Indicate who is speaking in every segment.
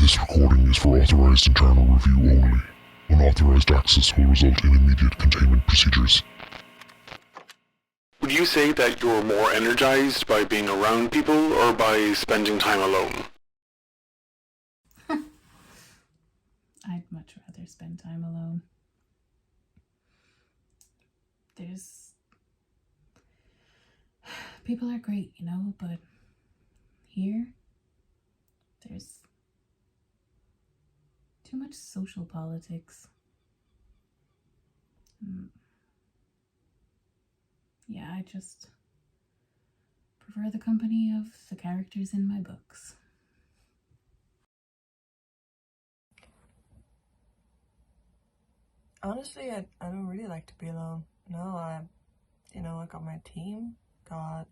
Speaker 1: This recording is for authorized internal review only. Unauthorized access will result in immediate containment procedures.
Speaker 2: Would you say that you're more energized by being around people or by spending time alone?
Speaker 3: I'd much rather spend time alone. People are great, but here, there's too much social politics. Yeah, I just prefer the company of the characters in my books.
Speaker 4: Honestly, I don't really like to be alone. No, I got my team, got,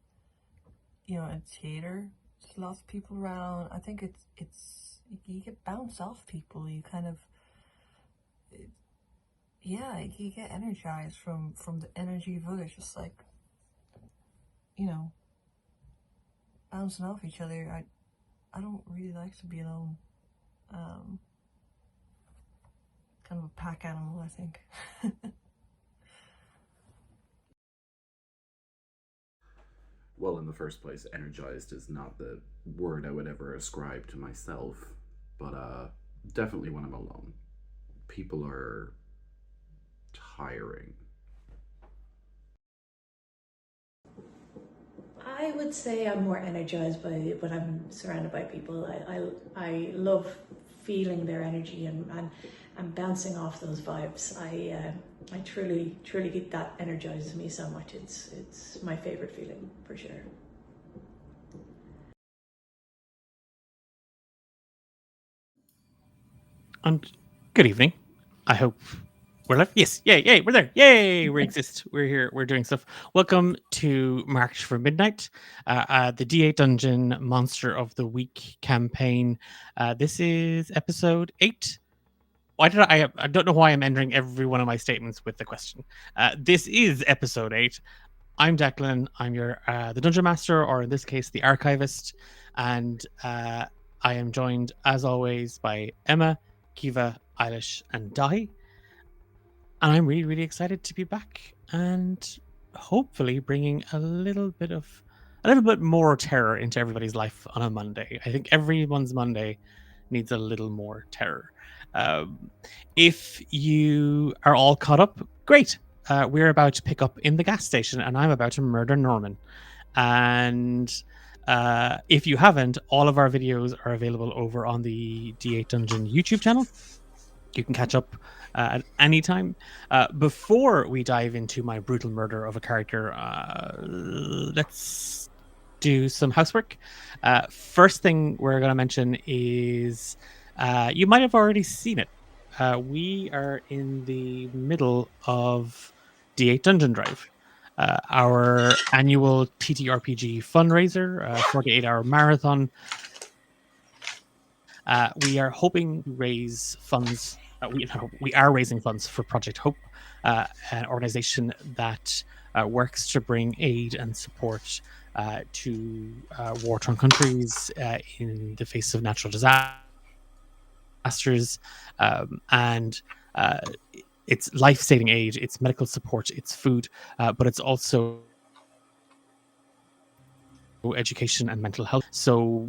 Speaker 4: a theater, there's lots of people around. I think you get bounce off people, you kind of, you get energized from the energy of others, just like, bouncing off each other. I don't really like to be alone. Kind of a pack animal, I think.
Speaker 5: Well, in the first place, energized is not the word I would ever ascribe to myself, but definitely when I'm alone. People are tiring.
Speaker 6: I would say I'm more energized by when I'm surrounded by people. I love feeling their energy and bouncing off those vibes. I truly get that energizes me so much. It's my favorite feeling for sure.
Speaker 7: And good evening. I hope we're live. Yes, yay, we're there. Yay, we exist. We're here. We're doing stuff. Welcome to March for Midnight, the D8 Dungeon Monster of the Week campaign. This is episode 8. Why did I don't know why I'm entering every one of my statements with the question. This is episode 8. I'm Declan. I'm your the Dungeon Master, or in this case, the Archivist, and I am joined, as always, by Emma, Kiva, Eilish, and Dahi. And I'm really, really excited to be back and hopefully bringing a little bit more terror into everybody's life on a Monday. I think everyone's Monday needs a little more terror. If you are all caught up, great. We're about to pick up in the gas station, and I'm about to murder Norman. And if you haven't, all of our videos are available over on the D8 Dungeon YouTube channel. You can catch up at any time. Before we dive into my brutal murder of a character, let's do some housework. First thing we're going to mention is you might have already seen it. We are in the middle of D8 Dungeon Drive, our annual TTRPG fundraiser, 48-hour marathon. We are hoping to raise funds. We are raising funds for Project Hope, an organization that works to bring aid and support to war-torn countries in the face of natural disasters. And it's life-saving aid, it's medical support, it's food, but it's also education and mental health. So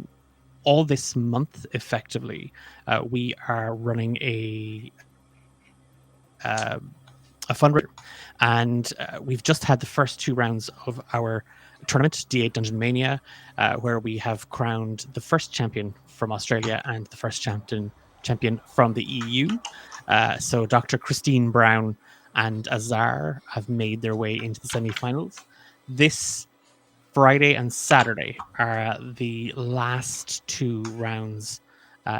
Speaker 7: all this month, effectively, we are running a fundraiser, and we've just had the first 2 rounds of our tournament, D8 Dungeon Mania, where we have crowned the first champion from Australia and the first champion from the EU. So Dr. Christine Brown and Azar have made their way into the semi-finals. This Friday and Saturday are the last 2 rounds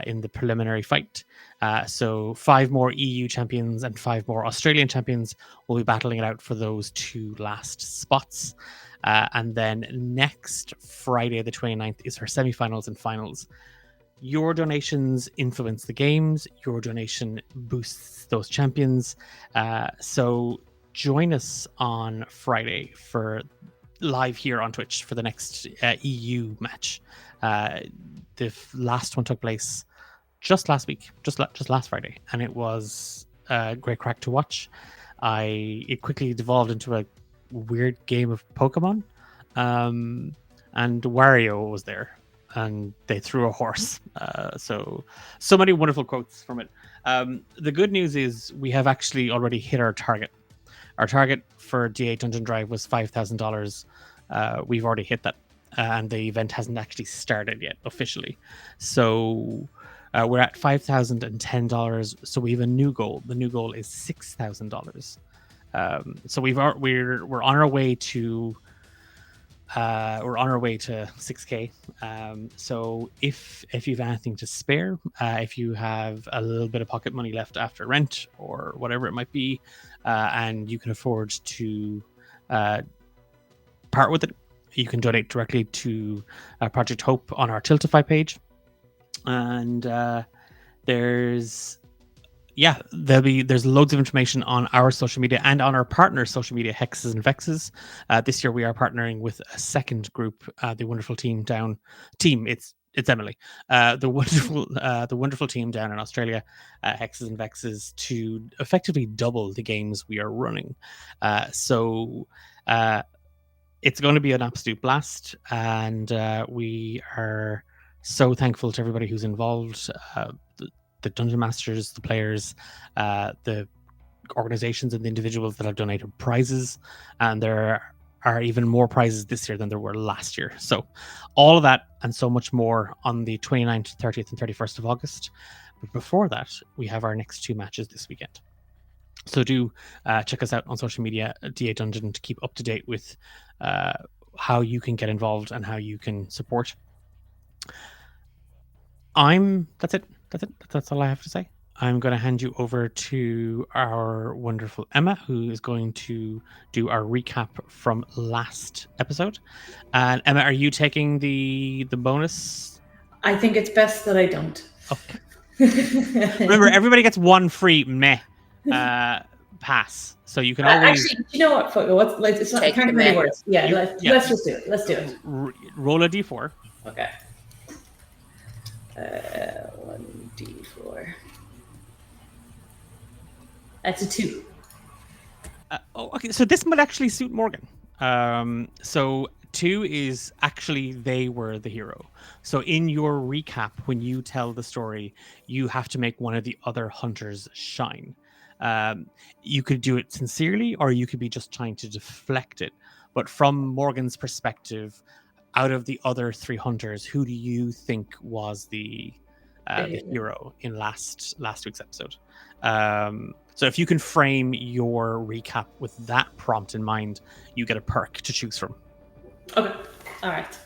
Speaker 7: in the preliminary fight. So 5 more EU champions and 5 more Australian champions will be battling it out for those 2 last spots. And then next Friday, the 29th, is her semi-finals and finals. Your donations influence the games. Your donation boosts those champions. So join us on Friday for live here on Twitch for the next EU match. The last one took place just last week, just last Friday, and it was a great crack to watch. It quickly devolved into a weird game of Pokemon, and Wario was there, and they threw a horse. So many wonderful quotes from it. The good news is we have actually already hit our target. Our target for D8 Dungeon Drive was $5,000. We've already hit that, and the event hasn't actually started yet officially. So we're at $5,010. So we have a new goal. The new goal is $6,000. So we're on our way to 6K. So if you've anything to spare, if you have a little bit of pocket money left after rent or whatever it might be, and you can afford to part with it, you can donate directly to Project Hope on our Tiltify page. And there's loads of information on our social media and on our partner social media, Hexes and Vexes. This year we are partnering with a second group, the wonderful team. It's Emily, the wonderful team down in Australia, Hexes and Vexes, to effectively double the games we are running. So it's going to be an absolute blast, and we are so thankful to everybody who's involved. The dungeon masters, the players, the organizations and the individuals that have donated prizes, and there are even more prizes this year than there were last year. So all of that and so much more on the 29th, 30th and 31st of August. But before that, we have our next two matches this weekend. So do check us out on social media, D8 Dungeon, to keep up to date with how you can get involved and how you can support. That's it. That's all I have to say. I'm going to hand you over to our wonderful Emma, who is going to do our recap from last episode. And Emma, are you taking the bonus?
Speaker 6: I think it's best that I don't.
Speaker 7: Okay. Remember, everybody gets one free pass, so you can always.
Speaker 6: Actually, you know what? It's not. It can't be any worse. Yeah, let's just do it. Let's do it.
Speaker 7: Roll a d4.
Speaker 6: Okay. 1d4. That's a 2.
Speaker 7: Okay, so this might actually suit Morgan. So 2 is actually they were the hero. So in your recap, when you tell the story, you have to make one of the other hunters shine. You could do it sincerely, or you could be just trying to deflect it. But from Morgan's perspective, out of the other 3 hunters, who do you think was the hero in last week's episode? So if you can frame your recap with that prompt in mind, you get a perk to choose from.
Speaker 6: Okay. All right.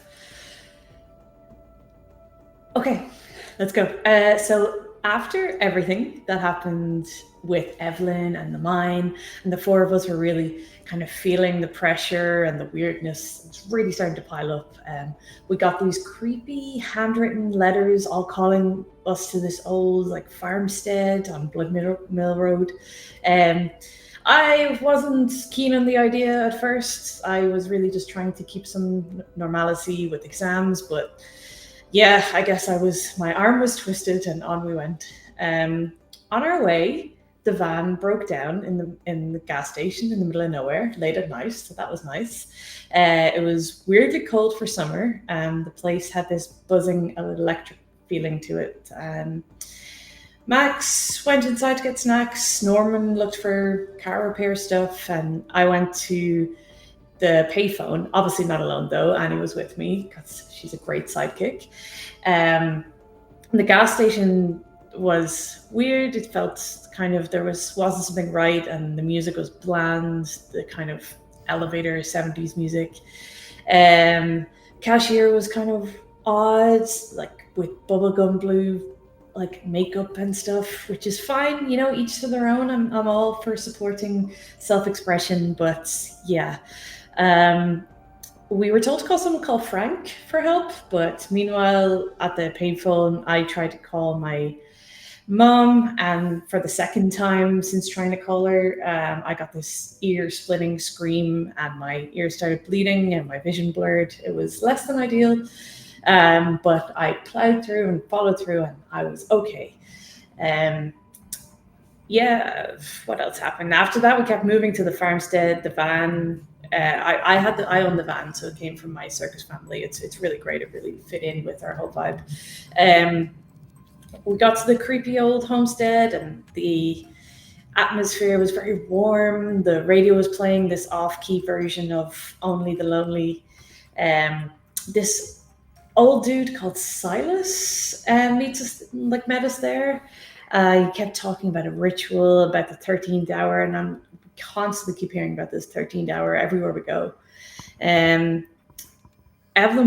Speaker 6: Okay, let's go. So after everything that happened with Evelyn and the mine, and the 4 of us were really kind of feeling the pressure and the weirdness, it's really starting to pile up. We got these creepy handwritten letters all calling us to this old farmstead on Blood Mill Road. I wasn't keen on the idea at first. I was really just trying to keep some normalcy with exams, but yeah, I guess my arm was twisted and on we went. On our way, the van broke down in the gas station in the middle of nowhere late at night, so that was nice. It was weirdly cold for summer. The place had this buzzing electric feeling to it. Max went inside to get snacks. Norman looked for car repair stuff, and I went to the payphone. Obviously not alone though. Annie was with me because she's a great sidekick. The gas station was weird. It felt kind of wasn't something right, and the music was bland. The kind of elevator 70s music. Cashier was kind of odd, with bubblegum blue makeup and stuff, which is fine, each to their own. I'm all for supporting self-expression, but yeah. We were told to call Frank for help, but meanwhile at the payphone I tried to call my mom, and for the second time since trying to call her, I got this ear-splitting scream and my ear started bleeding and my vision blurred. It was less than ideal. But I plowed through and followed through, and I was okay. Um, yeah, what else happened after that? We kept moving to the farmstead. The van, I own the van, so it came from my circus family. It's really great. It really fit in with our whole vibe. Um, we got to the creepy old homestead, and the atmosphere was very warm. The radio was playing this off-key version of Only the Lonely. This old dude called Silas met us there. He kept talking about a ritual about the 13th hour, and I'm constantly keep hearing about this 13th hour everywhere we go. Evelyn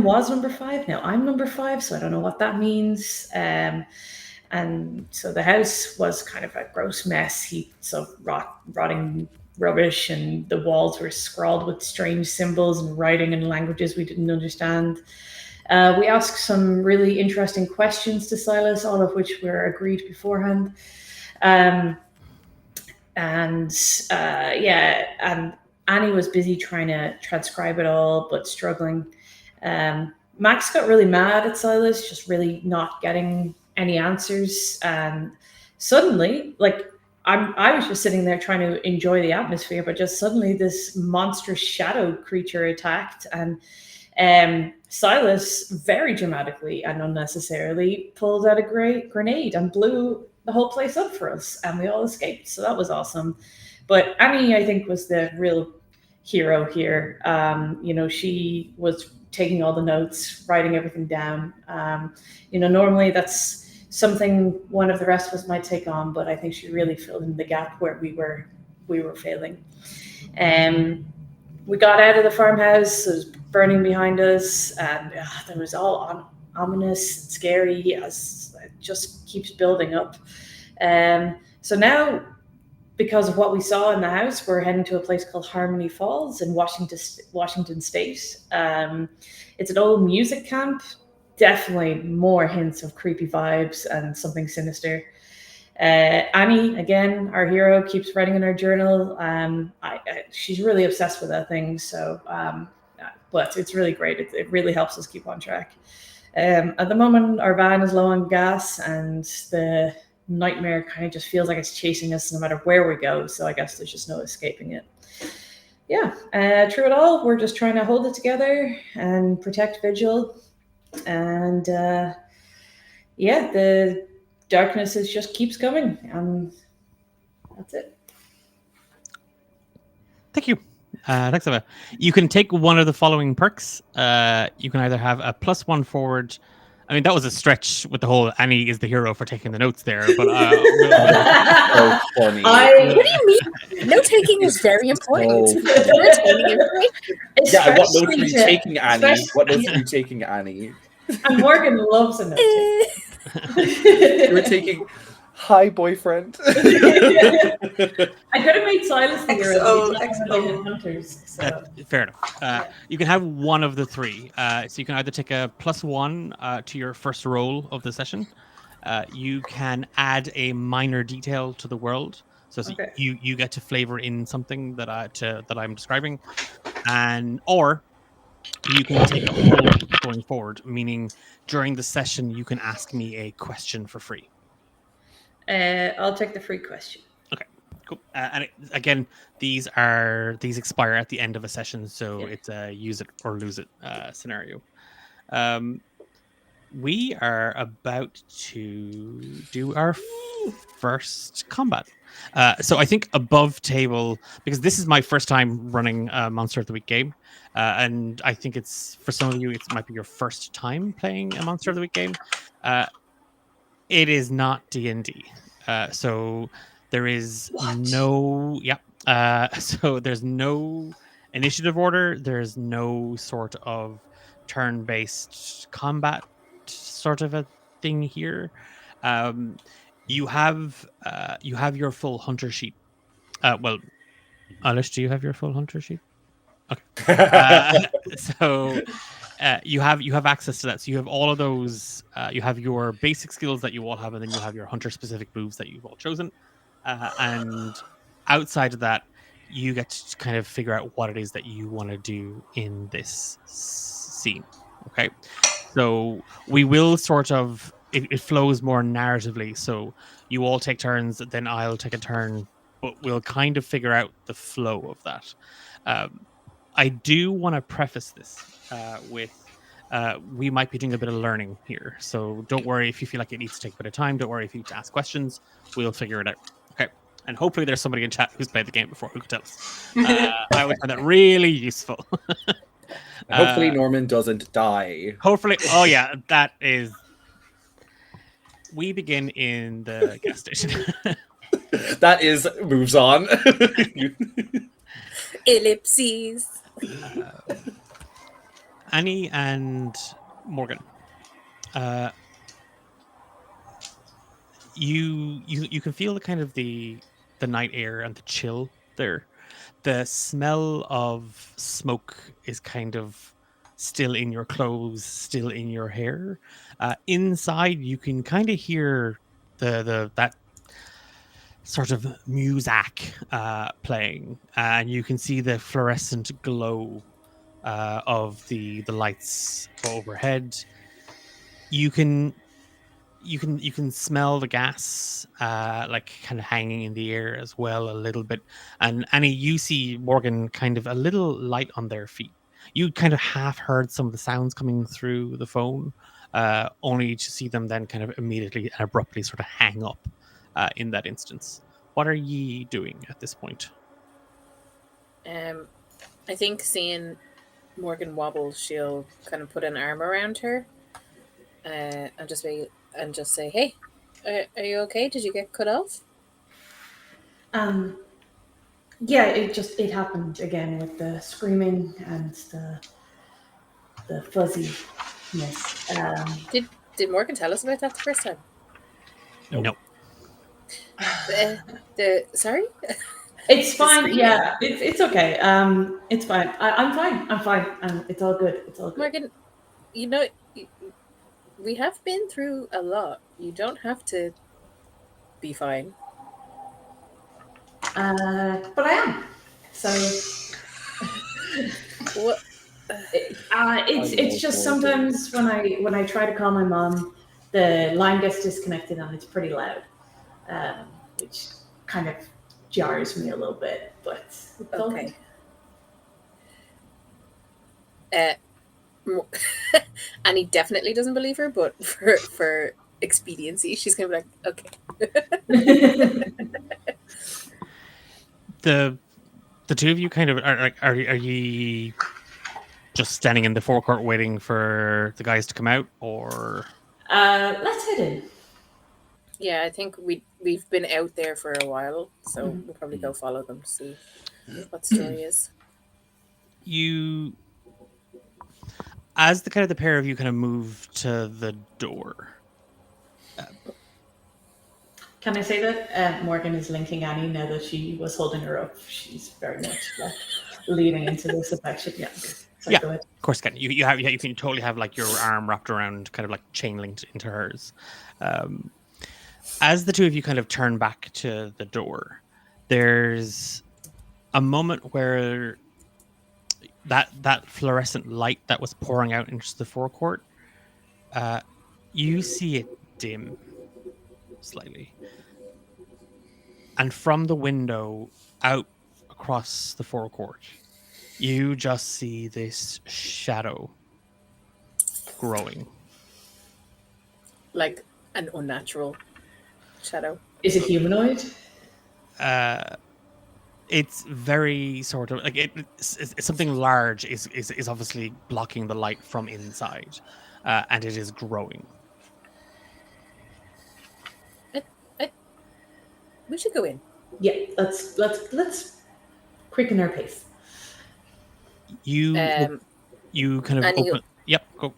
Speaker 6: was number 5. Now I'm number 5, so I don't know what that means. And so the house was kind of a gross mess, heaps of rotting rubbish, and the walls were scrawled with strange symbols and writing in languages we didn't understand. We asked some really interesting questions to Silas, all of which were agreed beforehand. And Annie was busy trying to transcribe it all, but struggling. Max got really mad at Silas, just really not getting any answers. And suddenly, I was just sitting there trying to enjoy the atmosphere, but just suddenly this monstrous shadow creature attacked, and Silas very dramatically and unnecessarily pulled out a grenade and blew the whole place up for us, and we all escaped. So that was awesome. But Annie, I think, was the real hero here. She was taking all the notes, writing everything down. Normally that's something one of the rest of us might take on, but I think she really filled in the gap where we were failing. We got out of the farmhouse. It was burning behind us, and there was all ominous and scary as it just keeps building up. So now, because of what we saw in the house, we're heading to a place called Harmony Falls in Washington State. It's an old music camp. Definitely more hints of creepy vibes and something sinister. Annie, again, our hero, keeps writing in her journal. She's really obsessed with that thing. But it's really great. It really helps us keep on track. At the moment, our van is low on gas, and the nightmare kind of just feels like it's chasing us no matter where we go. So I guess there's just no escaping it. Yeah, through it all, we're just trying to hold it together and protect Vigil. And the darkness just keeps coming, and that's it.
Speaker 7: Thank you. Thanks, Emma. You can take one of the following perks. You can either have a +1 forward. I mean, that was a stretch with the whole Annie is the hero for taking the notes there, but
Speaker 5: So funny.
Speaker 8: What do you mean? Note taking is very important. Retaining information.
Speaker 5: Yeah, what notes were you
Speaker 6: Especially
Speaker 5: taking, Annie? What notes were you taking, Annie?
Speaker 6: And Morgan loves a note taking.
Speaker 5: You were taking, hi, boyfriend.
Speaker 6: I could have made Silas the hero.
Speaker 4: XO,
Speaker 6: He's not one of the hunters. So.
Speaker 7: fair enough. You can have one of the three. So you can either take a +1 to your first roll of the session. You can add a minor detail to the world. So
Speaker 6: Okay.
Speaker 7: you get to flavor in something that I'm describing, or you can take a hold going forward, meaning during the session you can ask me a question for free.
Speaker 6: I'll take the free question.
Speaker 7: Okay, cool. Again, these expire at the end of a session, so it's a use it or lose it scenario. We are about to do our first combat. So I think above table, because this is my first time running a Monster of the Week game, and I think it's, for some of you, it might be your first time playing a Monster of the Week game. It is not D&D. So there is so there's no initiative order. There's no sort of turn-based combat sort of a thing here. You have your full hunter sheet. Well, Alish, do you have your full hunter sheet? Okay. So you have access to that. So you have all of those. You have your basic skills that you all have, and then you have your hunter specific moves that you've all chosen. And outside of that, you get to kind of figure out what it is that you want to do in this scene. Okay. So we will sort of it flows more narratively. So you all take turns, then I'll take a turn, but we'll kind of figure out the flow of that. I do want to preface this with we might be doing a bit of learning here. So don't worry if you feel like it needs to take a bit of time. Don't worry if you need to ask questions. We'll figure it out. Okay. And hopefully there's somebody in chat who's played the game before who can tell us. I would find that really useful.
Speaker 9: Hopefully Norman doesn't die.
Speaker 7: Hopefully. Oh, yeah. That is. We begin in the gas station.
Speaker 9: That is moves on.
Speaker 8: Ellipses.
Speaker 7: Annie and Morgan. You can feel the kind of the night air and the chill there. The smell of smoke is kind of still in your clothes, still in your hair. Inside, you can kind of hear the that sort of muzak playing, and you can see the fluorescent glow of the lights overhead. You can smell the gas like kind of hanging in the air as well a little bit. And Annie, you see Morgan kind of a little light on their feet. You kind of half heard some of the sounds coming through the phone, only to see them then kind of immediately and abruptly sort of hang up in that instance. What are ye doing at this point?
Speaker 8: I think seeing Morgan wobble, she'll kind of put an arm around her, and just say, "Hey, are you okay? Did you get cut off?"
Speaker 6: Yeah, it happened again with the screaming and the fuzziness.
Speaker 8: Did Morgan tell us about that the first time?
Speaker 7: No.
Speaker 8: Sorry.
Speaker 6: It's fine.
Speaker 8: screaming.
Speaker 6: Yeah, it's okay. It's fine. I'm fine. I'm fine. It's all good. It's all good.
Speaker 8: Morgan, you know, we have been through a lot. You don't have to be fine.
Speaker 6: But I am. So
Speaker 8: What?
Speaker 6: it's just sometimes when I try to call my mom, the line gets disconnected and it's pretty loud, which kind of jars me a little bit. But it's all
Speaker 8: Okay.
Speaker 6: good.
Speaker 8: And he definitely doesn't believe her, but for expediency, she's gonna be like, okay.
Speaker 7: The two of you kind of are you just standing in the forecourt waiting for the guys to come out, or
Speaker 6: let's head in.
Speaker 8: Yeah, I think we've been out there for a while, so we'll probably go follow them to see what the story is.
Speaker 7: You, as the pair of you kind of move to the door.
Speaker 6: Can I say that Morgan is linking Annie now that she was holding her up? She's very much like leaning into this affection. Yeah. Sorry, go ahead.
Speaker 7: Of course, can you can totally have like your arm wrapped around, kind of like chain linked into hers. As the two of you kind of turn back to the door, there's a moment where that fluorescent light that was pouring out into the forecourt, you see it dim slightly. And from the window out across the forecourt, you just see this shadow growing.
Speaker 8: Like an unnatural shadow.
Speaker 6: Is it humanoid?
Speaker 7: It's very sort of like it's something large is obviously blocking the light from inside, and it is growing.
Speaker 8: We should go in.
Speaker 6: Yeah, let's quicken our pace.
Speaker 7: You kind of
Speaker 8: Annie,
Speaker 7: open. Yep, go.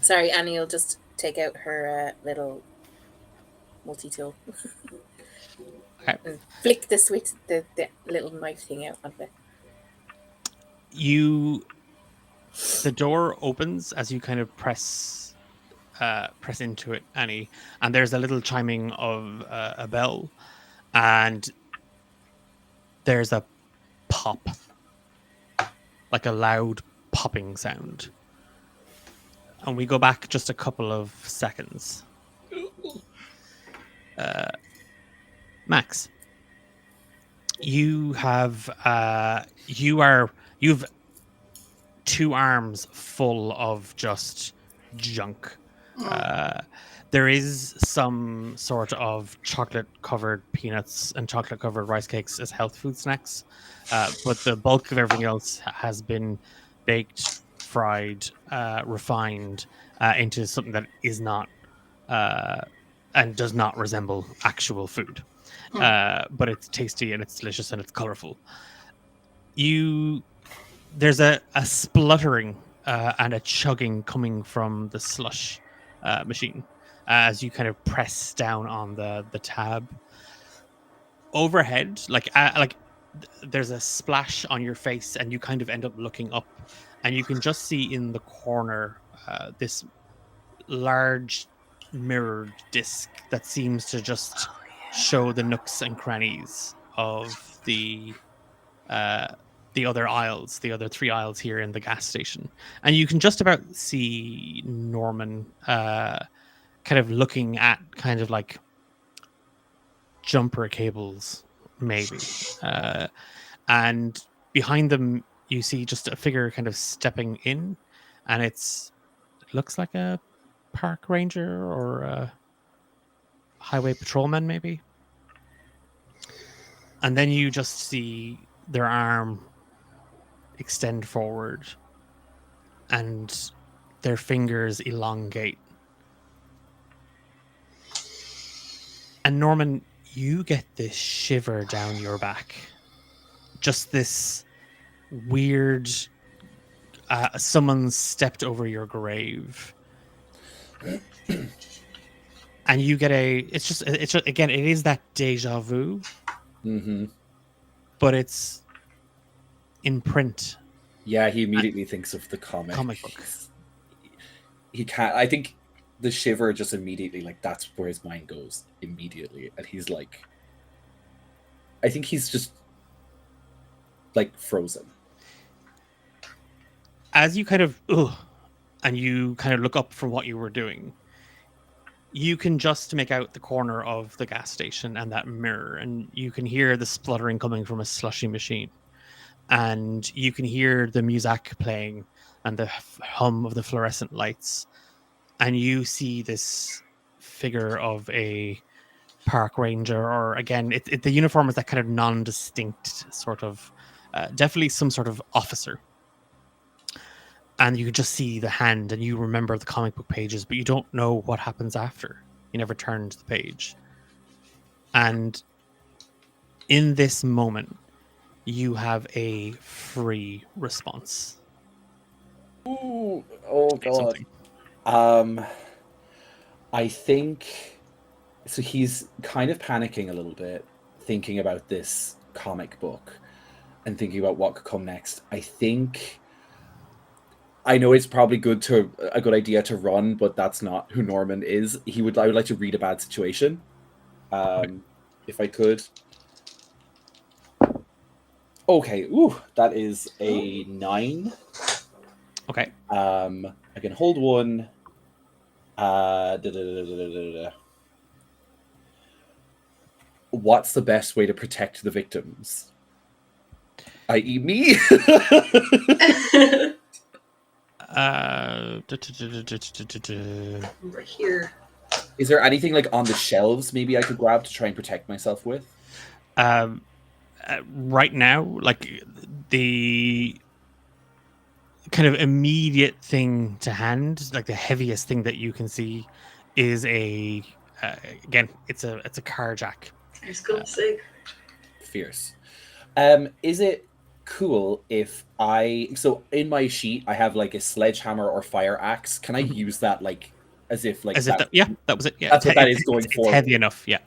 Speaker 8: Sorry, Annie will just take out her little multi-tool.
Speaker 7: Okay.
Speaker 8: And flick the switch, the little knife thing out of it.
Speaker 7: The door opens as you kind of press into it, Annie, and there's a little chiming of a bell, and there's a pop, like a loud popping sound. and we go back just a couple of seconds. Max, you've 2 arms full of just junk. There is some sort of chocolate covered peanuts and chocolate covered rice cakes as health food snacks, but the bulk of everything else has been baked, fried, refined into something that is not and does not resemble actual food. But it's tasty and it's delicious and it's colorful. There's a spluttering and a chugging coming from the slush machine as you kind of press down on the tab overhead. There's a splash on your face, and you kind of end up looking up, and you can just see in the corner this large mirrored disc that seems to just show the nooks and crannies of the other aisles, the other 3 aisles here in the gas station, and you can just about see Norman kind of looking at kind of like jumper cables, maybe, and behind them you see just a figure kind of stepping in, and it looks like a park ranger or a highway patrolman, maybe. And then you just see their arm extend forward and their fingers elongate. And Norman, you get this shiver down your back. Just this weird, someone stepped over your grave. And you get it's just, again, it is that deja vu.
Speaker 9: Mm-hmm.
Speaker 7: But it's in print.
Speaker 9: Yeah, he immediately thinks of the comic
Speaker 7: book.
Speaker 9: He can't. I think the shiver just immediately, like, that's where his mind goes immediately, and he's like, I think he's just like frozen.
Speaker 7: As you kind of and you kind of look up from what you were doing, you can just make out the corner of the gas station and that mirror, and you can hear the spluttering coming from a slushy machine. And you can hear the music playing and the hum of the fluorescent lights. And you see this figure of a park ranger, or again, the uniform is that kind of non-distinct sort of, definitely some sort of officer. And you can just see the hand, and you remember the comic book pages, but you don't know what happens after. You never turned the page. And in this moment, you have a free response.
Speaker 9: Ooh, oh god. I think so. He's kind of panicking a little bit, thinking about this comic book and thinking about what could come next. I know it's probably a good idea to run, but that's not who Norman is. I would like to read a bad situation, if I could. Okay, ooh, that is a 9.
Speaker 7: Okay.
Speaker 9: I can hold 1. What's the best way to protect the victims? I.e. me?
Speaker 10: Right here.
Speaker 9: Is there anything like on the shelves maybe I could grab to try and protect myself with?
Speaker 7: Right now, like the kind of immediate thing to hand, like the heaviest thing that you can see, is again, it's a car jack.
Speaker 10: I was gonna say.
Speaker 9: Fierce. Is it cool if so in my sheet I have like a sledgehammer or fire axe? Can I use that like as if that was it? Yeah, that's what that is going forward.
Speaker 7: It's heavy enough. Yeah.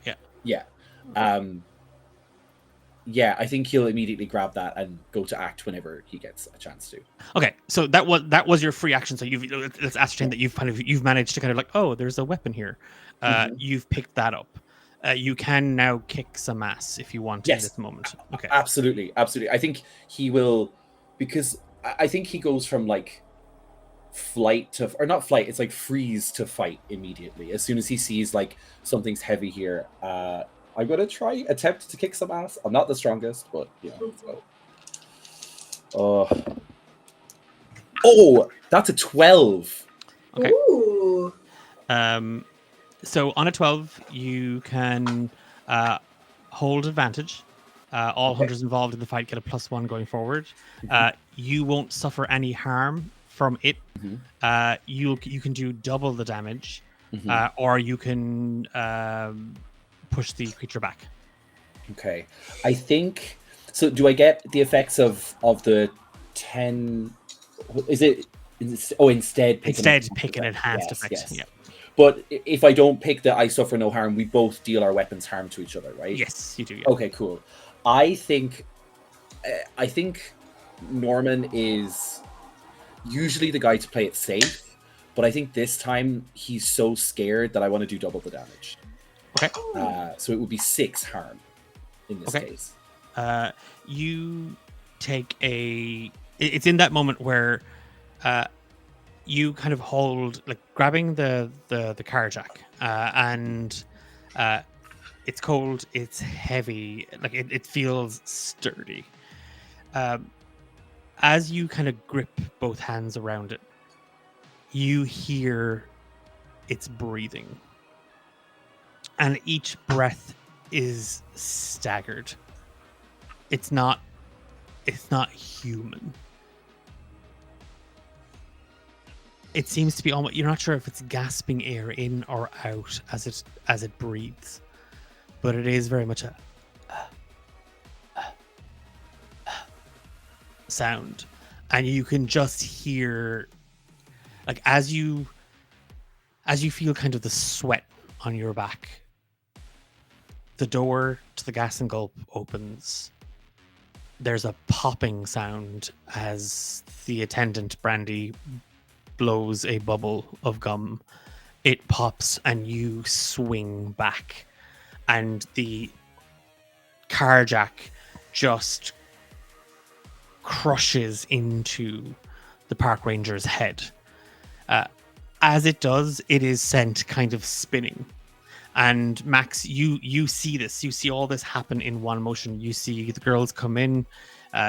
Speaker 9: Yeah, I think he'll immediately grab that and go to act whenever he gets a chance to.
Speaker 7: Okay, so that was your free action. So let's ascertain that you've managed to kind of like, oh, there's a weapon here. You've picked that up. You can now kick some ass if you want in this moment. Okay,
Speaker 9: absolutely. I think he will, because I think he goes from like flight to, or not flight, it's like freeze to fight immediately. As soon as he sees like something's heavy here, I'm gonna attempt to kick some ass. I'm not the strongest, but you know, so. Oh, that's a 12.
Speaker 7: Okay.
Speaker 4: Ooh.
Speaker 7: So on a 12, you can hold advantage. All hunters involved in the fight get a +1 going forward. You won't suffer any harm from it. You can do double the damage, or you can push the creature back.
Speaker 9: Okay, I think so. Do I get the effects of the 10? Is it? Instead
Speaker 7: pick an enhanced effect.
Speaker 9: Yes.
Speaker 7: Yeah.
Speaker 9: But if I don't pick the I suffer no harm, we both deal our weapons harm to each other, right?
Speaker 7: Yes, you do. Yeah.
Speaker 9: Okay, cool. I think Norman is usually the guy to play it safe, but I think this time he's so scared that I want to do double the damage.
Speaker 7: Okay.
Speaker 9: So it would be 6 harm in this case.
Speaker 7: You take it's in that moment where you kind of hold, like, grabbing the car jack, and it's cold, it's heavy, like it feels sturdy. As you kind of grip both hands around it, you hear its breathing, and each breath is staggered. It's not human. It seems to be almost, you're not sure if it's gasping air in or out as it breathes, but it is very much a sound, and you can just hear, like, as you feel kind of the sweat on your back, the door to the gas and gulp opens. There's a popping sound as the attendant, Brandy, blows a bubble of gum. It pops and you swing back, and the car jack just crushes into the park ranger's head. As it does, it is sent kind of spinning. And Max, you see this. You see all this happen in one motion. You see the girls come in.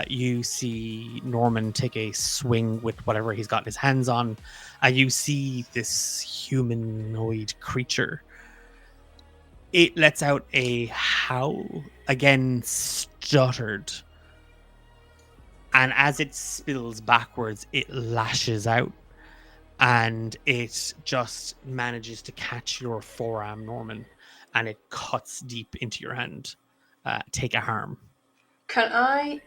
Speaker 7: You see Norman take a swing with whatever he's got his hands on. And you see this humanoid creature. It lets out a howl, again stuttered. And as it spills backwards, it lashes out. And it just manages to catch your forearm, Norman, and it cuts deep into your hand. Take a harm.
Speaker 4: Can I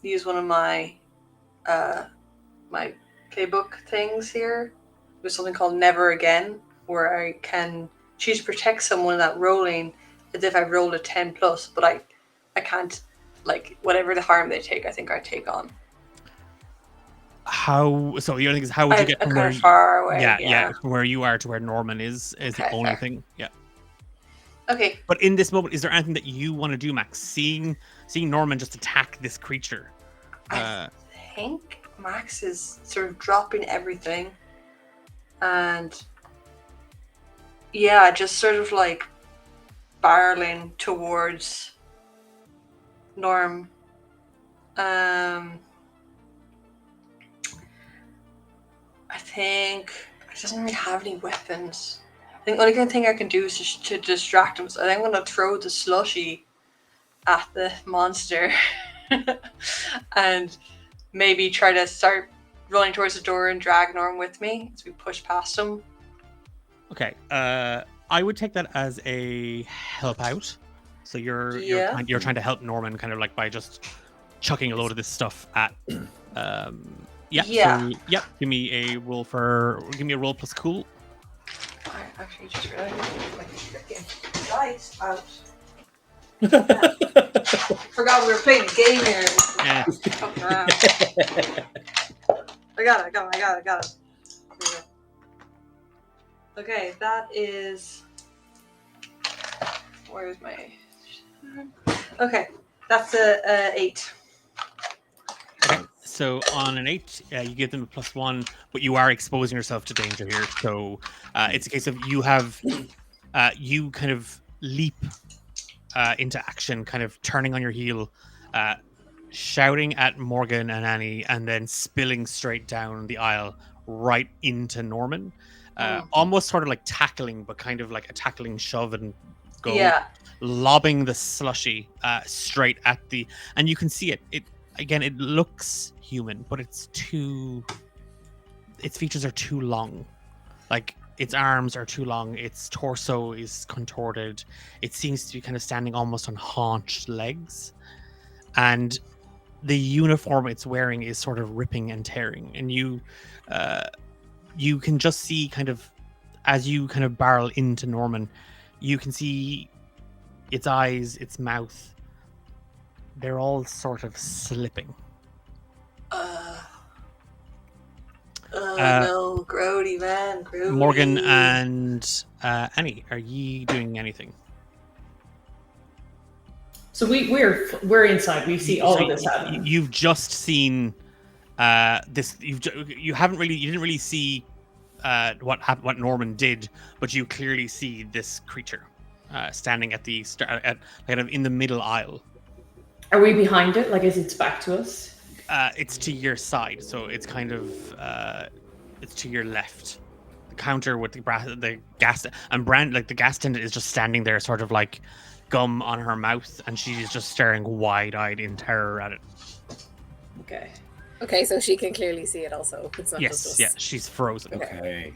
Speaker 4: use one of my my playbook things here? There's something called Never Again, where I can choose to protect someone without rolling as if I've rolled a 10 plus, but I can't, like, whatever the harm they take, I think I take on.
Speaker 7: How? So the other thing is, how would you get from where
Speaker 4: far away?
Speaker 7: Yeah, from where you are to where Norman is the only
Speaker 4: fair.
Speaker 7: thing. Yeah.
Speaker 4: Okay.
Speaker 7: But in this moment, is there anything that you want to do, Max? Seeing Norman just attack this creature.
Speaker 4: I think Max is sort of dropping everything, and yeah, just sort of like barreling towards Norm. I think he doesn't really have any weapons. I think the only thing I can do is just to distract him. So I think I'm going to throw the slushy at the monster and maybe try to start running towards the door and drag Norm with me as we push past him.
Speaker 7: Okay. I would take that as a help out. So you're trying to help Norman, kind of like by just chucking a load of this stuff at. Yeah. So, yeah. Give me a roll plus cool.
Speaker 4: I actually just realized my freaking dice out. Forgot we were playing a game here.
Speaker 7: Yeah.
Speaker 4: Fucking around. I got it. Here we go. Okay, that is. Where's my? Okay, that's a 8.
Speaker 7: So on an 8, you give them a +1, but you are exposing yourself to danger here. So it's a case of you kind of leap into action, kind of turning on your heel, uh, shouting at Morgan and Annie, and then spilling straight down the aisle right into Norman. Almost sort of like tackling, but kind of like a tackling shove and go,
Speaker 4: Yeah.
Speaker 7: lobbing the slushy straight at the. And you can see it. It looks human, but its features are too long. Like its arms are too long, its torso is contorted, it seems to be kind of standing almost on haunched legs, and the uniform it's wearing is sort of ripping and tearing. And you can just see, kind of as you kind of barrel into Norman, you can see its eyes, its mouth, they're all sort of slipping.
Speaker 4: No, grody, man, grody.
Speaker 7: Morgan and Annie, are ye doing anything?
Speaker 10: So we're inside. We see all of this happening.
Speaker 7: You've just seen this. You didn't really see what Norman did, but you clearly see this creature standing at kind of in the middle aisle.
Speaker 10: Are we behind it? Like, is its back to us?
Speaker 7: It's to your side, so it's kind of it's to your left. The counter with the gas and Brand, like the gas attendant, is just standing there, sort of like gum on her mouth, and she's just staring wide-eyed in terror at it.
Speaker 10: Okay.
Speaker 8: Okay, so she can clearly see it also. It's not just us.
Speaker 7: Yeah, she's frozen.
Speaker 9: Okay.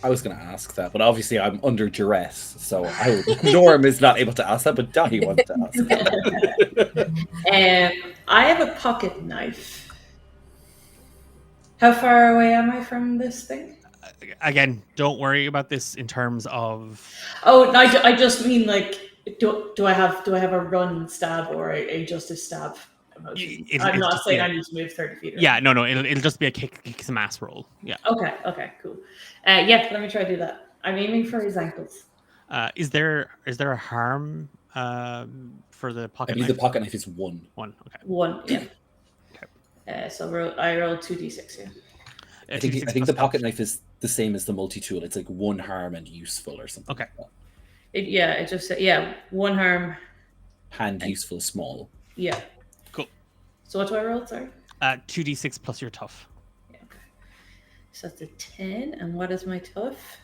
Speaker 9: I was going to ask that, but obviously I'm under duress, so Norm is not able to ask that, but Dahi wanted to ask that.
Speaker 10: I have a pocket knife. How far away am I from this thing?
Speaker 7: Again, don't worry about this in terms of.
Speaker 10: Oh, no, I just mean, like, do I have a run stab or a justice stab emoji? I'm not saying I need to move 30 feet.
Speaker 7: Yeah, no, it'll just be a kick some ass roll. Yeah.
Speaker 10: Okay, cool. Yeah, let me try to do that. I'm aiming for his ankles.
Speaker 7: Is there a harm for the pocket
Speaker 9: I believe
Speaker 7: knife?
Speaker 9: the pocket knife is 1.
Speaker 7: 1, okay.
Speaker 10: 1, yeah.
Speaker 7: Okay.
Speaker 10: So I rolled 2d6, yeah.
Speaker 9: I think the pocket knife is the same as the multi-tool. It's like 1 harm and useful or something.
Speaker 7: Okay.
Speaker 9: Like
Speaker 10: It just said, 1 harm.
Speaker 9: Hand useful, small.
Speaker 10: Yeah.
Speaker 7: Cool.
Speaker 10: So what do I roll? Sorry.
Speaker 7: 2d6 plus your tough.
Speaker 10: Yeah, okay. So that's a 10, and what is my tough?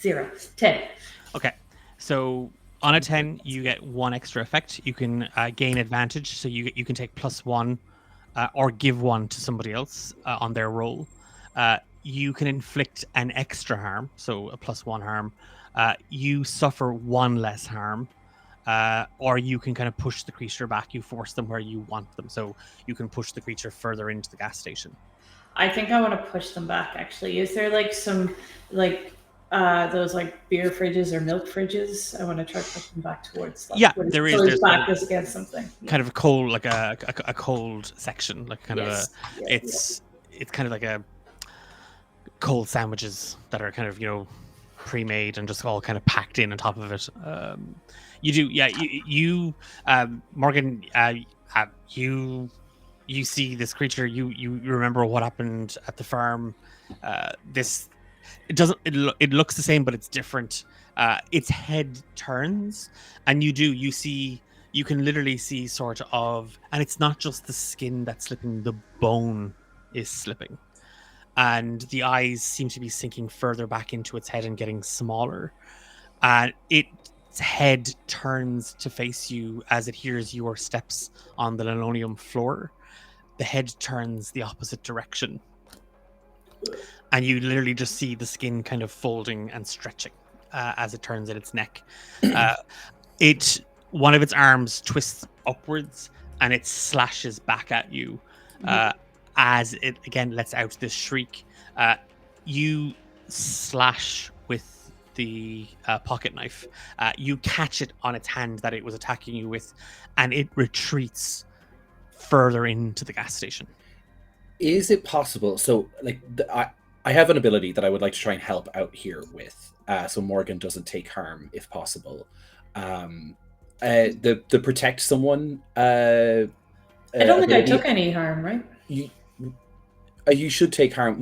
Speaker 10: 0. 10.
Speaker 7: Okay. So on a 10, you get 1 extra effect. You can gain advantage, so you can take +1 or give 1 to somebody else on their roll. You can inflict an extra harm, so a +1 harm. You suffer 1 less harm, or you can kind of push the creature back. You force them where you want them, so you can push the creature further into the gas station.
Speaker 10: I think I want to push them back, actually. Is there like some those like beer fridges or milk fridges? I want to try to push them back towards.
Speaker 7: There is.
Speaker 10: So his
Speaker 7: There's
Speaker 10: back is against something.
Speaker 7: Kind of a cold, like a cold section, like kind
Speaker 10: Yes.
Speaker 7: of it's kind of like a cold sandwiches that are kind of pre-made and just all kind of packed in on top of it. You do, yeah. You Morgan, you see this creature. You remember what happened at the farm. It looks the same, but it's different. Its head turns, and you can literally see sort of, and it's not just the skin that's slipping, the bone is slipping, and the eyes seem to be sinking further back into its head and getting smaller. And its head turns to face you as it hears your steps on the linoleum floor. The head turns the opposite direction, and you literally just see the skin kind of folding and stretching as it turns in its neck. One of its arms twists upwards and it slashes back at you as it again lets out this shriek. You slash with the pocket knife. You catch it on its hand that it was attacking you with, and it retreats further into the gas station.
Speaker 9: Is it possible? So, like, I have an ability that I would like to try and help out here with, so Morgan doesn't take harm if possible. The protect someone
Speaker 10: I don't think I
Speaker 9: ability,
Speaker 10: took any harm, right?
Speaker 9: you should take harm.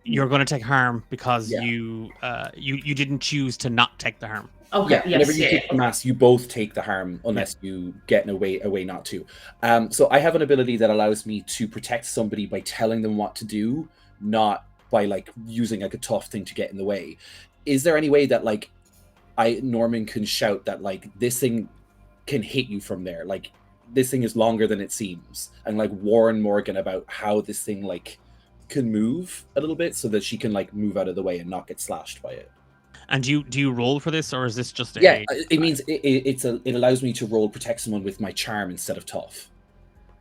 Speaker 7: You're going to take harm because
Speaker 9: Yeah.
Speaker 7: you didn't choose to not take the harm.
Speaker 10: Okay.
Speaker 9: Yeah,
Speaker 10: Yes.
Speaker 9: whenever you
Speaker 10: Yeah.
Speaker 9: take the mass, you both take the harm unless you get a way not to. So I have an ability that allows me to protect somebody by telling them what to do, not by like using like a tough thing to get in the way. Is there any way that like Norman can shout that like this thing can hit you from there? Like this thing is longer than it seems, and like warn Morgan about how this thing like can move a little bit so that she can like move out of the way and not get slashed by it.
Speaker 7: And do you roll for this, or is this just
Speaker 9: Yeah, it means it allows me to roll protect someone with my charm instead of tough.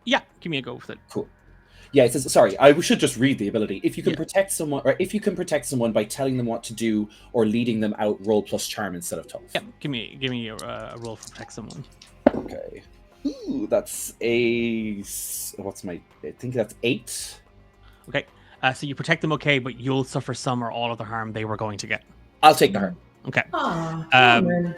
Speaker 7: Yeah, give me a go with it.
Speaker 9: Cool. Yeah, it says, sorry, I should just read the ability. If you can
Speaker 7: Yeah.
Speaker 9: protect someone, or if you can protect someone by telling them what to do or leading them out, roll plus charm instead of tough.
Speaker 7: Yeah, give me a roll for protect someone.
Speaker 9: Okay. Ooh, that's I think that's 8.
Speaker 7: Okay. So you protect them, okay, but you'll suffer some or all of the harm they were going to get.
Speaker 9: I'll take the harm.
Speaker 7: Okay.
Speaker 10: Norman.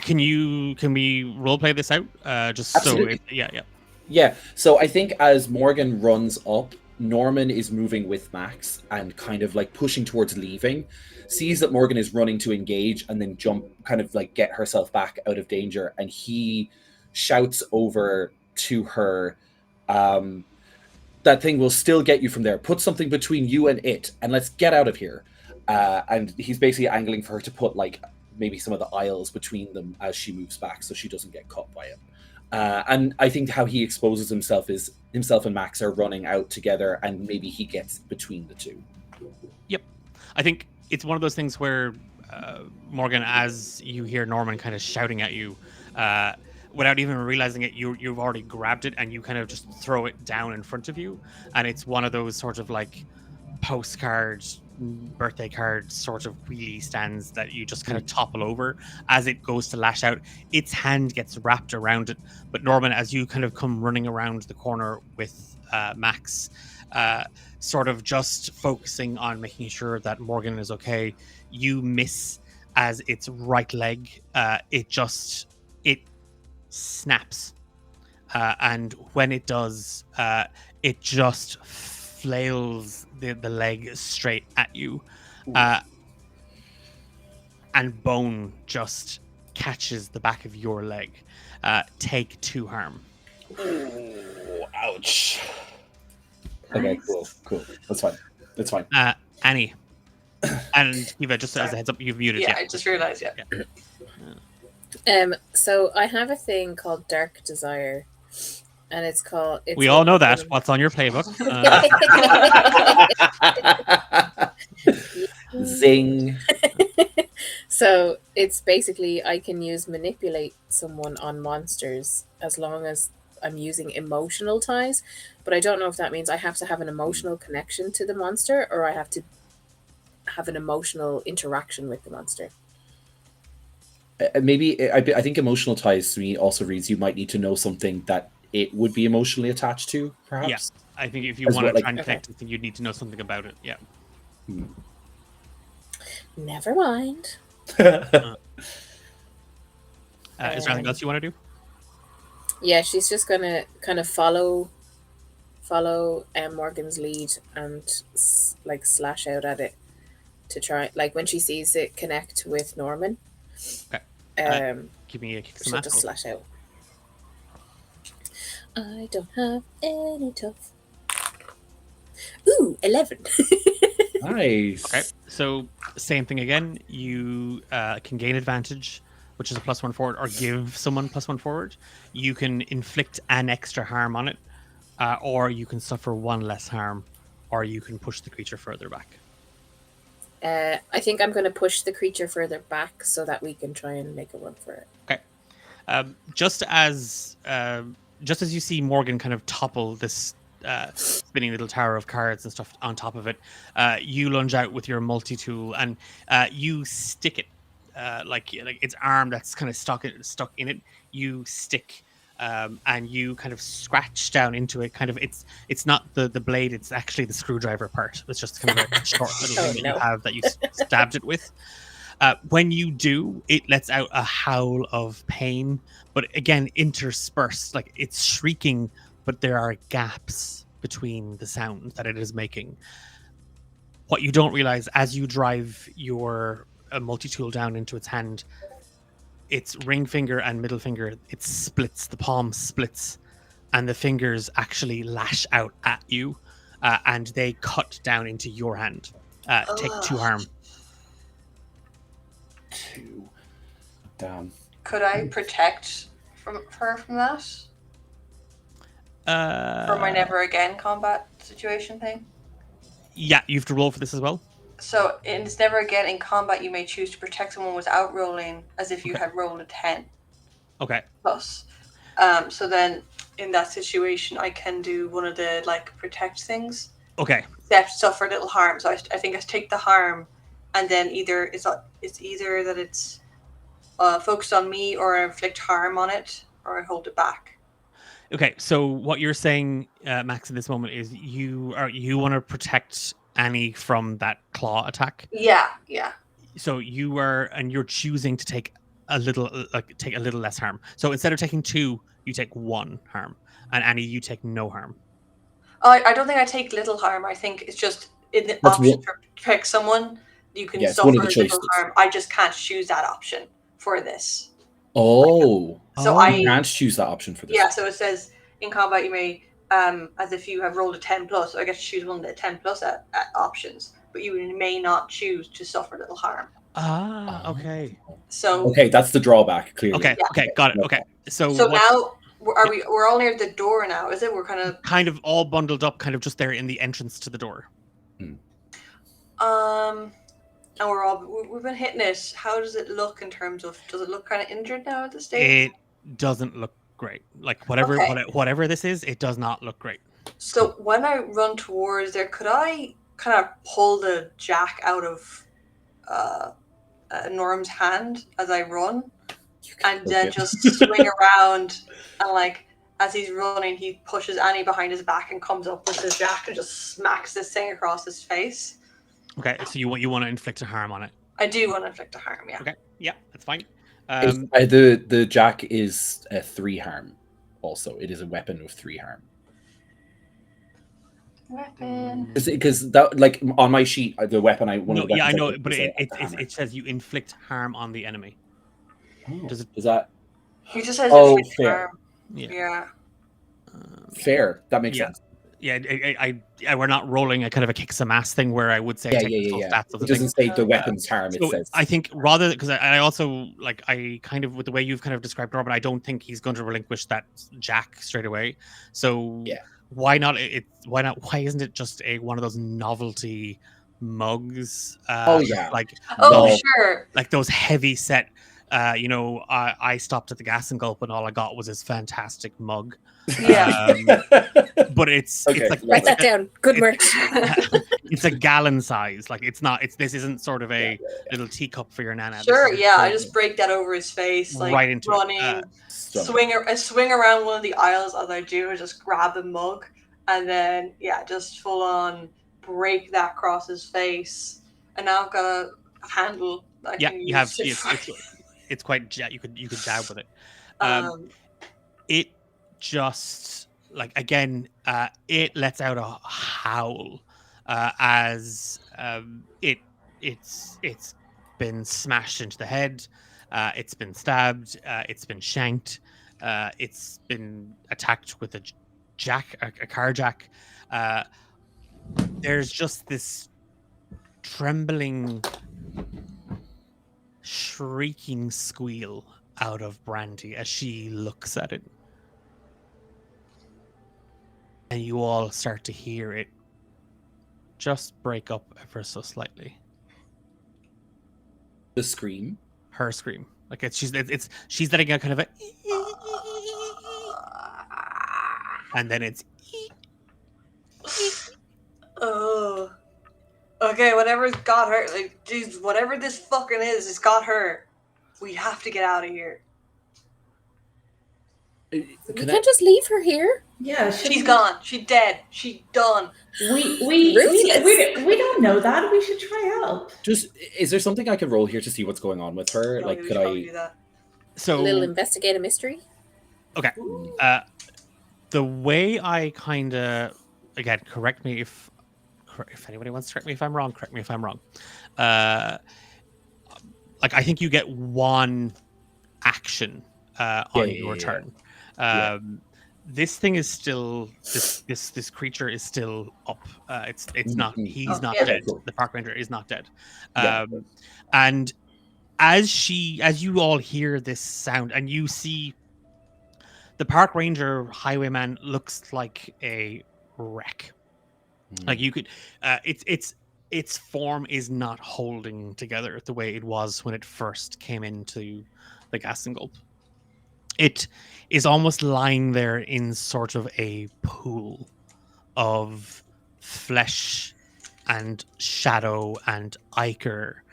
Speaker 7: Can we role play this out? Just
Speaker 9: Absolutely.
Speaker 7: Yeah.
Speaker 9: Yeah, so I think as Morgan runs up, Norman is moving with Max and kind of like pushing towards leaving, sees that Morgan is running to engage and then kind of like get herself back out of danger, and he shouts over to her, that thing will still get you from there. Put something between you and it, and let's get out of here. And he's basically angling for her to put like maybe some of the aisles between them as she moves back so she doesn't get caught by him. And I think how he exposes himself is himself and Max are running out together, and maybe he gets between the two.
Speaker 7: Yep. I think it's one of those things where, Morgan, as you hear Norman kind of shouting at you, without even realizing it, you've already grabbed it and you kind of just throw it down in front of you. And it's one of those sort of like postcard, birthday card sort of wheelie stands that you just kind of topple over as it goes to lash out. Its hand gets wrapped around it, but Norman, as you kind of come running around the corner with Max, sort of just focusing on making sure that Morgan is okay, you miss as its right leg it snaps, and when it does, it just flails the leg straight at you, and bone just catches the back of your leg. Take 2 harm.
Speaker 9: Ooh, ouch. Okay, cool. That's fine.
Speaker 7: Annie and Eva, just as a heads up, you've muted.
Speaker 4: Yeah, I just realized. Yeah.
Speaker 8: So I have a thing called Dark Desire, and it's called.
Speaker 7: We all know that. What's on your playbook?
Speaker 9: Zing.
Speaker 8: So it's basically I can use manipulate someone on monsters as long as I'm using emotional ties, but I don't know if that means I have to have an emotional connection to the monster or I have to have an emotional interaction with the monster.
Speaker 9: Maybe I think emotional ties to me also reads you might need to know something that it would be emotionally attached to, perhaps.
Speaker 7: Yeah, I think if you
Speaker 9: As
Speaker 7: want
Speaker 9: well,
Speaker 7: to
Speaker 9: like-
Speaker 7: try and connect, I think you'd need to know something about it. Yeah.
Speaker 8: Never mind.
Speaker 7: Is there anything else you want to do?
Speaker 8: Yeah, she's just gonna kind of follow Morgan's lead and like slash out at it to try, like when she sees it connect with Norman.
Speaker 7: Okay. Give me a kick
Speaker 8: She'll just slash out. I don't have any tough. Ooh, 11.
Speaker 9: Nice.
Speaker 7: Okay, so same thing again. You can gain advantage, which is a +1 forward, or give someone +1 forward. You can inflict an extra harm on it, or you can suffer 1 less harm, or you can push the creature further back.
Speaker 8: I think I'm going to push the creature further back so that we can try and make a run for it.
Speaker 7: Okay. Just as you see Morgan kind of topple this spinning little tower of cards and stuff on top of it, you lunge out with your multi-tool and you stick it like its arm that's kind of stuck in it. You stick and you kind of scratch down into it. Kind of it's not the blade; it's actually the screwdriver part. It's just kind of a short little thing that you have that you stabbed it with. When you do, it lets out a howl of pain, but again, interspersed. Like it's shrieking, but there are gaps between the sounds that it is making. What you don't realize as you drive your multi-tool down into its hand, its ring finger and middle finger, it splits, the palm splits, and the fingers actually lash out at you, and they cut down into your hand. Take 2 harm.
Speaker 9: 2. Damn.
Speaker 4: Could I protect her from that? For my never again combat situation thing?
Speaker 7: Yeah, you have to roll for this as well.
Speaker 4: So it's never again in combat you may choose to protect someone without rolling as if you had rolled a 10.
Speaker 7: Okay.
Speaker 4: Plus. So then in that situation I can do one of the protect things.
Speaker 7: Okay.
Speaker 4: Except suffer little harm. So I think I take the harm, and then either it's either that it's focused on me or I inflict harm on it or I hold it back.
Speaker 7: Okay, so what you're saying, Max, in this moment is you want to protect Annie from that claw attack.
Speaker 4: Yeah.
Speaker 7: So you're choosing to take a little less harm. So instead of taking 2, you take 1 harm, and Annie, you take no harm.
Speaker 4: I don't think I take little harm. I think it's just in the option to protect someone, you can suffer little harm. I just can't choose that option for this.
Speaker 9: Oh.
Speaker 4: So I
Speaker 9: can't choose that option for this.
Speaker 4: Yeah, so it says in combat you may, as if you have rolled a 10 plus, so I get to choose one of the 10 plus at options, but you may not choose to suffer little harm.
Speaker 7: Okay.
Speaker 4: So
Speaker 9: that's the drawback, clearly.
Speaker 7: Okay, got it. Okay. So
Speaker 4: now we're all near the door now, is it? We're
Speaker 7: kind of all bundled up, kind of just there in the entrance to the door.
Speaker 4: And we've been hitting it. How does it look in terms of, does it look kind of injured now at this stage?
Speaker 7: It doesn't look great. Like whatever this is, it does not look great.
Speaker 4: So when I run towards there, could I kind of pull the jack out of Norm's hand as I run, and then just swing around, and as he's running, he pushes Annie behind his back and comes up with the jack and just smacks this thing across his face.
Speaker 7: Okay, so you want to inflict a harm on it.
Speaker 4: I do want to inflict a harm, yeah.
Speaker 7: Okay, yeah, that's fine.
Speaker 9: The jack is a 3 harm. Also, it is a weapon of 3 harm.
Speaker 4: Weapon.
Speaker 9: Because that, on my sheet, the weapon I
Speaker 7: know, but it says you inflict harm on the enemy.
Speaker 9: Oh, does that?
Speaker 4: He just says inflict
Speaker 9: fair.
Speaker 4: harm. Yeah.
Speaker 9: Fair. That makes sense.
Speaker 7: Yeah, I we're not rolling a kind of a kick some ass thing where I would say
Speaker 9: It doesn't say the weapons harm. It says.
Speaker 7: I think rather because I also I kind of with the way you've kind of described Robin, I don't think he's going to relinquish that jack straight away. So why not? Why isn't it just one of those novelty mugs?
Speaker 4: Sure.
Speaker 7: Like those heavy set. I stopped at the Gas and Gulp and all I got was this fantastic mug.
Speaker 4: Yeah.
Speaker 7: But it's like
Speaker 8: write that down. Good merch.
Speaker 7: It's a gallon size. Like this isn't sort of a little teacup for your nana.
Speaker 4: Sure, I just break that over his face,
Speaker 7: right into
Speaker 4: running, swing around one of the aisles as I do, and just grab the mug, and then just full on break that across his face, and now I've got a handle.
Speaker 7: You have. It's quite. You could jab with it. It just again. It lets out a howl as it's been smashed into the head. It's been stabbed. It's been shanked. It's been attacked with a car jack. There's just this trembling, shrieking squeal out of Brandy as she looks at it. And you all start to hear it just break up ever so slightly.
Speaker 9: The scream?
Speaker 7: Her scream. She's letting out kind of a and then it's
Speaker 4: oh. Okay, whatever's got her, whatever this fucking is, it's got her. We have to get out of here.
Speaker 8: We can't just leave her here.
Speaker 10: Yeah,
Speaker 4: She's gone. She's dead. She's done.
Speaker 10: We don't know that. We should try help.
Speaker 9: Just, is there something I could roll here to see what's going on with her?
Speaker 4: Yeah,
Speaker 9: Like,
Speaker 4: we
Speaker 9: could
Speaker 4: should probably
Speaker 9: I?
Speaker 4: do that.
Speaker 7: So
Speaker 8: A little investigate a mystery.
Speaker 7: okay. The way I kind of, again, correct me if anybody wants to correct me if I'm wrong. Correct me if I'm wrong. Like I think you get one action on your turn.
Speaker 9: Yeah.
Speaker 7: This thing is still this creature is still up. It's not. He's not
Speaker 4: yeah.
Speaker 7: dead.
Speaker 9: Cool.
Speaker 7: The park ranger is not dead.
Speaker 9: Yeah.
Speaker 7: And as you all hear this sound and you see the park ranger highwayman looks like a wreck. Like you could its form is not holding together the way it was when it first came into the gas and gulp. It is almost lying there in sort of a pool of flesh and shadow and ichor.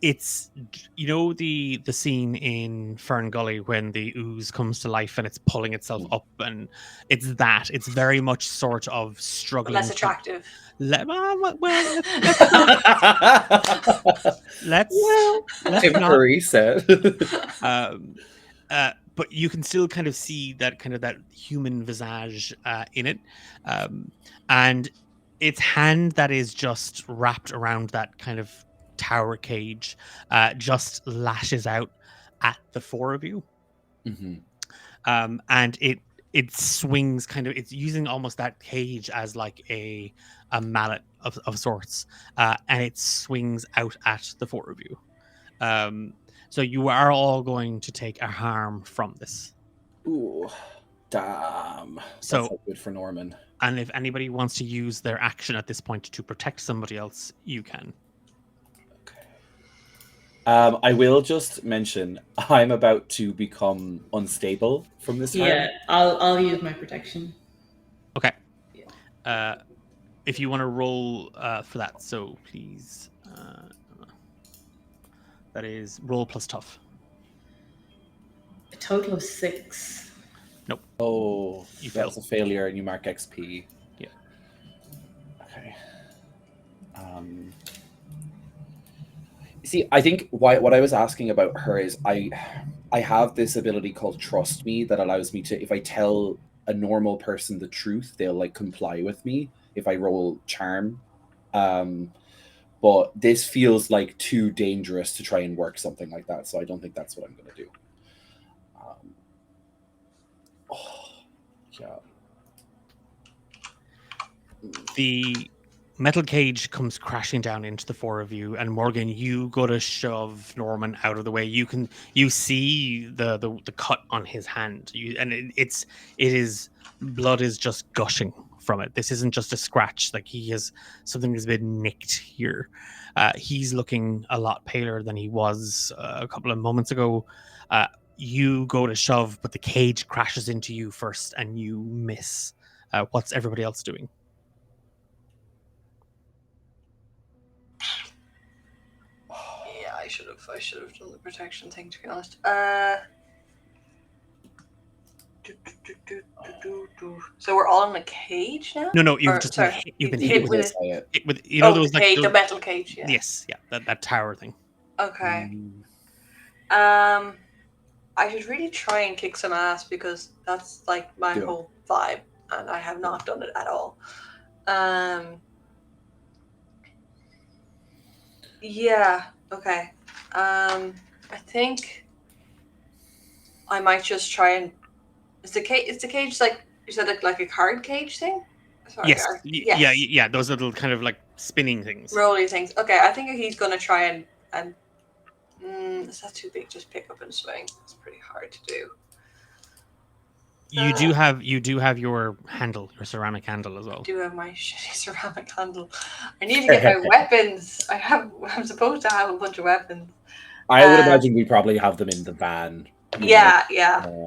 Speaker 7: It's the scene in Fern Gully when the ooze comes to life and it's pulling itself up, and it's very much sort of struggling.
Speaker 4: Less attractive.
Speaker 7: Let's not. Let's not.
Speaker 9: Said.
Speaker 7: But you can still kind of see that human visage in it, and its hand that is just wrapped around that kind of tower cage just lashes out at the four of you. And it swings it's using almost that cage as like a mallet of sorts, and it swings out at the four of you. So you are all going to take a harm from this.
Speaker 9: Ooh, damn.
Speaker 7: So
Speaker 9: that's not good for Norman.
Speaker 7: And if anybody wants to use their action at this point to protect somebody else, you can.
Speaker 9: I will just mention I'm about to become unstable from this harm.
Speaker 10: Yeah, I'll use my protection.
Speaker 7: Okay. Yeah. If you want to roll for that, so please. That is roll plus tough.
Speaker 10: A total of 6.
Speaker 7: Nope.
Speaker 9: Oh,
Speaker 7: you
Speaker 9: that's
Speaker 7: fail.
Speaker 9: a failure, and you mark XP.
Speaker 7: Yeah.
Speaker 9: Okay. See, I think what I was asking about her is I have this ability called Trust Me that allows me to, if I tell a normal person the truth, they'll like comply with me if I roll charm. But this feels like too dangerous to try and work something like that, so I don't think that's what I'm going to do. Yeah.
Speaker 7: The metal cage comes crashing down into the four of you, and Morgan, you go to shove Norman out of the way. You see the cut on his hand, it is blood is just gushing from it. This isn't just a scratch; like something has been nicked here. He's looking a lot paler than he was a couple of moments ago. You go to shove, but the cage crashes into you first, and you miss. What's everybody else doing?
Speaker 4: Yeah, I should have done the protection thing, to be honest. So we're all in a cage now?
Speaker 7: No, you've just been hit with those
Speaker 4: cage,
Speaker 7: those,
Speaker 4: the metal cage. Yeah.
Speaker 7: Yes, yeah, that tower thing.
Speaker 4: Okay. I should really try and kick some ass because that's like my whole vibe, and I have not done it at all. Yeah. Okay. I think I might just try and. Is the cage like you said, like a card cage thing? Sorry,
Speaker 7: yes. Yeah. Those little kind of like spinning things,
Speaker 4: rolly things. Okay, I think he's gonna try and. Is that too big? Just pick up and swing. It's pretty hard to do.
Speaker 7: You do have your handle, your ceramic handle as well.
Speaker 4: I do have my shitty ceramic handle. I need to get my weapons. I'm supposed to have a bunch of weapons.
Speaker 9: I would imagine we probably have them in the van.
Speaker 4: Yeah.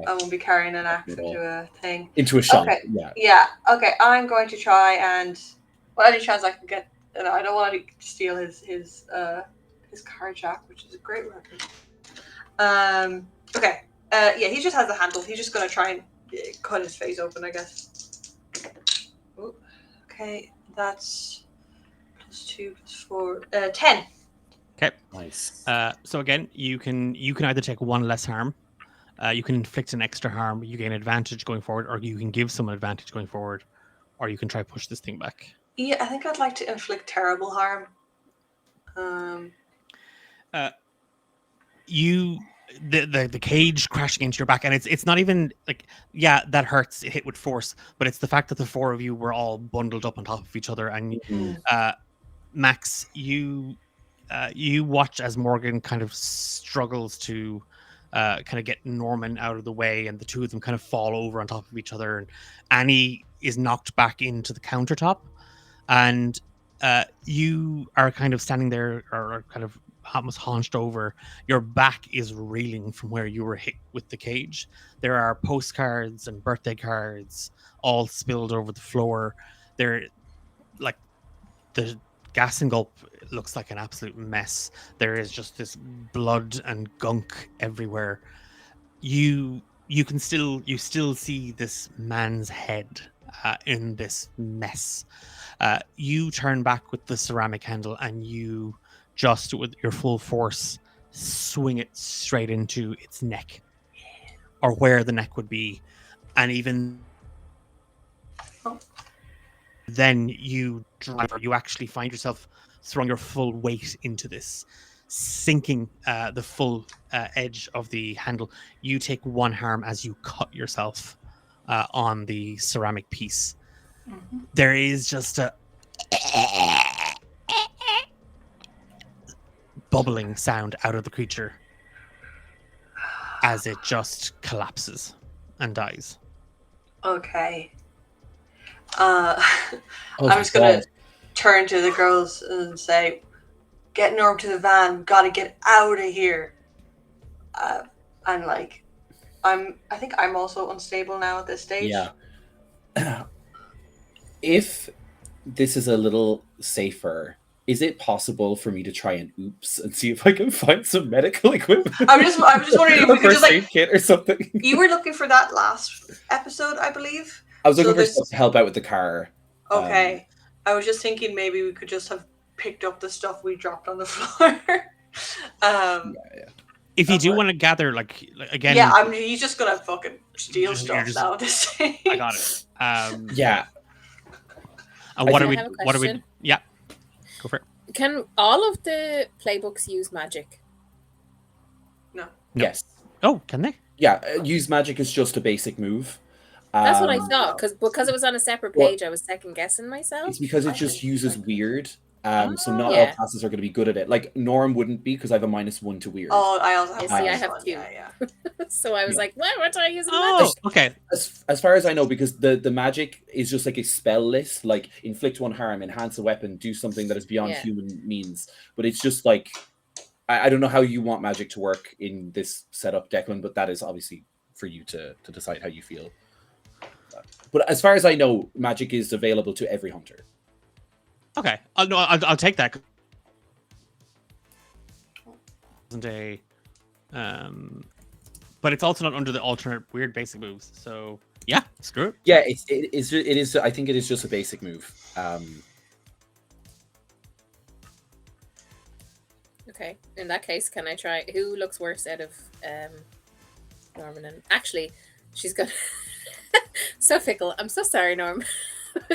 Speaker 4: I won't be carrying an axe into a thing.
Speaker 9: Into a shop.
Speaker 4: Okay.
Speaker 9: Yeah.
Speaker 4: Yeah. Okay. I'm going to try and any chance I can get. I don't want to steal his card jack, which is a great weapon. Okay. Yeah. He just has the handle. He's just going to try and cut his face open, I guess. Ooh, okay, that's +2 +4, 10.
Speaker 7: Okay.
Speaker 9: Nice.
Speaker 7: So again, you can either take one less harm, you can inflict an extra harm, you gain advantage going forward, or you can give someone advantage going forward, or you can try push this thing back.
Speaker 4: Yeah, I think I'd like to inflict terrible harm.
Speaker 7: The cage crashing into your back, and it's not even like, yeah, that hurts, it hit with force, but it's the fact that the four of you were all bundled up on top of each other, and Max, you watch as Morgan kind of struggles to kind of get Norman out of the way, and the two of them kind of fall over on top of each other, and Annie is knocked back into the countertop, and you are kind of standing there, or kind of almost hunched over. Your back is reeling from where you were hit with the cage. There are postcards and birthday cards all spilled over the floor. They're like, the gas and gulp looks like an absolute mess. There is just this blood and gunk everywhere. You still see this man's head in this mess. You turn back with the ceramic handle, and you just, with your full force, swing it straight into its neck, or where the neck would be, and even then you actually find yourself throwing your full weight into this, sinking the full edge of the handle. You take one harm as you cut yourself on the ceramic piece. There is just a bubbling sound out of the creature as it just collapses and dies.
Speaker 4: Okay.
Speaker 9: Oh,
Speaker 4: I'm just gonna turn to the girls and say, "Get Norm to the van. Gotta get out of here." And like, I think I'm also unstable now at this stage.
Speaker 9: Yeah. If this is a little safer, is it possible for me to try and oops and see if I can find some medical equipment?
Speaker 4: I'm just wondering if we could just
Speaker 9: first aid kit or something.
Speaker 4: You were looking for that last episode, I believe.
Speaker 9: I was looking for stuff to help out with the car.
Speaker 4: Okay. I was just thinking maybe we could just have picked up the stuff we dropped on the floor.
Speaker 7: If you do want to gather, like again,
Speaker 4: yeah, he's just gonna fucking steal stuff now at this stage.
Speaker 7: I got it.
Speaker 9: Yeah.
Speaker 7: And what are we? Yeah, go for it.
Speaker 8: Can all of the playbooks use magic?
Speaker 4: No.
Speaker 9: Yes.
Speaker 7: Oh, can they?
Speaker 9: Yeah, use magic is just a basic move.
Speaker 8: That's what I thought, because it was on a separate page. I was second guessing myself.
Speaker 9: It's because it just uses weird. So not all classes are going to be good at it. Like Norm wouldn't be, because I have a -1 to weird.
Speaker 4: Oh, I also have.
Speaker 8: See, I have 2.
Speaker 4: Yeah.
Speaker 8: So I was like, what are I using?
Speaker 7: Oh, okay.
Speaker 9: As far as I know, because the magic is just like a spell list, like inflict 1 harm, enhance a weapon, do something that is beyond human means. But it's just like, I don't know how you want magic to work in this setup, Declan, but that is obviously for you to decide how you feel. But as far as I know, magic is available to every hunter.
Speaker 7: Okay, I'll take that. Isn't a, but it's also not under the alternate weird basic moves. So yeah, screw it.
Speaker 9: Yeah, it is. I think it is just a basic move.
Speaker 8: Okay, in that case, can I try? Who looks worse out of Norman? And actually, she's gonna. So fickle. I'm so sorry, Norm.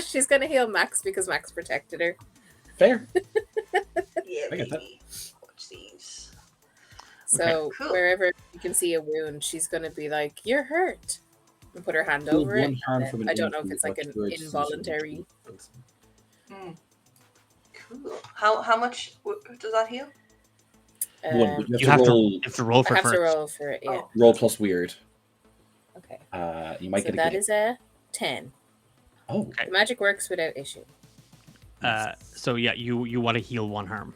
Speaker 8: She's gonna heal Max because Max protected her.
Speaker 9: Fair.
Speaker 4: Yeah,
Speaker 9: I get that.
Speaker 4: Watch these.
Speaker 8: So
Speaker 4: cool.
Speaker 8: wherever you can see a wound, she's gonna be like, "You're hurt," and put her hand over it. I don't know if it's like an involuntary.
Speaker 4: Cool. How much does that heal?
Speaker 9: 1.
Speaker 7: You have to roll for it.
Speaker 8: I have to roll for it. Yeah.
Speaker 9: Roll plus weird.
Speaker 8: Okay.
Speaker 9: You might get a
Speaker 8: that is a 10.
Speaker 9: Oh,
Speaker 7: okay.
Speaker 8: The magic works without issue.
Speaker 7: So yeah, you want to heal 1 harm.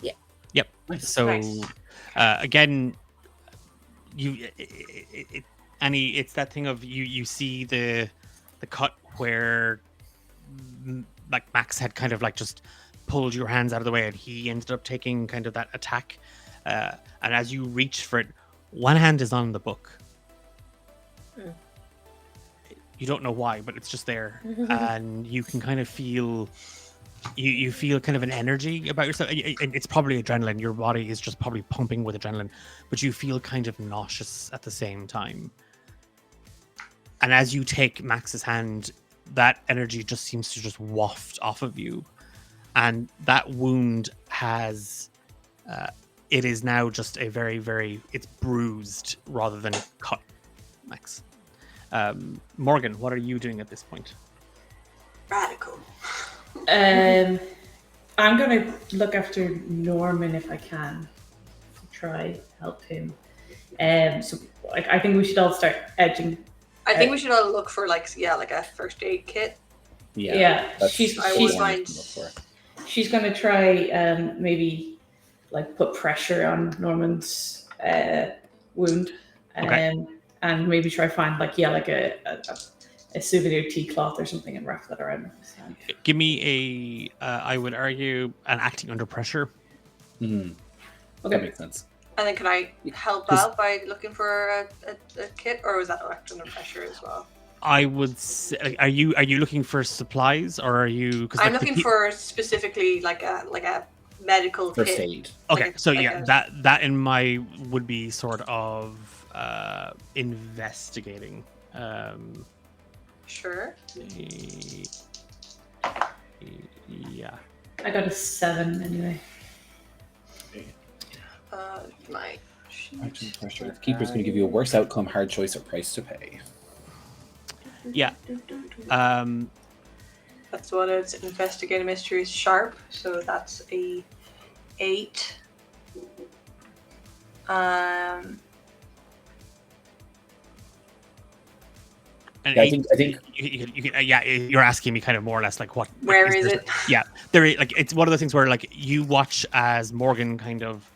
Speaker 8: Yeah.
Speaker 7: Yep.
Speaker 9: Nice.
Speaker 7: So
Speaker 4: Nice.
Speaker 7: Again, Annie, it's that thing of you see the cut where like Max had kind of like just pulled your hands out of the way, and he ended up taking kind of that attack. And as you reach for it, one hand is on the book, You don't know why, but it's just there, and you can kind of feel. You feel kind of an energy about yourself, and it's probably adrenaline. Your body is just probably pumping with adrenaline, but you feel kind of nauseous at the same time. And as you take Max's hand, that energy just seems to just waft off of you, and that wound has it is now just a very it's bruised rather than cut. Max. Morgan, what are you doing at this point?
Speaker 6: Radical.
Speaker 10: I'm gonna look after Norman if I can. Try help him. So I think we should all start edging.
Speaker 4: I think we should all look for like a first aid kit.
Speaker 10: Yeah. She's gonna try maybe like put pressure on Norman's wound, and maybe try find like a souvenir tea cloth or something and wrap that around.
Speaker 7: Give me I would argue, an acting under pressure.
Speaker 9: Okay. That makes sense.
Speaker 4: And then can I help out by looking for a kit, or was that acting under pressure as well?
Speaker 7: I would say, are you looking for supplies, or are you?
Speaker 4: I'm looking for specifically like a medical
Speaker 9: first
Speaker 4: kit.
Speaker 9: aid.
Speaker 7: Okay, so that in my would be sort of investigating.
Speaker 4: Sure.
Speaker 7: Yeah.
Speaker 10: I got a 7 anyway.
Speaker 4: My
Speaker 9: Action pressure. The keeper's going to give you a worse outcome, hard choice, or price to pay.
Speaker 7: Yeah.
Speaker 4: That's what it's. Investigative mystery is sharp, so that's a 8.
Speaker 7: And
Speaker 9: yeah, I think
Speaker 7: you're asking me kind of more or less like what.
Speaker 4: Where is it?
Speaker 7: Yeah, there is, like, it's one of the things where like you watch as Morgan kind of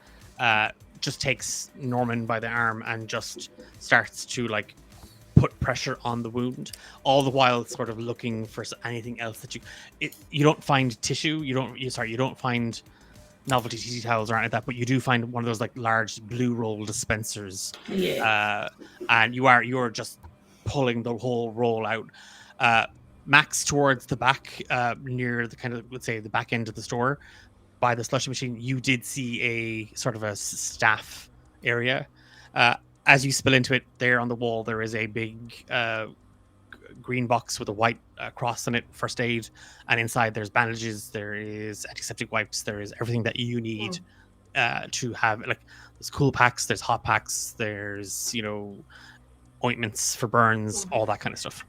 Speaker 7: just takes Norman by the arm and just starts to like put pressure on the wound, all the while sort of looking for anything else that you don't find tissue, you don't find novelty tea towels or anything like that, but you do find one of those like large blue roll dispensers. And you're just pulling the whole roll out. Max, towards the back, near the kind of, let's say, the back end of the store by the slushy machine, you did see a sort of a staff area. As you spill into it, there on the wall there is a big green box with a white cross on it, first aid, and inside there's bandages, there is antiseptic wipes, there is everything that you need to have, like, there's cool packs, there's hot packs, there's ointments for burns, all that kind of stuff.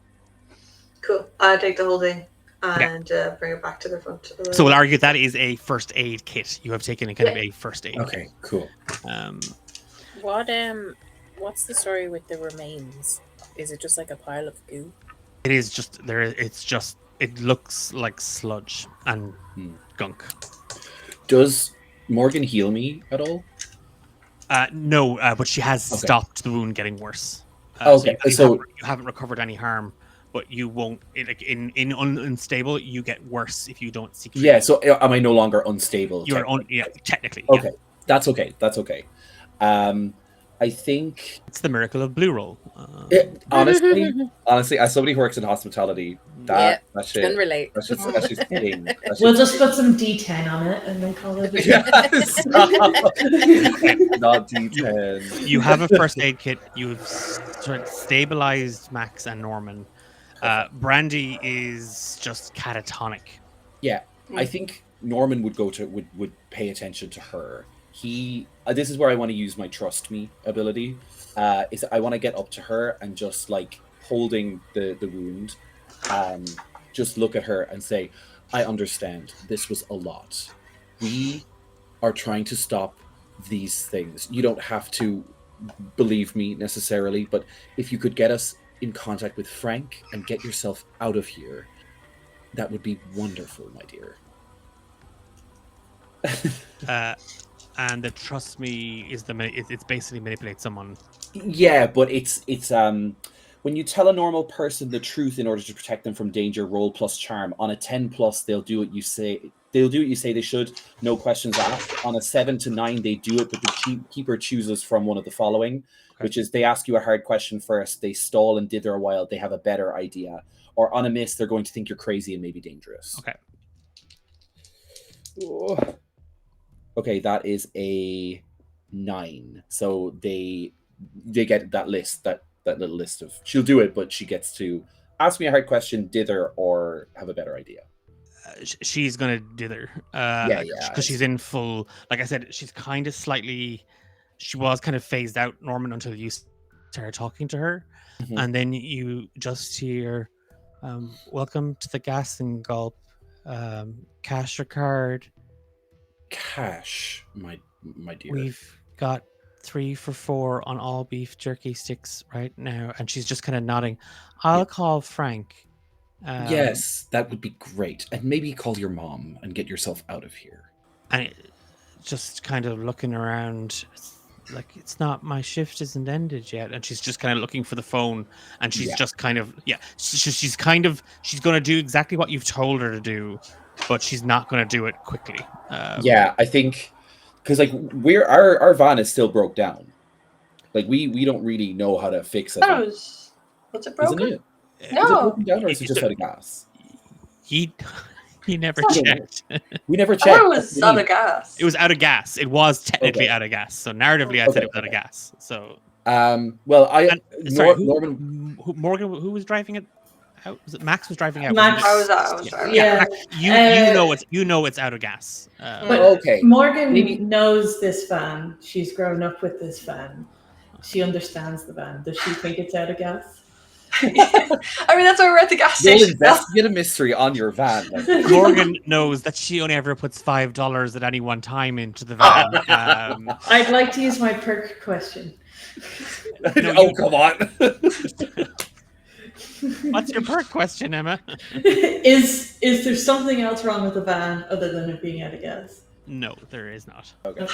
Speaker 4: Cool. I'll take the whole thing and bring it back to the front.
Speaker 7: So we'll argue that is a first aid kit. You have taken a kind of a first aid.
Speaker 9: Okay, cool.
Speaker 8: What's the story with the remains? Is it just like a pile of goo?
Speaker 7: It is just there. It looks like sludge and gunk.
Speaker 9: Does Morgan heal me at all?
Speaker 7: No, but she has stopped the wound getting worse.
Speaker 9: Okay,
Speaker 7: so you haven't recovered any harm, but you won't. In unstable, you get worse if you don't seek treatment.
Speaker 9: Yeah. So am I no longer unstable?
Speaker 7: You're technically.
Speaker 9: Okay, that's okay. That's okay. I think
Speaker 7: it's the miracle of Blue Roll.
Speaker 9: Honestly, as somebody who works in hospitality, that shit
Speaker 8: can relate.
Speaker 9: That's just thing.
Speaker 10: We'll just put some D10 on it and then call it.
Speaker 9: Not D10.
Speaker 7: You have a first aid kit. You've sort of stabilized Max and Norman. Brandy is just catatonic.
Speaker 9: Yeah, I think Norman would pay attention to her. This is where I want to use my trust me ability. Is I want to get up to her and just like holding the wound, just look at her and say, I understand this was a lot. We are trying to stop these things. You don't have to believe me necessarily, but if you could get us in contact with Frank and get yourself out of here, that would be wonderful, my dear.
Speaker 7: And the trust me is it's basically manipulate someone.
Speaker 9: Yeah, but it's when you tell a normal person the truth in order to protect them from danger, roll plus charm. On a 10+, they'll do what you say. they'll do what you say they should. No questions asked. On a 7 to 9, they do it, but the keeper chooses from one of the following, which is they ask you a hard question first, they stall and dither a while, they have a better idea. Or on a miss, they're going to think you're crazy and maybe dangerous.
Speaker 7: Okay.
Speaker 9: Oh. Okay, that is a 9. So they get that list, that little list of, she'll do it, but she gets to ask me a hard question, dither, or have a better idea.
Speaker 7: She's gonna dither.
Speaker 9: Yeah,
Speaker 7: because she's in full. Like I said, she's kind of slightly. She was kind of phased out, Norman, until you started talking to her, and then you just hear, "Welcome to the Gas and Gulp. Cash or card?"
Speaker 9: Cash, my dear.
Speaker 7: We've got 3 for $4 on all beef jerky sticks right now, and she's just kind of nodding. I'll call Frank.
Speaker 9: Yes, that would be great. And maybe call your mom and get yourself out of here.
Speaker 7: And just kind of looking around, like, it's not, my shift isn't ended yet. And she's just kind of looking for the phone, and she's just kind of, she's going to do exactly what you've told her to do, but she's not going to do it quickly.
Speaker 9: I think, because like our van is still broke down. Like we don't really know how to fix it.
Speaker 4: Was it broken?
Speaker 9: Isn't it?
Speaker 4: No.
Speaker 9: Is it broken down, or is it just out of gas?
Speaker 7: He never checked.
Speaker 9: We never
Speaker 4: I
Speaker 9: checked.
Speaker 4: thought it was out of gas.
Speaker 7: It was out of gas. It was technically out of gas. So narratively, I said it was out of gas. So
Speaker 9: Norman,
Speaker 7: Morgan, who was driving it out? Was it Max was driving out?
Speaker 10: Max.
Speaker 4: I was driving.
Speaker 10: Yeah.
Speaker 7: Max, you know it's out of gas.
Speaker 10: But
Speaker 9: okay.
Speaker 10: Morgan knows this van. She's grown up with this van. She understands the van. Does she think it's out of gas?
Speaker 4: I mean, that's why we're at the gas
Speaker 9: You'll
Speaker 4: station.
Speaker 9: investigate a mystery on your van. Like.
Speaker 7: Morgan knows that she only ever puts $5 at any one time into the van.
Speaker 10: I'd like to use my perk question.
Speaker 9: Come on.
Speaker 7: What's your perk question, Emma?
Speaker 10: Is there something else wrong with the van other than it being out of gas?
Speaker 7: No, there is not.
Speaker 9: Okay.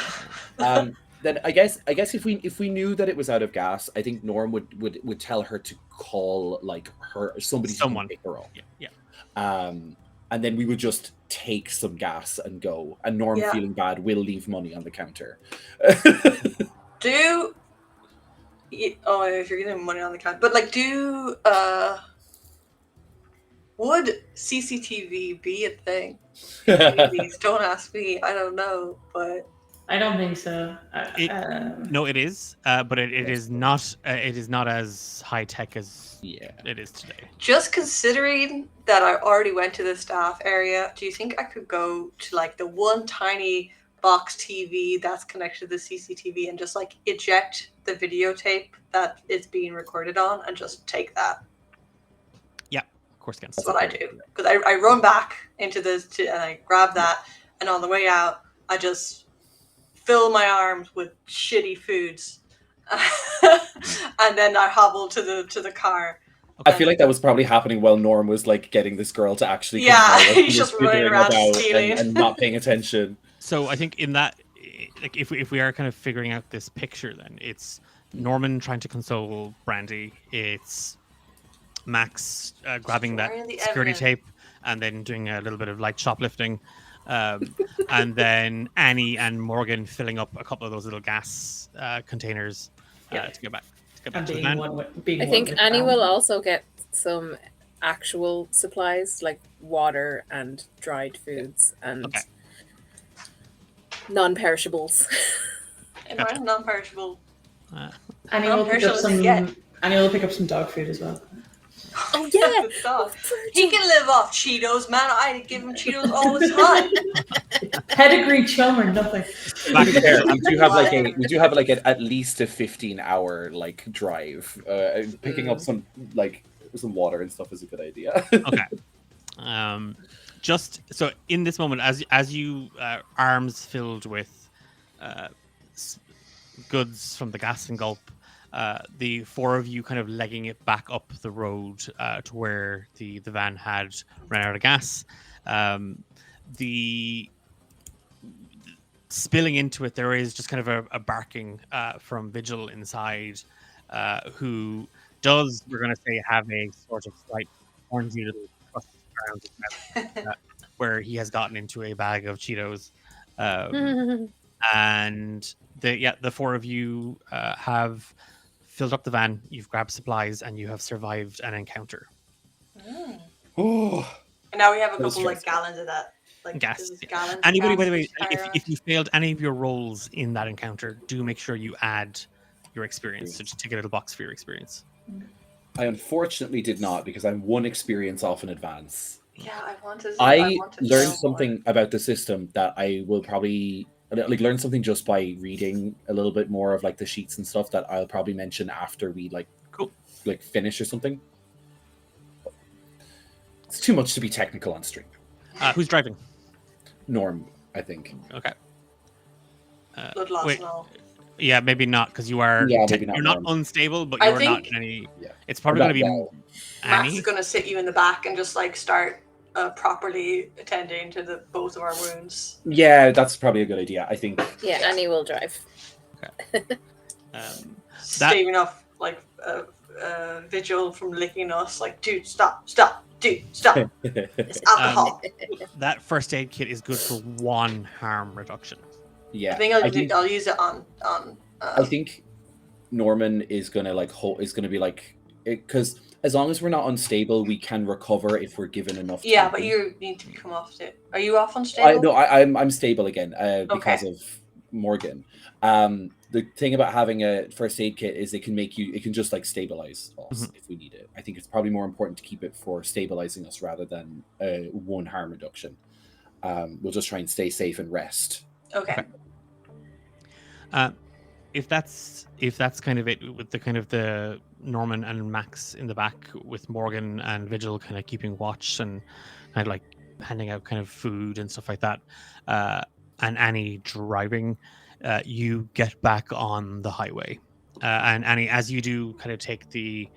Speaker 9: Then I guess if we knew that it was out of gas, I think Norm would tell her to call like someone to pick her up.
Speaker 7: Yeah.
Speaker 9: And then we would just take some gas and go. And Norm, feeling bad, will leave money on the counter.
Speaker 4: If you're getting money on the counter, but like, would CCTV be a thing? Please don't ask me. I don't know, but.
Speaker 10: I don't think so.
Speaker 7: No, it is, but it is not. It is not as high tech as it is today.
Speaker 4: Just considering that I already went to the staff area, do you think I could go to like the one tiny box TV that's connected to the CCTV and just like eject the videotape that it's being recorded on and just take that?
Speaker 7: Yeah, of course, can.
Speaker 4: That's what I do, because I run back into this and I grab that, and on the way out, I just fill my arms with shitty foods, and then I hobble to the car.
Speaker 9: I feel like that was probably happening while Norm was like getting this girl to actually.
Speaker 4: He's just running around stealing
Speaker 9: and not paying attention.
Speaker 7: So I think in that, like, if we are kind of figuring out this picture, then it's Norman trying to console Brandy. It's Max grabbing that security tape and then doing a little bit of light shoplifting. And then Annie and Morgan filling up a couple of those little gas containers to get back to the van.
Speaker 8: I think Annie will also get some actual supplies like water and dried foods and non-perishables.
Speaker 4: Non-perishable.
Speaker 10: Annie will pick up some dog food as well.
Speaker 8: Oh yeah,
Speaker 4: he can live off Cheetos, man. I give him Cheetos all the time.
Speaker 10: Pedigree chum or nothing.
Speaker 9: We do have like at least a 15-hour like drive. Picking up some water and stuff is a good idea.
Speaker 7: Okay. Just so in this moment, as you arms filled with goods from the Gas and Gulp. The 4 of you kind of legging it back up the road to where the van had run out of gas. The spilling into it, there is just kind of a barking from Vigil inside, who does, we're going to say, have a sort of slight orangey little crust around his mouth, where he has gotten into a bag of Cheetos. And the four of you have filled up the van, you've grabbed supplies, and you have survived an encounter.
Speaker 9: Oh,
Speaker 4: And now we have a
Speaker 9: That was
Speaker 4: couple like
Speaker 9: stressful.
Speaker 4: gallons of that. Like
Speaker 7: Gas.
Speaker 4: this is
Speaker 7: Yeah.
Speaker 4: gallons of
Speaker 7: Anybody,
Speaker 4: gas
Speaker 7: by the way,
Speaker 4: we carry around.
Speaker 7: if you failed any of your rolls in that encounter, do make sure you add your experience. So just take a little box for your experience.
Speaker 9: I unfortunately did not because I'm one experience off in advance.
Speaker 4: Yeah, I wanted.
Speaker 9: I
Speaker 4: want to
Speaker 9: learned
Speaker 4: fail
Speaker 9: something about the system that I will probably like learn something just by reading a little bit more of like the sheets and stuff that I'll probably mention after we like finish or something. It's too much to be technical on stream.
Speaker 7: Who's driving?
Speaker 9: Norm, I think.
Speaker 7: Okay.
Speaker 4: Blood loss
Speaker 7: wait.
Speaker 4: and all.
Speaker 7: Yeah, maybe not because you are.
Speaker 9: Yeah, maybe not
Speaker 7: You're not
Speaker 9: Norm.
Speaker 7: unstable, but
Speaker 4: I
Speaker 7: you're not
Speaker 4: think-
Speaker 7: in any.
Speaker 9: Yeah.
Speaker 7: It's probably going to be
Speaker 4: Max
Speaker 7: Annie.
Speaker 4: is gonna sit you in the back and just like start properly attending to the both of our wounds.
Speaker 9: Yeah, that's probably a good idea. I think.
Speaker 8: Yeah, Annie will drive.
Speaker 4: Staving off like Vigil from licking us. Like, dude, stop, dude, stop. It's alcohol.
Speaker 7: That first aid kit is good for 1 harm reduction.
Speaker 9: Yeah,
Speaker 4: I think I'll use it on.
Speaker 9: I think Norman is gonna be like, because as long as we're not unstable, we can recover if we're given enough.
Speaker 4: Yeah,
Speaker 9: time.
Speaker 4: but you need to come off it. Are you off unstable?
Speaker 9: I'm stable again because
Speaker 4: Okay.
Speaker 9: of Morgan. The thing about having a first aid kit is it can just like stabilize us if we need it. I think it's probably more important to keep it for stabilizing us rather than 1 harm reduction. We'll just try and stay safe and rest.
Speaker 4: Okay.
Speaker 7: If that's kind of it with the kind of the Norman and Max in the back with Morgan and Vigil kind of keeping watch and kind of like handing out kind of food and stuff like that, and Annie driving, you get back on the highway, and Annie, as you do, kind of take the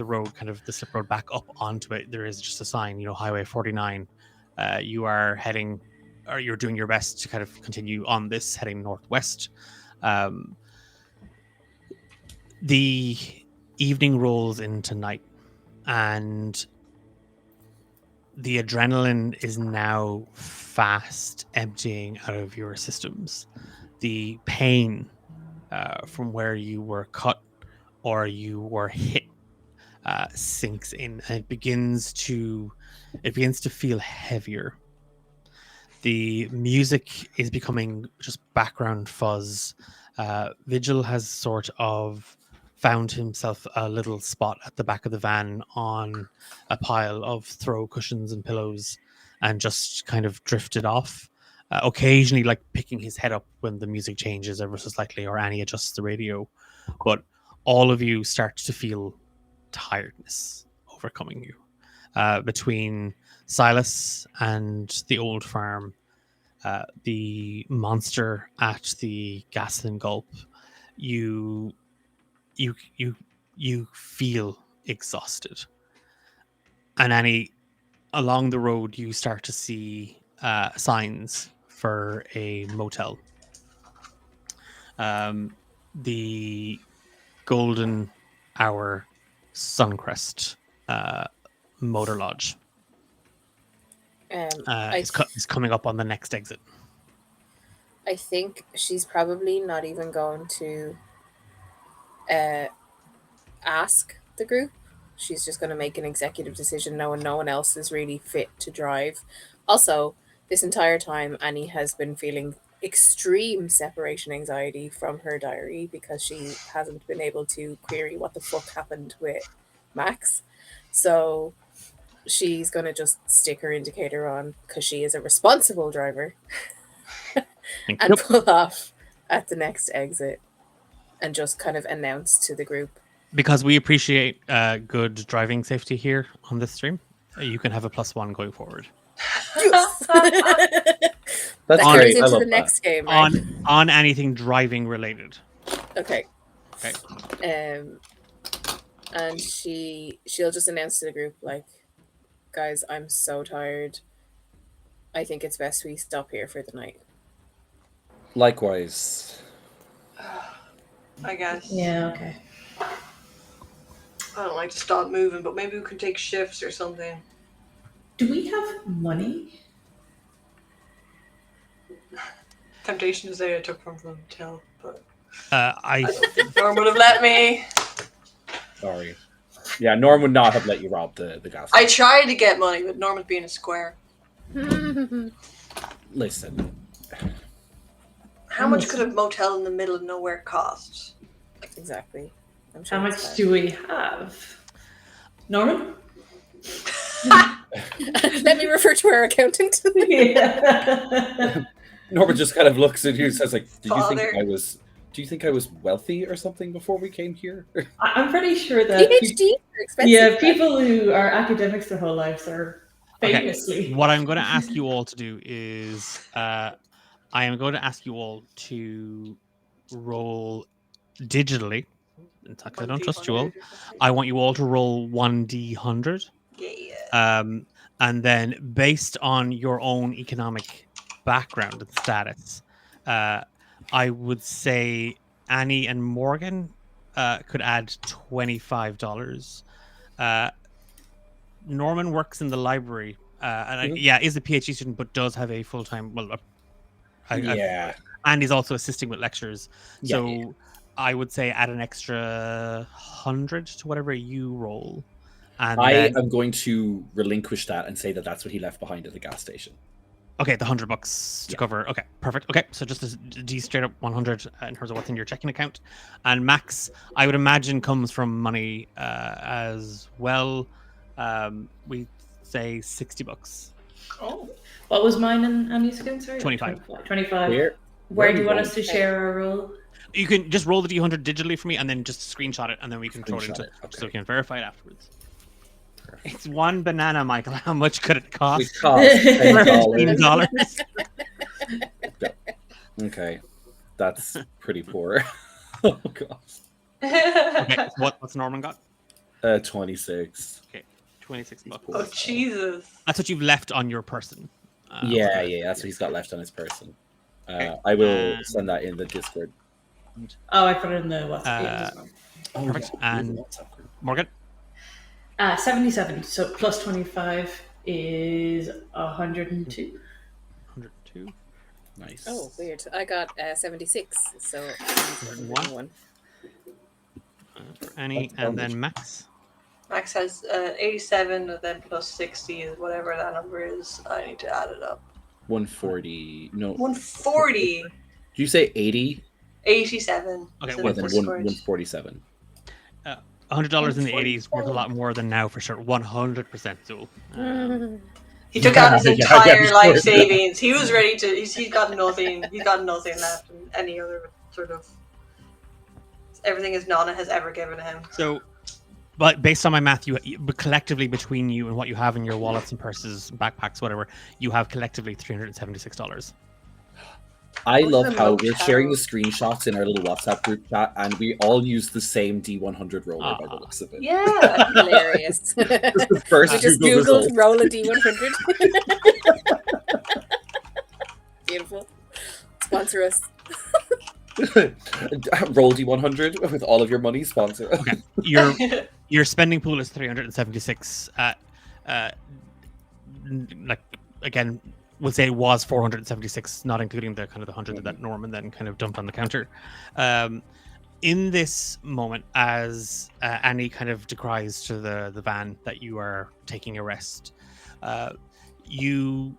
Speaker 7: road, kind of the slip road back up onto it. There is just a sign, Highway 49. You are heading, or you're doing your best to kind of continue on this, heading northwest. The evening rolls into night, and the adrenaline is now fast emptying out of your systems. The pain from where you were cut or you were hit sinks in, and it begins to feel heavier. The music is becoming just background fuzz. Vigil has sort of found himself a little spot at the back of the van on a pile of throw cushions and pillows and just kind of drifted off, occasionally like picking his head up when the music changes ever so slightly or Annie adjusts the radio. But all of you start to feel tiredness overcoming you. Between Silas and the old farm, the monster at the Gaslin Gulp, you feel exhausted. And Annie, along the road, you start to see signs for a motel. The Golden Hour Suncrest Motor Lodge is coming up on the next exit.
Speaker 8: I think she's probably not even going to ask the group. She's just going to make an executive decision knowing no one else is really fit to drive. Also, this entire time, Annie has been feeling extreme separation anxiety from her diary because she hasn't been able to query what the fuck happened with Max. So she's going to just stick her indicator on because she is a responsible driver and pull off at the next exit and just kind of announce to the group.
Speaker 7: Because we appreciate good driving safety here on this stream, you can have a +1 going forward.
Speaker 8: Yes.
Speaker 9: That's
Speaker 8: that
Speaker 9: great.
Speaker 8: goes
Speaker 9: I
Speaker 8: into
Speaker 9: love
Speaker 8: the
Speaker 9: that.
Speaker 8: next game, right?
Speaker 7: On anything driving related.
Speaker 8: Okay.
Speaker 7: Okay.
Speaker 8: And she'll just announce to the group, like, guys, I'm so tired. I think it's best we stop here for the night.
Speaker 9: Likewise.
Speaker 4: I guess.
Speaker 10: Yeah, okay.
Speaker 4: I don't like to stop moving, but maybe we can take shifts or something.
Speaker 10: Do we have money?
Speaker 4: Temptation to say I took from the till, but
Speaker 7: I
Speaker 4: I don't think Norm would have let me.
Speaker 9: Sorry. Yeah, Norm would not have let you rob the gas
Speaker 4: I
Speaker 9: station.
Speaker 4: tried to get money, but Norm was being a square.
Speaker 9: Listen,
Speaker 4: How much could a motel in the middle of nowhere cost?
Speaker 8: Exactly. I'm sure
Speaker 10: How
Speaker 8: it's
Speaker 10: much
Speaker 8: bad.
Speaker 10: do we have? Norman?
Speaker 8: Let me refer to our accountant.
Speaker 10: Yeah.
Speaker 9: Norma just kind of looks at you and says, like, do you think
Speaker 4: Father.
Speaker 9: I was wealthy or something before we came here?
Speaker 10: I'm pretty sure that
Speaker 8: PhD are expensive.
Speaker 10: yeah, people who are academics their whole lives are
Speaker 7: Okay.
Speaker 10: famously.
Speaker 7: What I'm going to ask you all to do is I am going to ask you all to roll digitally. Because I don't trust you all. I want you all to roll 1d100.
Speaker 4: Yeah.
Speaker 7: And then based on your own economic background and status, I would say Annie and Morgan could add $25. Norman works in the library, and is a PhD student, but does have a full time. Well, and he's also assisting with lectures. So I would say add an extra 100 to whatever you roll. And
Speaker 9: I am going to relinquish that and say that that's what he left behind at the gas station.
Speaker 7: Okay, the $100 to cover. Okay, perfect. Okay, so just a D straight up 100 in terms of what's in your checking account, and Max, I would imagine, comes from money as well. We say $60.
Speaker 10: Oh, what was mine and Annie's again? Sorry,
Speaker 7: 25.
Speaker 10: 25. Where do you want us to share our roll?
Speaker 7: You can just roll the D100 digitally for me, and then just screenshot it, and then we can throw it into so we can verify it afterwards. It's one banana, Michael. How much could it cost?
Speaker 9: It cost $10. Okay, that's pretty poor. Oh gosh.
Speaker 7: Okay, what's Norman got?
Speaker 9: 26.
Speaker 7: Okay, $26.
Speaker 4: Oh Jesus!
Speaker 7: That's what you've left on your person.
Speaker 9: Yeah, that's what he's got left on his person. I will send that in the Discord.
Speaker 10: Oh, I put it in the WhatsApp.
Speaker 7: Perfect. And Morgan?
Speaker 10: 77. So plus 25 is 102.
Speaker 7: 102.
Speaker 9: Nice.
Speaker 8: Oh, weird. I got 76. So 101.
Speaker 7: For Annie, and then Max.
Speaker 4: Max has 87, and then plus 60 is whatever that number is. I need to add it up.
Speaker 9: 140. No.
Speaker 4: 140.
Speaker 9: Did you say 80?
Speaker 4: 87.
Speaker 7: Okay,
Speaker 9: then 147.
Speaker 7: $100 in the 80s worth a lot more than now for sure. 100% so.
Speaker 4: He took out his entire life savings. He was ready to. He's got nothing. He's got nothing left. In any other sort of. Everything his nana has ever given him.
Speaker 7: So, but based on my math, but collectively between you and what you have in your wallets and purses, backpacks, whatever, you have collectively $376.
Speaker 9: I love how we're sharing the screenshots in our little WhatsApp group chat, and we all use the same D100 roller by the looks of it.
Speaker 4: Yeah,
Speaker 8: hilarious.
Speaker 9: The first
Speaker 8: we just Googled roll a D100. Beautiful. Sponsor us.
Speaker 9: Roll D100 with all of your money. Sponsor.
Speaker 7: Okay, your spending pool is 376. Like again. We'll say it was 476, not including the kind of the 100 that Norman then kind of dumped on the counter. In this moment, as Annie kind of decries to the van that you are taking a rest, you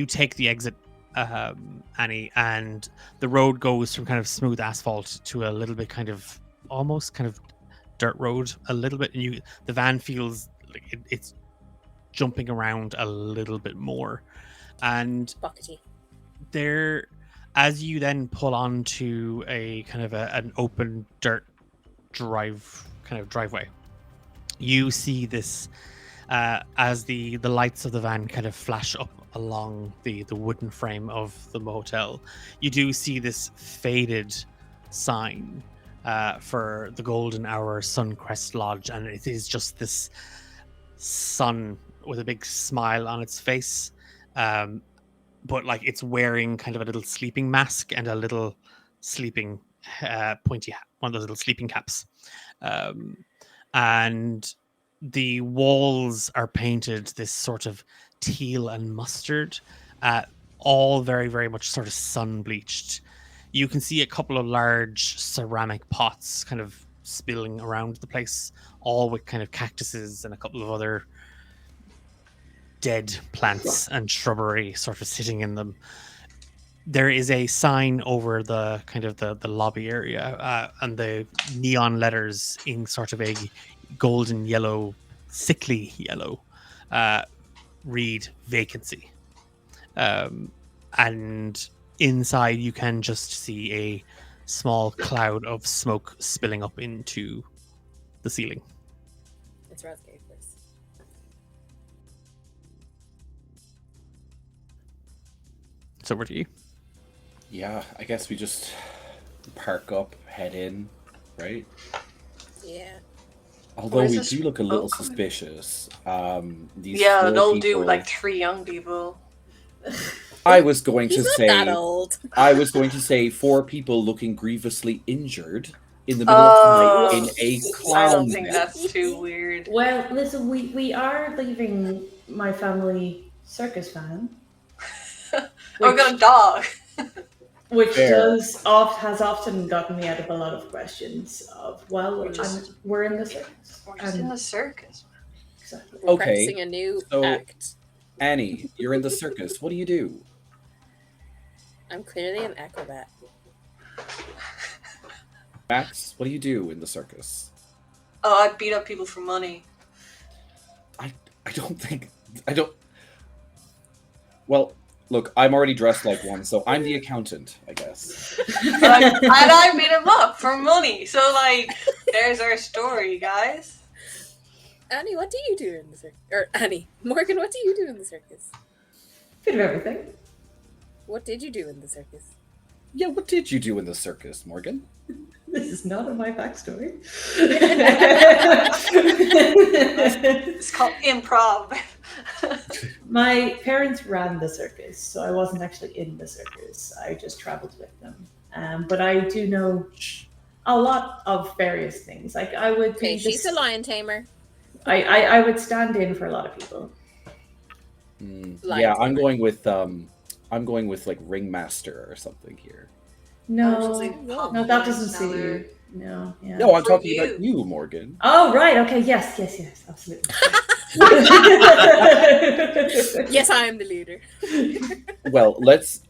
Speaker 7: take the exit, Annie, and the road goes from kind of smooth asphalt to a little bit kind of almost kind of dirt road a little bit, and the van feels like it's jumping around a little bit more. And there, as you then pull onto a kind of an open dirt driveway, you see this as the lights of the van kind of flash up along the wooden frame of the motel. You do see this faded sign for the Golden Hour Suncrest Lodge, and it is just this sun with a big smile on its face. But like it's wearing kind of a little sleeping mask and a little sleeping pointy hat, one of those little sleeping caps. And the walls are painted this sort of teal and mustard, all very, very much sort of sun bleached. You can see a couple of large ceramic pots kind of spilling around the place, all with kind of cactuses and a couple of other dead plants and shrubbery sort of sitting in them. There is a sign over the kind of the lobby area, and the neon letters in sort of a golden yellow, sickly yellow, read vacancy. And inside you can just see a small cloud of smoke spilling up into the ceiling.
Speaker 8: It's Razgate first.
Speaker 7: So over to you.
Speaker 9: Yeah, I guess we just park up, head in, right?
Speaker 8: Yeah.
Speaker 9: Although
Speaker 4: Where's
Speaker 9: we
Speaker 4: this
Speaker 9: do look a little
Speaker 4: boat coming?
Speaker 9: suspicious. These
Speaker 4: Yeah,
Speaker 9: four
Speaker 4: they'll
Speaker 9: people,
Speaker 4: do like 3 young people.
Speaker 9: I was going
Speaker 8: He's
Speaker 9: to
Speaker 8: not
Speaker 9: say.
Speaker 8: that old.
Speaker 9: I was going to say 4 people looking grievously injured in the middle of the night in a
Speaker 4: I
Speaker 9: clown
Speaker 4: don't think
Speaker 9: net.
Speaker 4: that's too weird.
Speaker 10: Well, listen, we are leaving my family circus van,
Speaker 4: Or got a dog.
Speaker 10: which
Speaker 9: Fair.
Speaker 10: has often gotten me out of a lot of questions of, well, we're in the circus.
Speaker 4: We're just in the circus.
Speaker 10: Exactly.
Speaker 8: We're
Speaker 9: Okay,
Speaker 8: practicing a new
Speaker 9: so-
Speaker 8: act.
Speaker 9: Annie, you're in the circus. What do you do?
Speaker 8: I'm clearly an acrobat.
Speaker 9: Max, what do you do in the circus?
Speaker 4: Oh, I beat up people for money.
Speaker 9: I don't. Well, look, I'm already dressed like one, so I'm the accountant, I guess.
Speaker 4: And I beat him up for money. So, like, there's our story, guys.
Speaker 8: Annie, what do you do in the circus? Or Annie, Morgan, what do you do in the circus?
Speaker 10: Bit of everything.
Speaker 8: What did you do in the circus?
Speaker 9: Yeah, what did you do in the circus, Morgan?
Speaker 10: This is not in my backstory.
Speaker 4: It's called improv.
Speaker 10: My parents ran the circus, so I wasn't actually in the circus. I just traveled with them. But I do know a lot of various things. Like I would be
Speaker 8: Okay, she's a lion tamer.
Speaker 10: I would stand in for a lot of people.
Speaker 9: Yeah, I'm going with like ringmaster or something here.
Speaker 10: No,
Speaker 4: Oh,
Speaker 10: no, that doesn't suit you. No, yeah.
Speaker 9: No, I'm
Speaker 4: For
Speaker 9: talking
Speaker 4: you.
Speaker 9: about you, Morgan.
Speaker 10: Oh, right. Okay. Yes, absolutely.
Speaker 8: Yes, I am the leader.
Speaker 9: Well, let's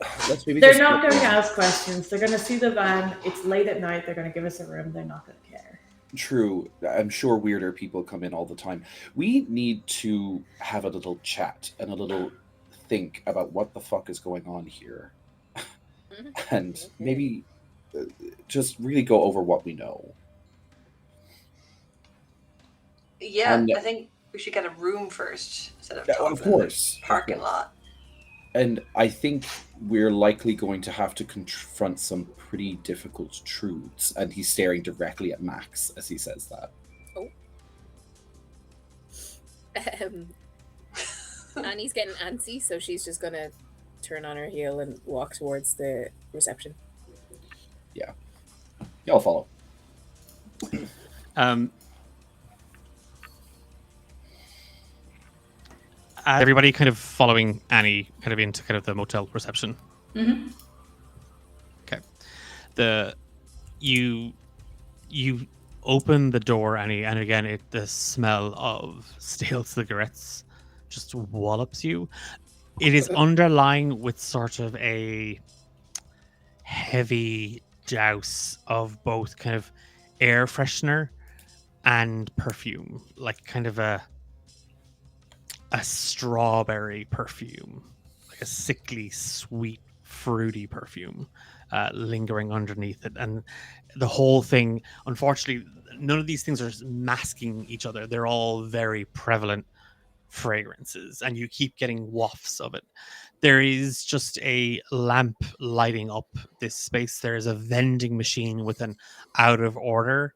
Speaker 9: maybe
Speaker 10: They're
Speaker 9: just
Speaker 10: not
Speaker 9: get
Speaker 10: going to
Speaker 9: in.
Speaker 10: ask questions. They're going to see the van. It's late at night. They're going to give us a room. They're not going to care.
Speaker 9: True. I'm sure weirder people come in all the time. We need to have a little chat and a little think about what the fuck is going on here. And maybe just really go over what we know.
Speaker 4: Yeah,
Speaker 9: And-
Speaker 4: I think we should get a room first instead of
Speaker 9: Yeah,
Speaker 4: talking
Speaker 9: of course.
Speaker 4: in the parking lot.
Speaker 9: And I think we're likely going to have to confront some pretty difficult truths. And he's staring directly at Max as he says that.
Speaker 8: Annie's getting antsy, so she's just gonna turn on her heel and walk towards the reception.
Speaker 9: Yeah, I'll follow.
Speaker 7: Everybody kind of following Annie kind of into kind of the motel reception.
Speaker 10: Mm-hmm.
Speaker 7: Okay. You open the door, Annie, and again the smell of stale cigarettes just wallops you. It is underlying with sort of a heavy douse of both kind of air freshener and perfume, like kind of a strawberry perfume, like a sickly sweet fruity perfume lingering underneath it. And the whole thing, unfortunately, none of these things are masking each other. They're all very prevalent fragrances, and you keep getting wafts of it. There is just a lamp lighting up this space. There is a vending machine with an out of order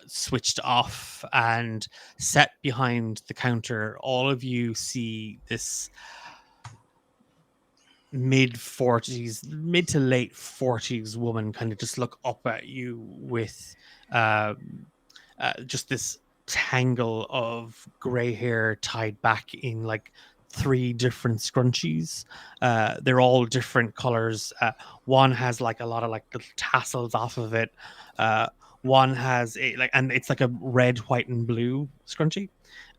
Speaker 7: switched off, and set behind the counter, all of you see this mid to late 40s woman kind of just look up at you with just this tangle of gray hair tied back in like 3 different scrunchies. They're all different colors. One has like a lot of like little tassels off of it. One has a like, and it's like a red, white, and blue scrunchie.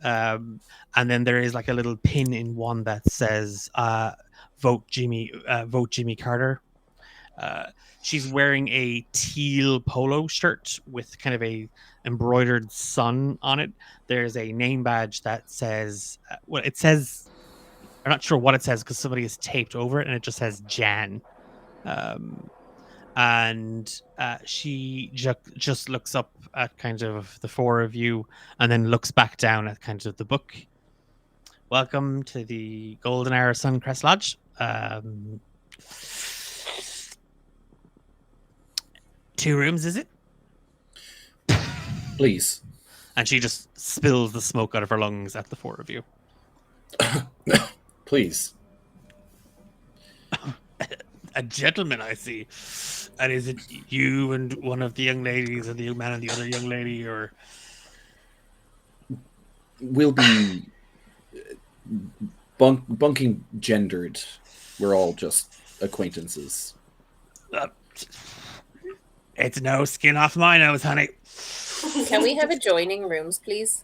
Speaker 7: And then there is like a little pin in one that says vote Jimmy Carter. She's wearing a teal polo shirt with kind of a embroidered sun on it. There's a name badge that says, well, it says, I'm not sure what it says because somebody has taped over it, and it just says Jan. And she just looks up at kind of the 4 of you, and then looks back down at kind of the book. Welcome to the Golden Hour Suncrest Lodge. 2 rooms, is it?
Speaker 9: Please.
Speaker 7: And she just spills the smoke out of her lungs at the 4 of you.
Speaker 9: Please.
Speaker 7: A gentleman, I see. And is it you and one of the young ladies, and the young man and the other young lady, or?
Speaker 9: We'll be bunking gendered. We're all just acquaintances.
Speaker 7: It's no skin off my nose, honey.
Speaker 8: Can we have adjoining rooms, please?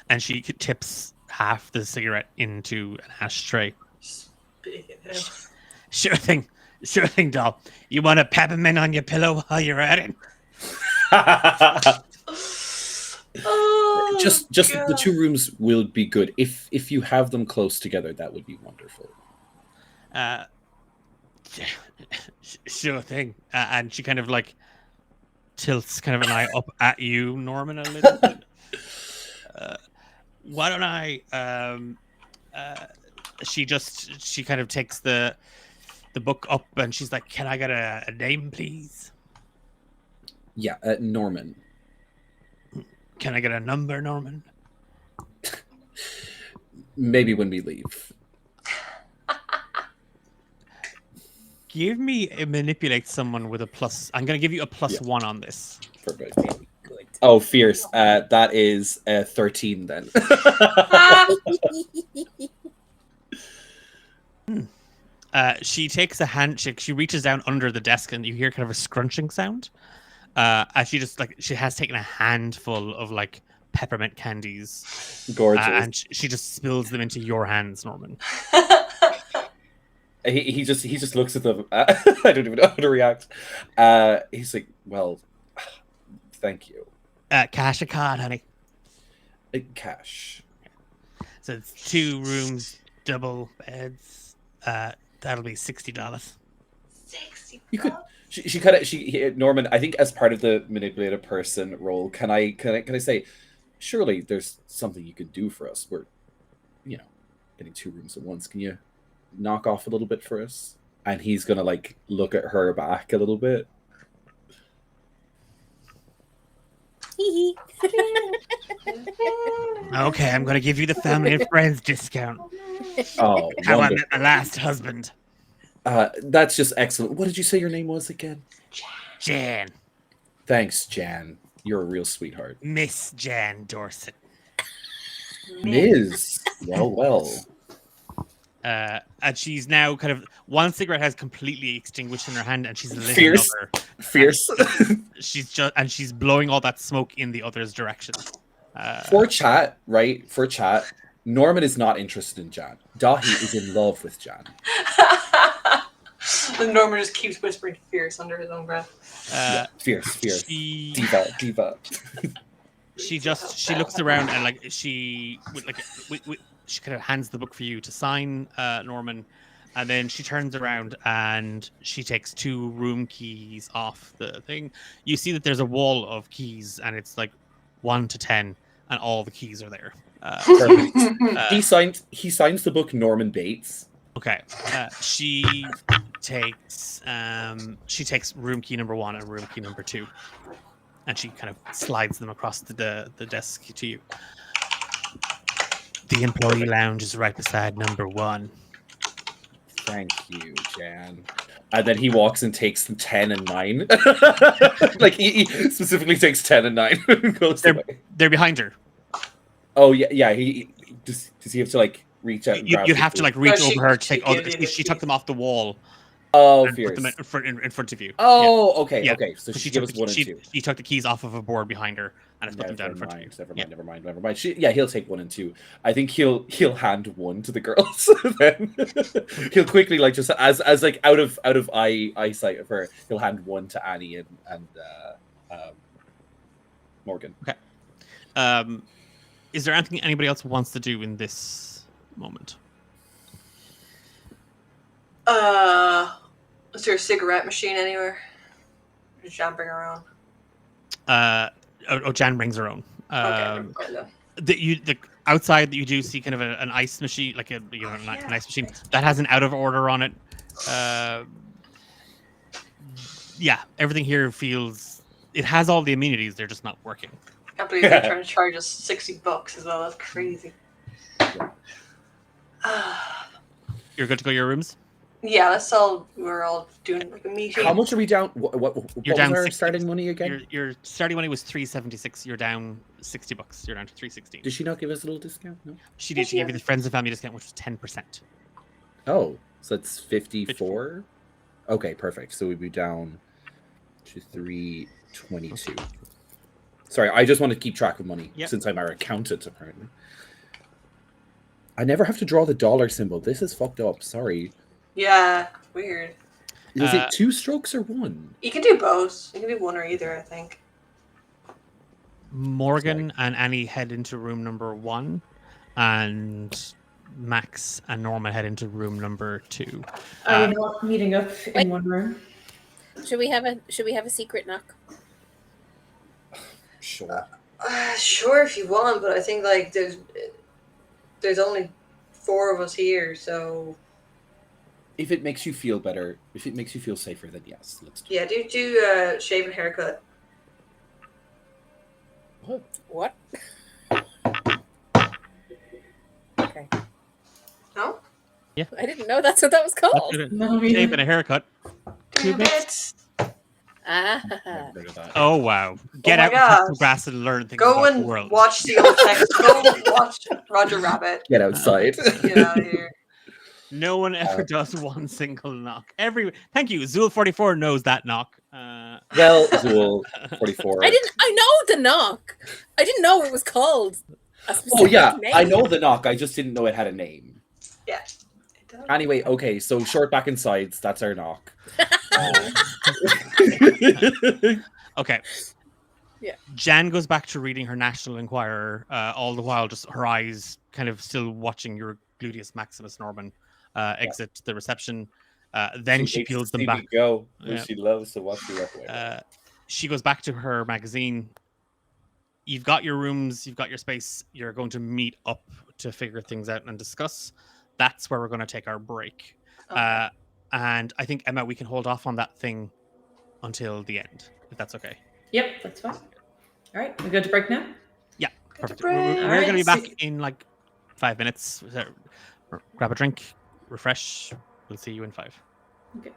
Speaker 7: And she tips half the cigarette into an ashtray. Sure thing, doll. You want a peppermint on your pillow while you're at it?
Speaker 9: Just the 2 rooms will be good. If you have them close together, that would be wonderful.
Speaker 7: Sure thing. And she kind of like tilts kind of an eye up at you, Norman, a little bit. Why don't I? She kind of takes the book up, and she's like, "Can I get a name, please?"
Speaker 9: Yeah, Norman.
Speaker 7: Can I get a number, Norman?
Speaker 9: Maybe when we leave.
Speaker 7: Give me a manipulate someone with a plus. I'm going to give you a +1 on this.
Speaker 9: Perfect. Oh, fierce. That is 13 then.
Speaker 7: She takes a handshake. She reaches down under the desk, and you hear kind of a scrunching sound. And she has taken a handful of like peppermint candies.
Speaker 9: Gorgeous.
Speaker 7: And she just spills them into your hands, Norman.
Speaker 9: He just looks at them. I don't even know how to react. He's like, "Well, thank you."
Speaker 7: Cash or card, honey?
Speaker 9: Cash.
Speaker 7: So it's 2 rooms, double beds. That'll be $60.
Speaker 9: You could. She kind of Norman. I think as part of the manipulative person role, can I say, surely there's something you could do for us. We're, getting 2 rooms at once. Can you knock off a little bit for us? And he's gonna like look at her back a little bit.
Speaker 7: Okay, I'm gonna give you the family and friends discount.
Speaker 9: Oh,
Speaker 7: how I met my last husband.
Speaker 9: That's just excellent. What did you say your name was again?
Speaker 7: Jan.
Speaker 9: Thanks, Jan. You're a real sweetheart.
Speaker 7: Miss Jan Dorset.
Speaker 9: Ms. Well.
Speaker 7: And she's now kind of, one cigarette has completely extinguished in her hand, and she's lit
Speaker 9: Fierce.
Speaker 7: another.
Speaker 9: Fierce.
Speaker 7: She's blowing all that smoke in the other's direction.
Speaker 9: For chat, Norman is not interested in Jan. Dahi is in love with Jan.
Speaker 4: And Norman just keeps whispering fierce under his own breath.
Speaker 9: Fierce. Diva.
Speaker 7: She looks around, and she kind of hands the book for you to sign, Norman, and then she turns around and she takes 2 room keys off the thing. You see that there's a wall of keys, and it's like 1 to 10, and all the keys are there.
Speaker 9: He signs the book Norman Bates.
Speaker 7: Okay. She takes room key number 1 and room key number 2, and she kind of slides them across the desk to you. The employee lounge is right beside number 1.
Speaker 9: Thank you, Jan. And then he walks and takes the 10 and 9. Like he specifically takes 10 and 9 and goes away.
Speaker 7: They're behind her.
Speaker 9: Oh yeah. He does he have to like reach out and grab
Speaker 7: You'd have to like reach over her to take. She took them off the wall.
Speaker 9: Oh,
Speaker 7: and put them
Speaker 9: fierce.
Speaker 7: in front of you.
Speaker 9: Oh, okay,
Speaker 7: Yeah.
Speaker 9: okay. So she
Speaker 7: took
Speaker 9: gives 1 and 2.
Speaker 7: She took the keys off of a board behind her and has put them down in front of you.
Speaker 9: Never mind. He'll take 1 and 2. I think he'll hand 1 to the girls. Then he'll quickly like just as like out of eyesight of her, he'll hand 1 to Annie and Morgan.
Speaker 7: Okay. Is there anything anybody else wants to do in this moment?
Speaker 4: Is there a cigarette machine anywhere? Is Jan bring her own?
Speaker 7: Jan brings her own. The outside that you do see kind of an ice machine, like an ice machine that has an out of order on it. Yeah, everything here feels it has all the amenities. They're just not working.
Speaker 4: I can't believe they're trying to charge us $60 as well. That's crazy.
Speaker 7: You're good to go to your rooms?
Speaker 4: Yeah, we're all doing like a meeting.
Speaker 9: How much are we down? What
Speaker 7: You're down
Speaker 9: was our
Speaker 7: 60.
Speaker 9: starting money again?
Speaker 7: Your starting money was $376. You're down $60. You're down to $316.
Speaker 9: Did she not give us a little discount? No.
Speaker 7: She did. She gave you the friends and family discount, which was 10%.
Speaker 9: Oh, so it's 54? Okay, perfect. So we'd be down to 322. Sorry, I just want to keep track of money since I'm our accountant, apparently. I never have to draw the dollar symbol. This is fucked up. Sorry.
Speaker 4: Yeah, weird.
Speaker 9: Is it 2 strokes or 1?
Speaker 4: You can do both. You can do 1 or either, I think.
Speaker 7: Morgan and Annie head into room number 1, and Max and Norma head into room number 2.
Speaker 10: Are we not meeting up in one room?
Speaker 8: Should we have a secret knock?
Speaker 9: Sure.
Speaker 4: Sure, if you want, but I think like there's only 4 of us here, so.
Speaker 9: If it makes you feel better, if it makes you feel safer, then yes, let's do
Speaker 4: it. Yeah, do shave and haircut.
Speaker 8: What? Okay.
Speaker 4: No?
Speaker 7: Yeah.
Speaker 8: I didn't know that's what that was called.
Speaker 7: Shave and a haircut. 2 bits. Oh wow! Get out and grass and learn things about the world.
Speaker 4: Watch the old text. Go watch Roger Rabbit.
Speaker 9: Get outside.
Speaker 4: Get out of here.
Speaker 7: No one ever does 1 single knock. Thank you. Zool44 knows that knock.
Speaker 9: Well, Zool44.
Speaker 8: I know the knock. I didn't know it was called a specific name.
Speaker 9: I know the knock. I just didn't know it had a name.
Speaker 4: Yeah.
Speaker 9: Anyway, okay, so short back and sides. That's our knock.
Speaker 7: Okay.
Speaker 8: Yeah.
Speaker 7: Jan goes back to reading her National Enquirer, all the while just her eyes kind of still watching your Gluteus Maximus Norman exit the reception. Then she peels them back.
Speaker 9: Go. She loves to watch you away.
Speaker 7: She goes back to her magazine. You've got your rooms, you've got your space. You're going to meet up to figure things out and discuss. That's where we're going to take our break. Okay. And I think, Emma, we can hold off on that thing until the end, if that's okay.
Speaker 10: Yep, that's fine. All right, we go to break now?
Speaker 7: Yeah, perfect. We're going to be back in like 5 minutes. Grab a drink, refresh. We'll see you in 5.
Speaker 10: Okay.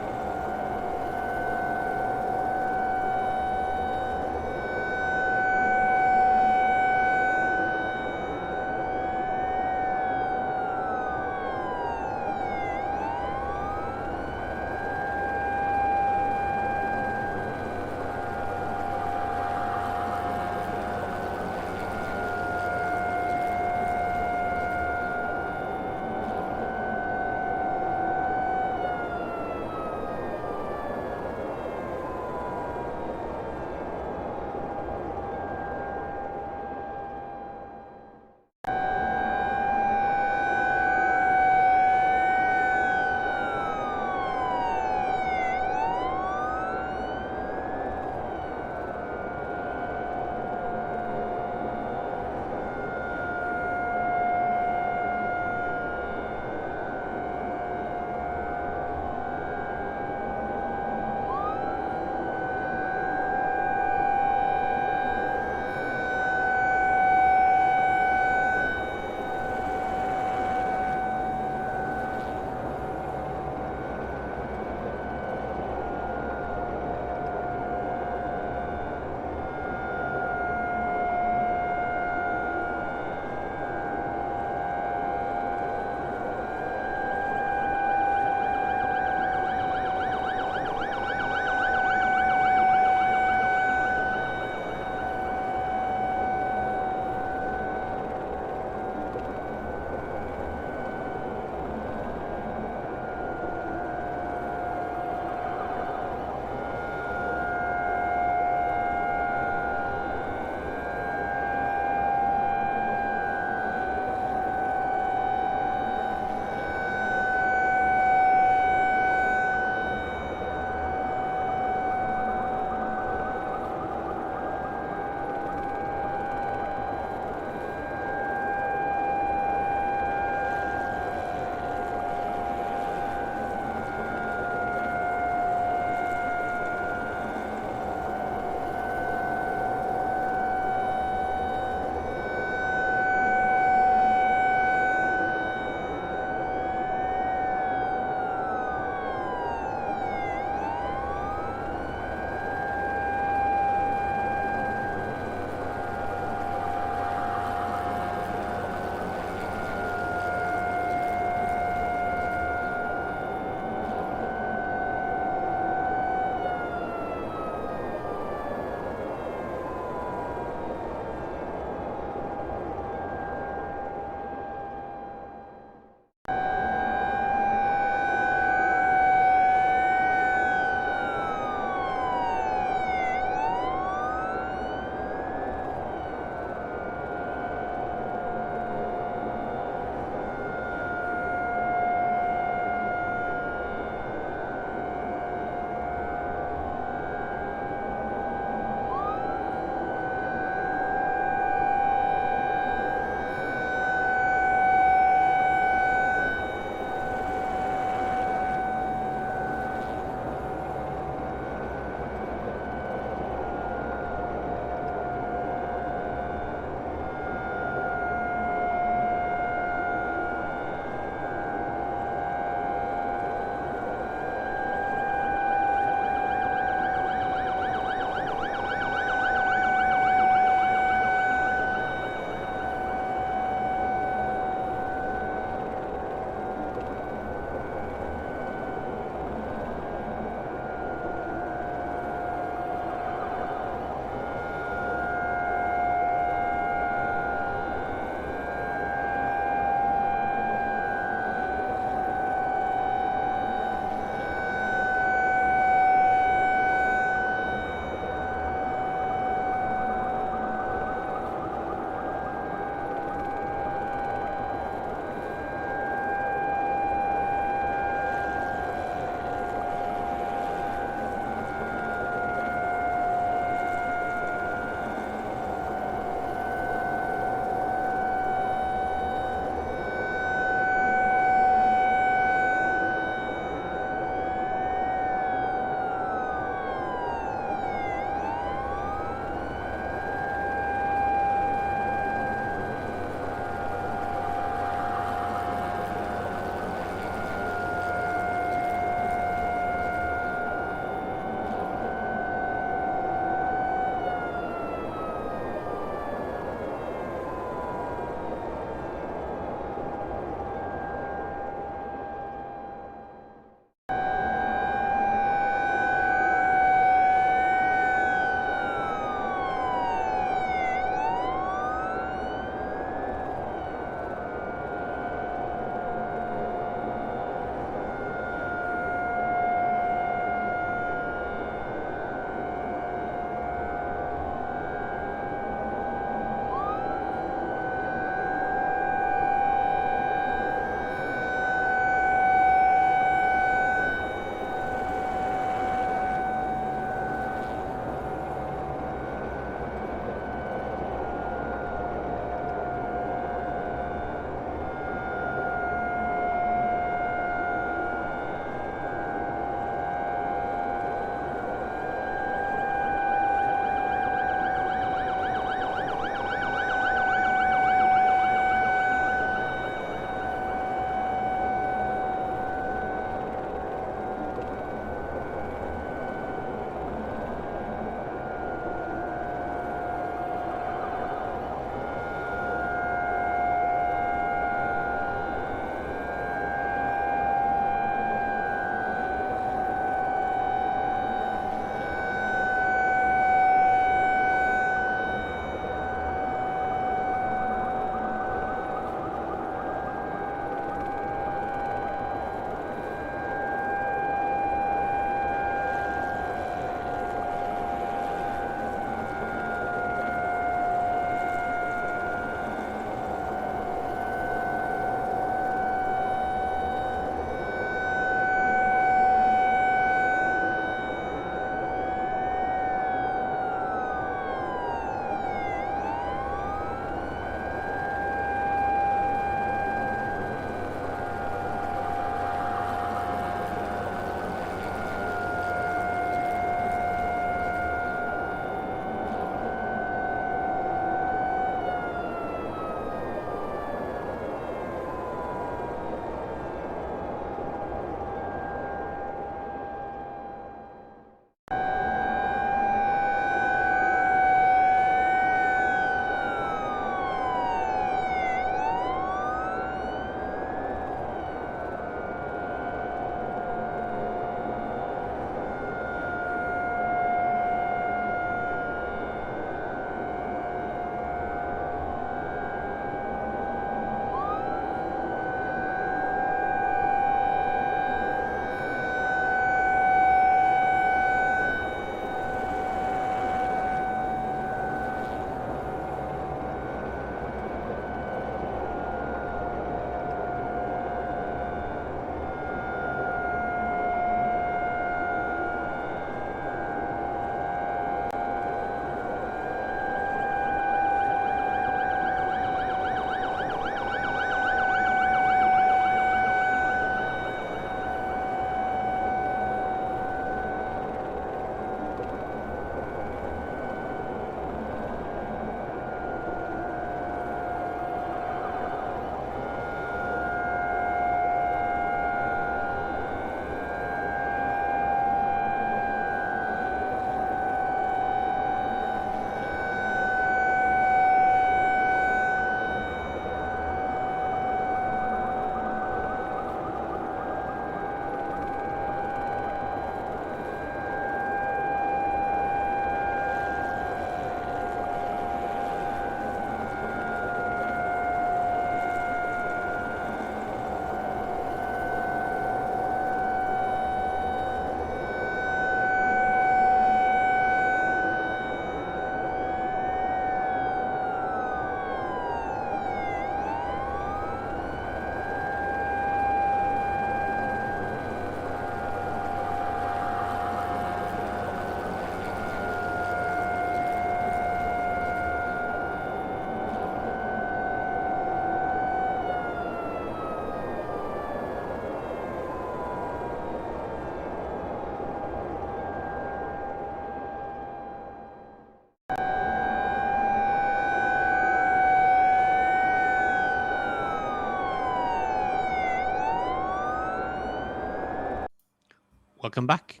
Speaker 7: welcome back.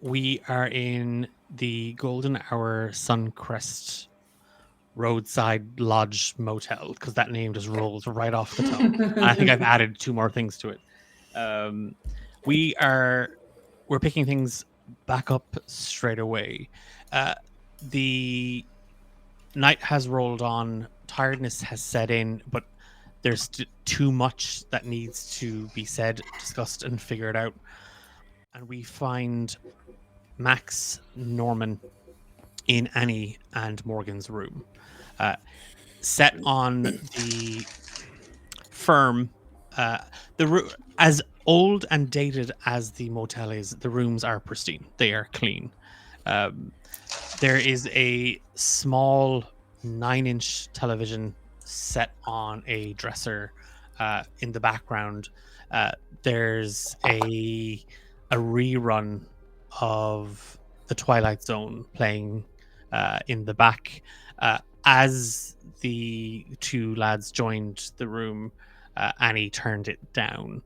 Speaker 7: We are in the Golden Hour Suncrest Roadside Lodge Motel because that name just rolls right off the tongue. I think I've added 2 more things to it. We're picking things back up straight away. The night has rolled on, tiredness has set in, but there's too much that needs to be said, discussed, and figured out. And we find Max, Norman in Annie and Morgan's room, set on the firm. As old and dated as the motel is, the rooms are pristine. They are clean. There is a small 9-inch television set on a dresser in the background. There's a rerun of The Twilight Zone playing in the back. As the 2 lads joined the room, Annie turned it down.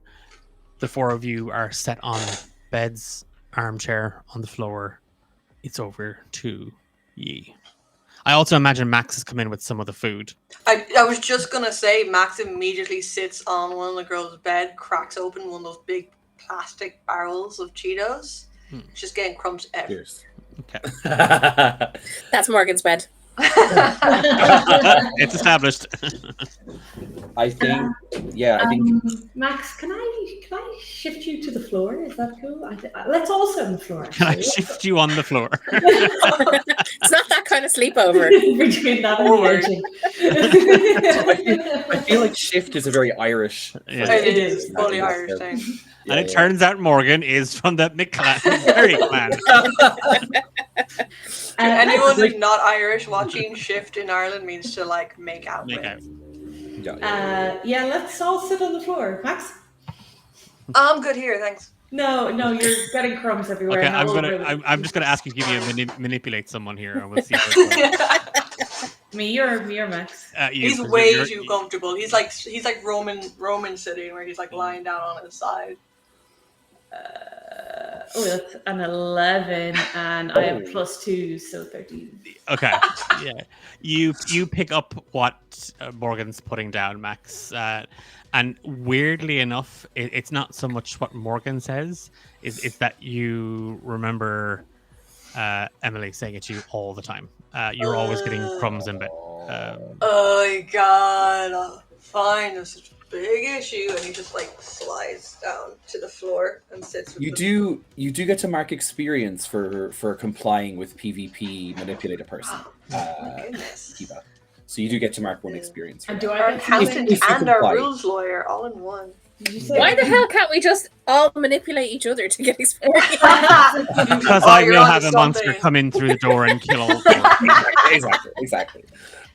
Speaker 7: The 4 of you are set on beds, armchair on the floor. It's over to ye. I also imagine Max has come in with some of the food.
Speaker 4: I was just gonna say, Max immediately sits on one of the girls' bed, cracks open one of those big plastic barrels of Cheetos, just getting crumbs everywhere.
Speaker 7: Okay.
Speaker 8: That's Morgan's bed.
Speaker 7: It's established.
Speaker 9: I think, I think.
Speaker 10: Max, can I shift you to the floor? Is that cool? Let's all sit on the floor.
Speaker 7: Can I shift you on the floor?
Speaker 8: It's not that kind of sleepover.
Speaker 10: Between that and
Speaker 9: I feel like shift is a very Irish.
Speaker 7: Yeah.
Speaker 4: It is fully Irish thing.
Speaker 7: And it turns out Morgan is from the Berry clan.
Speaker 4: Anyone who's not Irish watching Shift in Ireland means to like make out with.
Speaker 10: Let's all sit on the floor. Max?
Speaker 4: I'm good here, thanks.
Speaker 10: No, you're getting crumbs everywhere.
Speaker 7: Okay, I'm just gonna ask you to give me a manipulate someone here, and we'll see. How it goes.
Speaker 10: Me or Max?
Speaker 4: He's way too comfortable. He's like Roman sitting where he's like lying down on his side.
Speaker 10: That's an 11, and I have +2, so 13.
Speaker 7: Okay, yeah. You pick up what Morgan's putting down, Max, and weirdly enough, it's not so much what Morgan says. It's that you remember Emily saying it to you all the time. You're always getting crumbs in bed.
Speaker 4: Oh my god! Fine, this is a big issue, and he just like slides down to the floor and sits. With
Speaker 9: You do get to mark experience for complying with PvP manipulate a person.
Speaker 4: My goodness.
Speaker 9: Kiva. So you do get to mark 1 experience.
Speaker 10: And
Speaker 9: that.
Speaker 10: do
Speaker 4: Our
Speaker 10: I get
Speaker 4: accountant
Speaker 9: If you
Speaker 4: and our
Speaker 9: comply.
Speaker 4: rules lawyer all in one.
Speaker 8: Why the hell can't we just all manipulate each other to get experience?
Speaker 7: Because I will have a monster come in through the door and kill all 4.
Speaker 9: Exactly.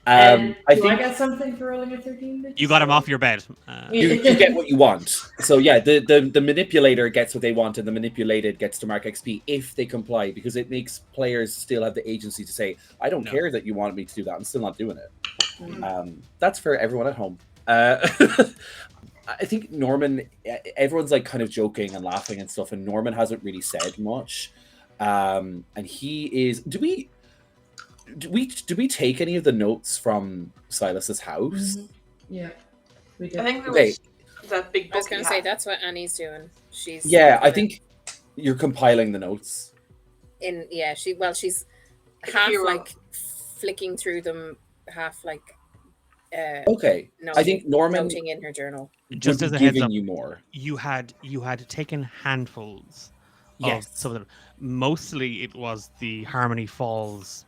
Speaker 10: I
Speaker 9: I think
Speaker 10: get something for rolling a 13?
Speaker 7: You got him off your bed.
Speaker 9: you get what you want. So yeah, the manipulator gets what they want, and the manipulated gets to mark XP if they comply, because it makes players still have the agency to say, I don't care that you want me to do that, I'm still not doing it. That's for everyone at home. I think Norman, everyone's like kind of joking and laughing and stuff, and Norman hasn't really said much. And he is. Do we take any of the notes from Silas's house?
Speaker 10: Yeah, we did.
Speaker 4: I think it
Speaker 9: Okay.
Speaker 4: was that big book.
Speaker 8: I was going to say that's what Annie's doing. She's
Speaker 9: I think you're compiling the notes.
Speaker 8: She's half
Speaker 4: Hero.
Speaker 8: like flicking through them, half like
Speaker 9: Okay, I think Norman
Speaker 8: noting in her journal.
Speaker 7: Just
Speaker 9: would
Speaker 7: as
Speaker 9: be
Speaker 7: a heads
Speaker 9: giving
Speaker 7: up,
Speaker 9: you more.
Speaker 7: you had taken handfuls
Speaker 9: Yes.
Speaker 7: of some of them. Mostly it was the Harmony Falls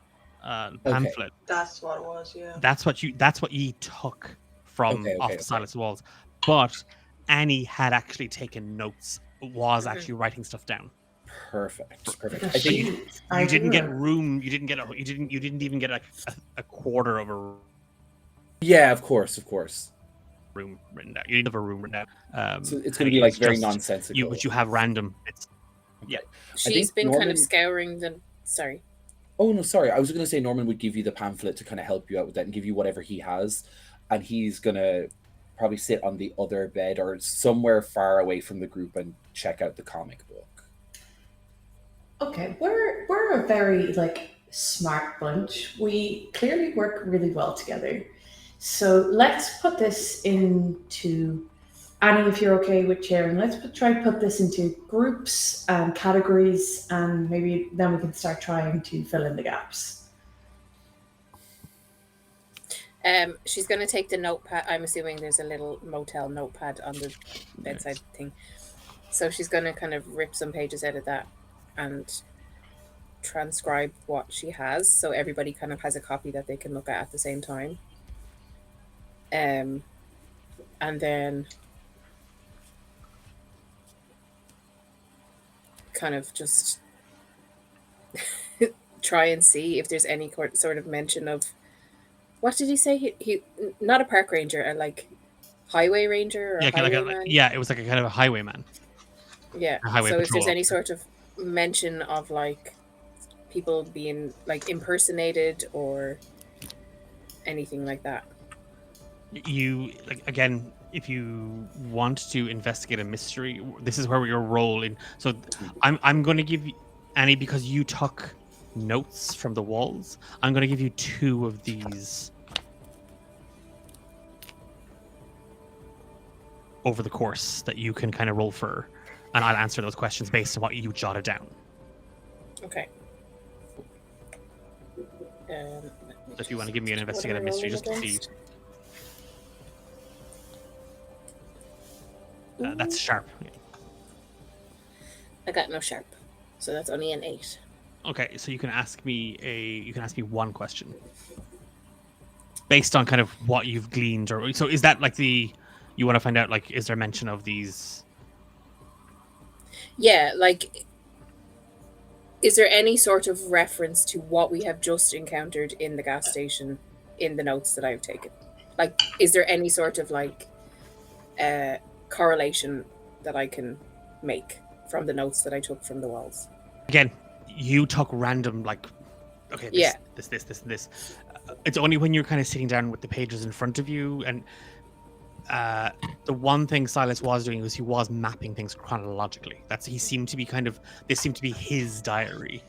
Speaker 7: pamphlet.
Speaker 4: That's what it was. Yeah.
Speaker 7: That's what you took from off the Silas walls. But Annie had actually taken notes, was actually writing stuff down.
Speaker 9: Perfect. I
Speaker 7: So
Speaker 9: think
Speaker 7: you didn't get room. You didn't even get a quarter of a
Speaker 9: yeah, of course.
Speaker 7: room written down. You didn't have a room written down.
Speaker 9: So it's going to be like very nonsensical.
Speaker 7: But you have random. Yeah.
Speaker 8: She's been kind of scouring the. Sorry.
Speaker 9: Oh no, sorry. I was going to say Norman would give you the pamphlet to kind of help you out with that and give you whatever he has, and he's going to probably sit on the other bed or somewhere far away from the group and check out the comic book.
Speaker 10: Okay, we're a very like smart bunch. We clearly work really well together. So let's put this into Annie, if you're okay with sharing, try to put this into groups and categories, and maybe then we can start trying to fill in the gaps.
Speaker 8: She's going to take the notepad. I'm assuming there's a little motel notepad on the bedside thing. So she's going to kind of rip some pages out of that and transcribe what she has, so everybody kind of has a copy that they can look at the same time. And then kind of just try and see if there's any sort of mention of, what did he say? He not a park ranger, a like highway ranger or
Speaker 7: Yeah,
Speaker 8: highwayman.
Speaker 7: yeah, it was like a kind of a highwayman.
Speaker 8: Yeah.
Speaker 7: A highway
Speaker 8: So if
Speaker 7: patrol
Speaker 8: there's any
Speaker 7: officer.
Speaker 8: sort of mention of like people being like impersonated or anything like that.
Speaker 7: You like, again, if you want to investigate a mystery, this is where your role in. So I'm going to give you, Annie, because you took notes from the walls. I'm going to give you 2 of these over the course that you can kind of roll for, and I'll answer those questions based on what you jotted down.
Speaker 8: Okay.
Speaker 7: So if you want to give me an investigative mystery, just to see. That's sharp.
Speaker 8: I got no sharp, so that's only an 8.
Speaker 7: Okay, so you can ask me one question based on kind of what you've gleaned, or so is that like you want to find out, like, is there mention of these?
Speaker 8: Yeah, like, is there any sort of reference to what we have just encountered in the gas station in the notes that I've taken? Like, is there any sort of like correlation that I can make from the notes that I took from the walls?
Speaker 7: Again, you took random, like, okay, this,
Speaker 8: Yeah.
Speaker 7: this. It's only when you're kind of sitting down with the pages in front of you, and the one thing Silas was doing was he was mapping things chronologically. He seemed to be this seemed to be his diary.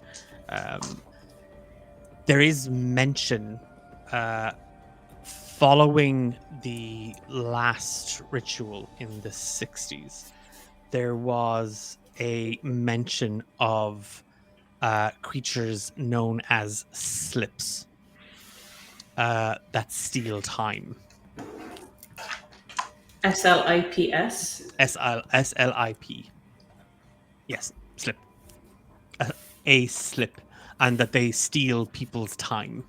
Speaker 7: There is mention following the last ritual in the 60s. There was a mention of creatures known as slips that steal time.
Speaker 10: SLIPS.
Speaker 7: SLIP. Yes, slip. A slip, and that they steal people's time.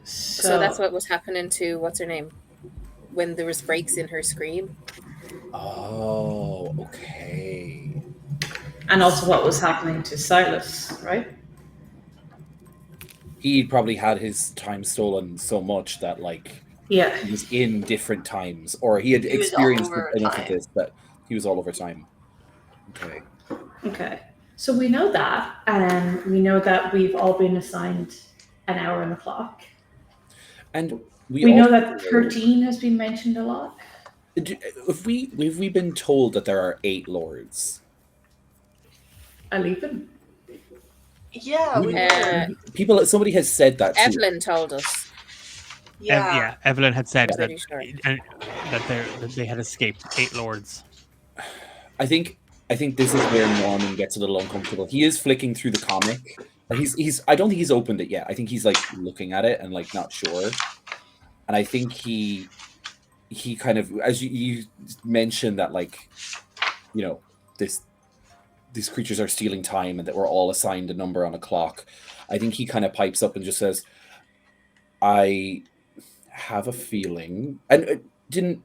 Speaker 8: So that's what was happening to what's her name when there was breaks in her screen.
Speaker 9: Oh, okay.
Speaker 10: And also what was happening to Silas, right?
Speaker 9: He probably had his time stolen so much that, like,
Speaker 10: yeah,
Speaker 9: he was in different times, or he had experienced enough of this that he was all over time. Okay.
Speaker 10: Okay. So we know that, and we know that we've all been assigned an hour on the clock.
Speaker 9: And
Speaker 10: we know that 13 has been mentioned a lot.
Speaker 9: Have we been told that there are 8 lords?
Speaker 10: Alipin?
Speaker 4: Yeah,
Speaker 9: somebody has said that too.
Speaker 8: Evelyn told us.
Speaker 7: Yeah, Evelyn had said that,
Speaker 8: sure.
Speaker 7: that they had escaped 8 lords.
Speaker 9: I think this is where Norman gets a little uncomfortable. He is flicking through the comic. He's I don't think he's opened it yet. I think he's like looking at it and like not sure. And I think he kind of, as you mentioned, that, like, you know, these creatures are stealing time and that we're all assigned a number on a clock. I think he kind of pipes up and just says, I have a feeling. And didn't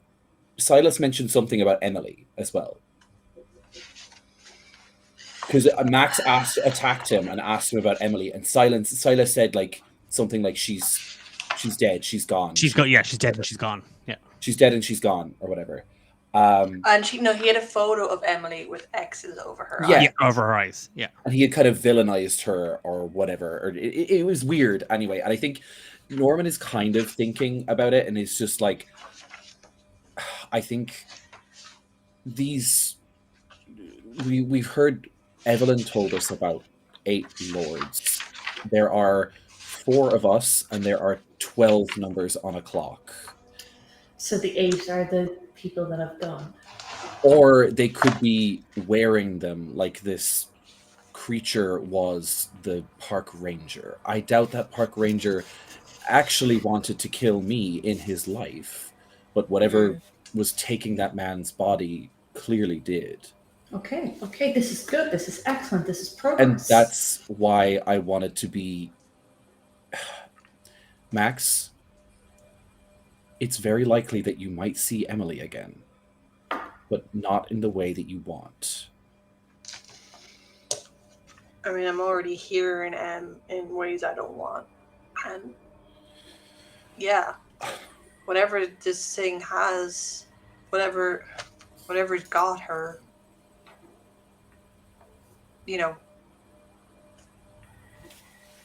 Speaker 9: Silas mention something about Emily as well? Because Max attacked him and asked him about Emily, and Silas said like something like she's dead, she's gone.
Speaker 7: She's dead and she's gone. Yeah.
Speaker 9: She's dead and she's gone, or whatever.
Speaker 4: And he had a photo of Emily with X's over her
Speaker 7: eyes. Yeah, over her eyes. Yeah.
Speaker 9: And he had kind of villainized her or whatever. Or it was weird anyway. And I think Norman is kind of thinking about it, and it's just like, I think these we've heard Evelyn told us about 8 lords. There are 4 of us, and there are 12 numbers on a clock.
Speaker 10: So the 8 are the people that have gone.
Speaker 9: Or they could be wearing them like this creature was the park ranger. I doubt that park ranger actually wanted to kill me in his life, but whatever was taking that man's body clearly did.
Speaker 10: Okay, this is good. This is excellent. This is progress.
Speaker 9: And that's why I wanted to be Max. It's very likely that you might see Emily again, but not in the way that you want.
Speaker 4: I mean, I'm already hearing M in ways I don't want. And yeah, whatever this thing has, whatever's got her, you know,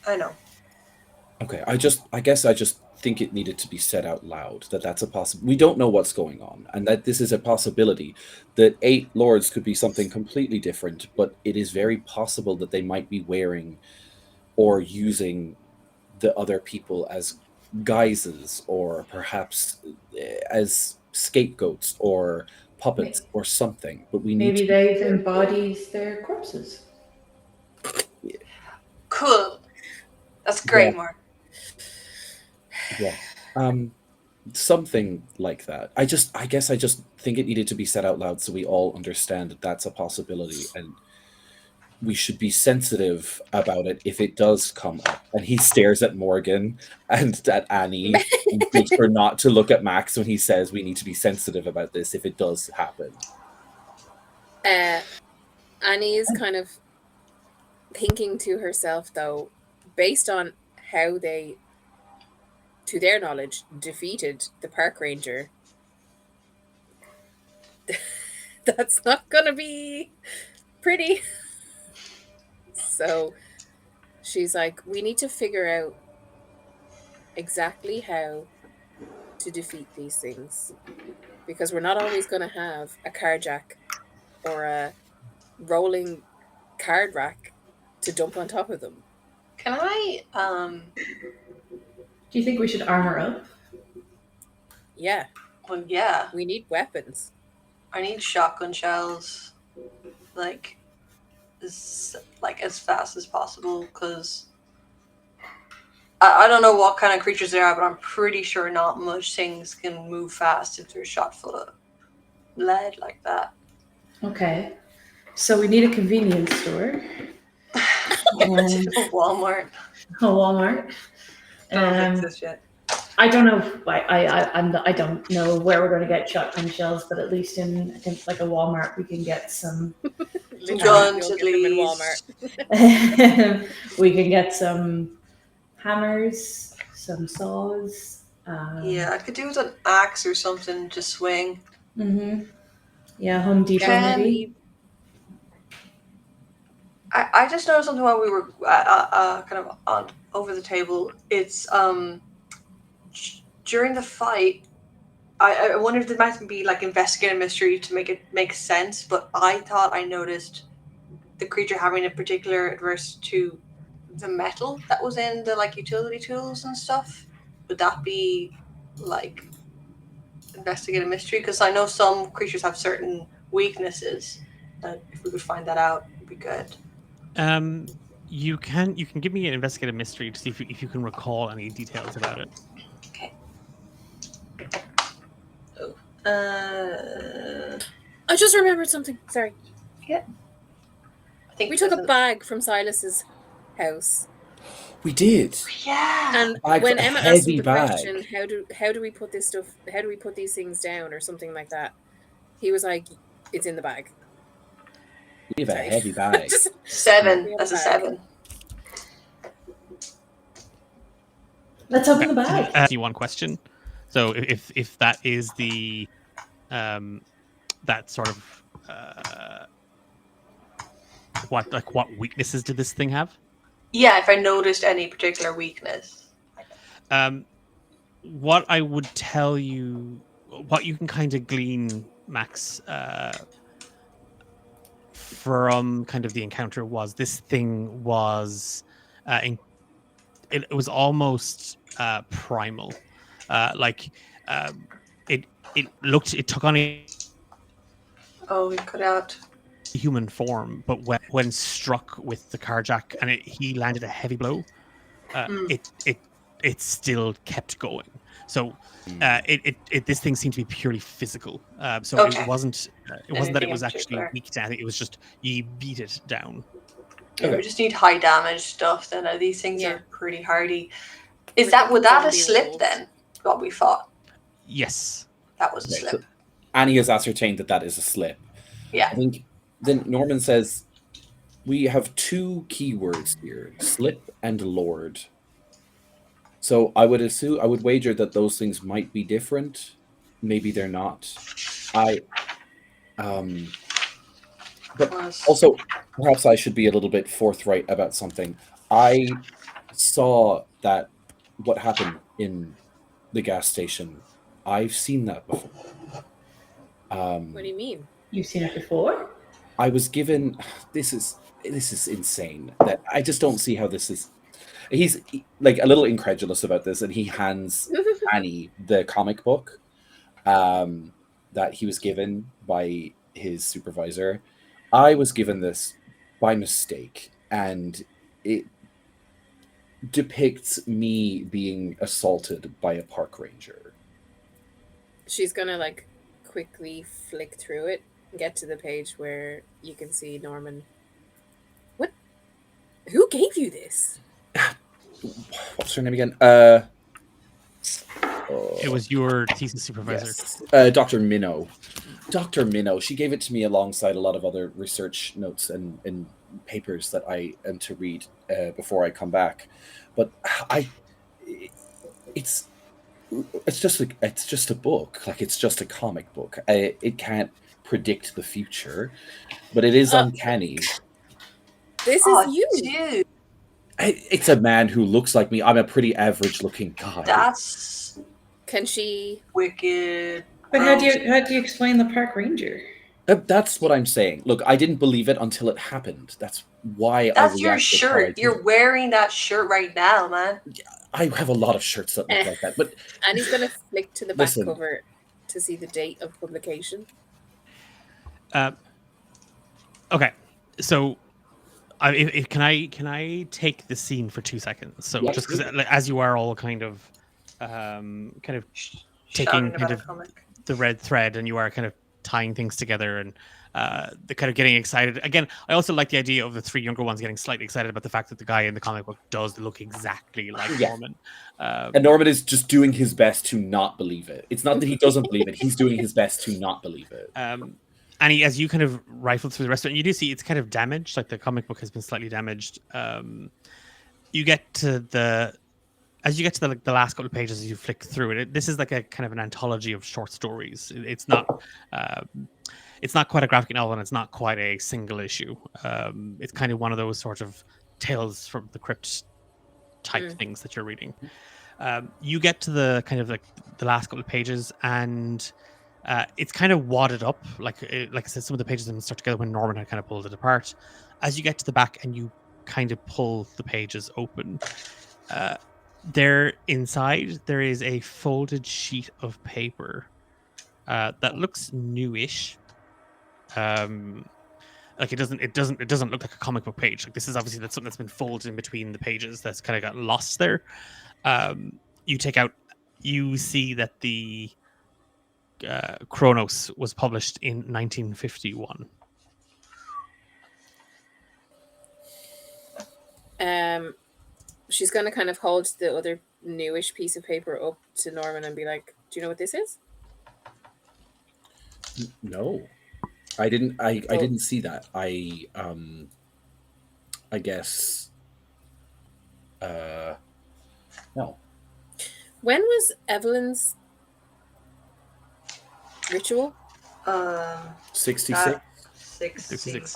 Speaker 4: I know.
Speaker 9: Okay, I guess I just think it needed to be said out loud that that's a we don't know what's going on, and that this is a possibility. That 8 lords could be something completely different, but it is very possible that they might be wearing or using the other people as guises, or perhaps as scapegoats or puppets or something. But we need
Speaker 10: Maybe
Speaker 9: to
Speaker 10: they've embodied their corpses.
Speaker 4: Cool. That's great, Mark.
Speaker 9: Yeah. Something like that. I guess I just think it needed to be said out loud so we all understand that that's a possibility, and we should be sensitive about it if it does come up. And he stares at Morgan and at Annie and makes sure not to look at Max when he says we need to be sensitive about this if it does happen.
Speaker 8: Annie is kind of thinking to herself, though, based on how they, to their knowledge, defeated the park ranger, that's not gonna be pretty. So she's like, we need to figure out exactly how to defeat these things, because we're not always going to have a car jack or a rolling card rack to dump on top of them.
Speaker 4: Can I
Speaker 10: Do you think we should armor up?
Speaker 8: Yeah.
Speaker 4: Well, yeah.
Speaker 8: We need weapons.
Speaker 4: I need shotgun shells, like as fast as possible, because I don't know what kind of creatures they are, but I'm pretty sure not much things can move fast if they're shot full of lead like that.
Speaker 10: Okay. So we need a convenience store.
Speaker 4: Walmart.
Speaker 10: A Walmart.
Speaker 4: Don't exist yet.
Speaker 10: I don't know. I don't know where we're going to get shotgun shells, but at least in I think like a Walmart we can get some
Speaker 4: guns at least.
Speaker 10: We can get some hammers, some saws.
Speaker 4: Yeah, I could do with an axe or something to swing.
Speaker 10: Mm-hmm. Yeah, Home Depot maybe.
Speaker 4: I just noticed something while we were kind of on over the table. It's during the fight. I wonder if there might be like investigate a mystery to make it make sense. But I thought I noticed the creature having a particular adverse to the metal that was in the like utility tools and stuff. Would that be like investigate a mystery? Because I know some creatures have certain weaknesses. That if we could find that out, it'd be good.
Speaker 7: You can give me an investigative mystery to see if you can recall any details about it.
Speaker 4: Okay.
Speaker 8: I just remembered something. Sorry.
Speaker 4: Yeah.
Speaker 8: I think we took a bag from Silas's house.
Speaker 9: We did.
Speaker 4: Yeah.
Speaker 8: And when Emma asked him the question, how do we put this stuff? How do we put these things down, or something like that? He was like, "It's in the bag."
Speaker 9: We have a heavy bag.
Speaker 4: 7. That's a 7.
Speaker 10: Let's open the bag.
Speaker 7: Ask you one question. So if that is the that sort of what weaknesses did this thing have?
Speaker 4: Yeah, if I noticed any particular weakness.
Speaker 7: What I would tell you, what you can kind of glean, Max, from kind of the encounter was this thing was it was almost primal, like it took on a
Speaker 4: Oh, we cut out.
Speaker 7: human form, but when struck with the carjack and he landed a heavy blow, it still kept going. So this thing seemed to be purely physical. So
Speaker 4: Okay.
Speaker 7: it wasn't that it
Speaker 4: Anything
Speaker 7: was
Speaker 4: in
Speaker 7: actually
Speaker 4: particular?
Speaker 7: weak down. I think it was just you beat it down.
Speaker 4: Yeah, we just need high damage stuff. Then these things
Speaker 8: Yeah.
Speaker 4: are pretty hardy.
Speaker 8: We're
Speaker 4: Would that
Speaker 8: thinking
Speaker 4: a
Speaker 8: zombie
Speaker 4: slip
Speaker 8: wolves.
Speaker 4: then? What we fought?
Speaker 7: Yes.
Speaker 4: That was a
Speaker 9: Okay,
Speaker 4: slip.
Speaker 9: so Annie has ascertained that is a slip.
Speaker 4: Yeah.
Speaker 9: I think then Norman says we have two keywords here: slip and lord. So I would wager that those things might be different. Maybe they're not. But also perhaps I should be a little bit forthright about something. I saw that what happened in the gas station. I've seen that before.
Speaker 8: What do you mean?
Speaker 10: You've seen it before?
Speaker 9: I was given this is insane that I just don't see how this is. He's like a little incredulous about this, and he hands Annie the comic book that he was given by his supervisor. I was given this by mistake, and it depicts me being assaulted by a park ranger.
Speaker 8: She's gonna like quickly flick through it and get to the page where you can see Norman. What? Who gave you this?
Speaker 9: What's her name again?
Speaker 7: It was your thesis supervisor.
Speaker 9: Yes. Dr. Minnow. Dr. Minnow. She gave it to me alongside a lot of other research notes and papers that I am to read before I come back. But it's just a book. Like, it's just a comic book. It can't predict the future, but it is uncanny.
Speaker 8: This is you.
Speaker 4: Dude.
Speaker 9: It's a man who looks like me. I'm a pretty average-looking guy.
Speaker 4: That's
Speaker 8: Can she?
Speaker 4: wicked.
Speaker 10: But how do you explain the park ranger?
Speaker 9: That's what I'm saying. Look, I didn't believe it until it happened. That's why
Speaker 4: That's
Speaker 9: I
Speaker 4: your
Speaker 9: reacted how I
Speaker 4: shirt.
Speaker 9: did.
Speaker 4: You're wearing that shirt right now, man.
Speaker 9: I have a lot of shirts that look like that, but
Speaker 8: And he's gonna flick to the back
Speaker 9: Listen.
Speaker 8: cover to see the date of publication.
Speaker 7: Okay, so can I take the scene for 2 seconds? So
Speaker 9: Yeah,
Speaker 7: just because as you are all kind of taking
Speaker 4: Shouting
Speaker 7: kind
Speaker 4: about a
Speaker 7: of
Speaker 4: comic.
Speaker 7: the red thread, and you are kind of tying things together and the kind of getting excited. Again, I also like the idea of the three younger ones getting slightly excited about the fact that the guy in the comic book does look exactly like
Speaker 9: Yeah.
Speaker 7: Norman.
Speaker 9: and Norman is just doing his best to not believe it. It's not that he doesn't believe it; he's doing his best to not believe it.
Speaker 7: And as you kind of rifle through the rest of it, you do see it's kind of damaged. Like the comic book has been slightly damaged. You get to the last couple of pages as you flick through it. This is like a kind of an anthology of short stories. It's not quite a graphic novel, and it's not quite a single issue. It's kind of one of those sort of tales from the crypt type things that you're reading. You get to the kind of like the last couple of pages, and it's kind of wadded up. Like I said, some of the pages didn't start together when Norman had kind of pulled it apart. As you get to the back and you kind of pull the pages open, there inside there is a folded sheet of paper that looks newish. Like it doesn't look like a comic book page. Like this is obviously something that's been folded in between the pages that's kind of got lost there. You take out, you see that the Chronos was published in 1951.
Speaker 8: She's gonna kind of hold the other newish piece of paper up to Norman and be like, "Do you know what this is?"
Speaker 9: No, I didn't. I didn't see that. I guess. No.
Speaker 8: When was Evelyn's ritual?
Speaker 9: 66.
Speaker 4: 66.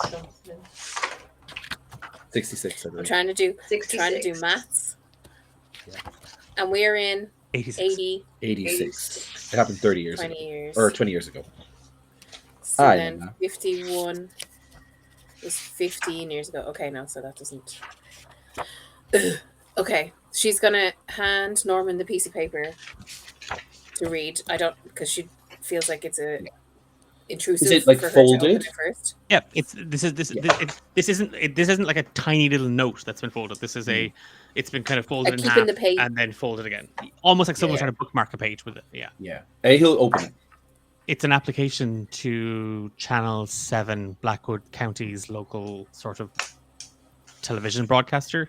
Speaker 9: 66. I
Speaker 8: I'm
Speaker 9: believe.
Speaker 8: trying to do
Speaker 4: 66.
Speaker 8: maths.
Speaker 9: Yeah.
Speaker 8: And we're in
Speaker 7: 86.
Speaker 8: 80,
Speaker 9: 86. It happened 30 years
Speaker 8: 20
Speaker 9: ago.
Speaker 8: years.
Speaker 9: Or 20 years ago.
Speaker 8: So
Speaker 9: I
Speaker 8: then
Speaker 9: know.
Speaker 8: 51. was 15 years ago. Okay, no, so that doesn't. Okay, she's gonna hand Norman the piece of paper to read. I don't, because she feels like it's a intrusive
Speaker 9: Is it like
Speaker 8: for her to open
Speaker 9: folded?
Speaker 8: it first.
Speaker 7: Yeah, this isn't like a tiny little note that's been folded. This is it's been kind of folded in
Speaker 8: keeping
Speaker 7: half
Speaker 8: the page.
Speaker 7: and then folded again, almost like someone
Speaker 9: Yeah.
Speaker 7: trying to bookmark a page with it. Yeah,
Speaker 9: Yeah. And he'll open it.
Speaker 7: it's an application to Channel 7, Blackwood County's local sort of television broadcaster.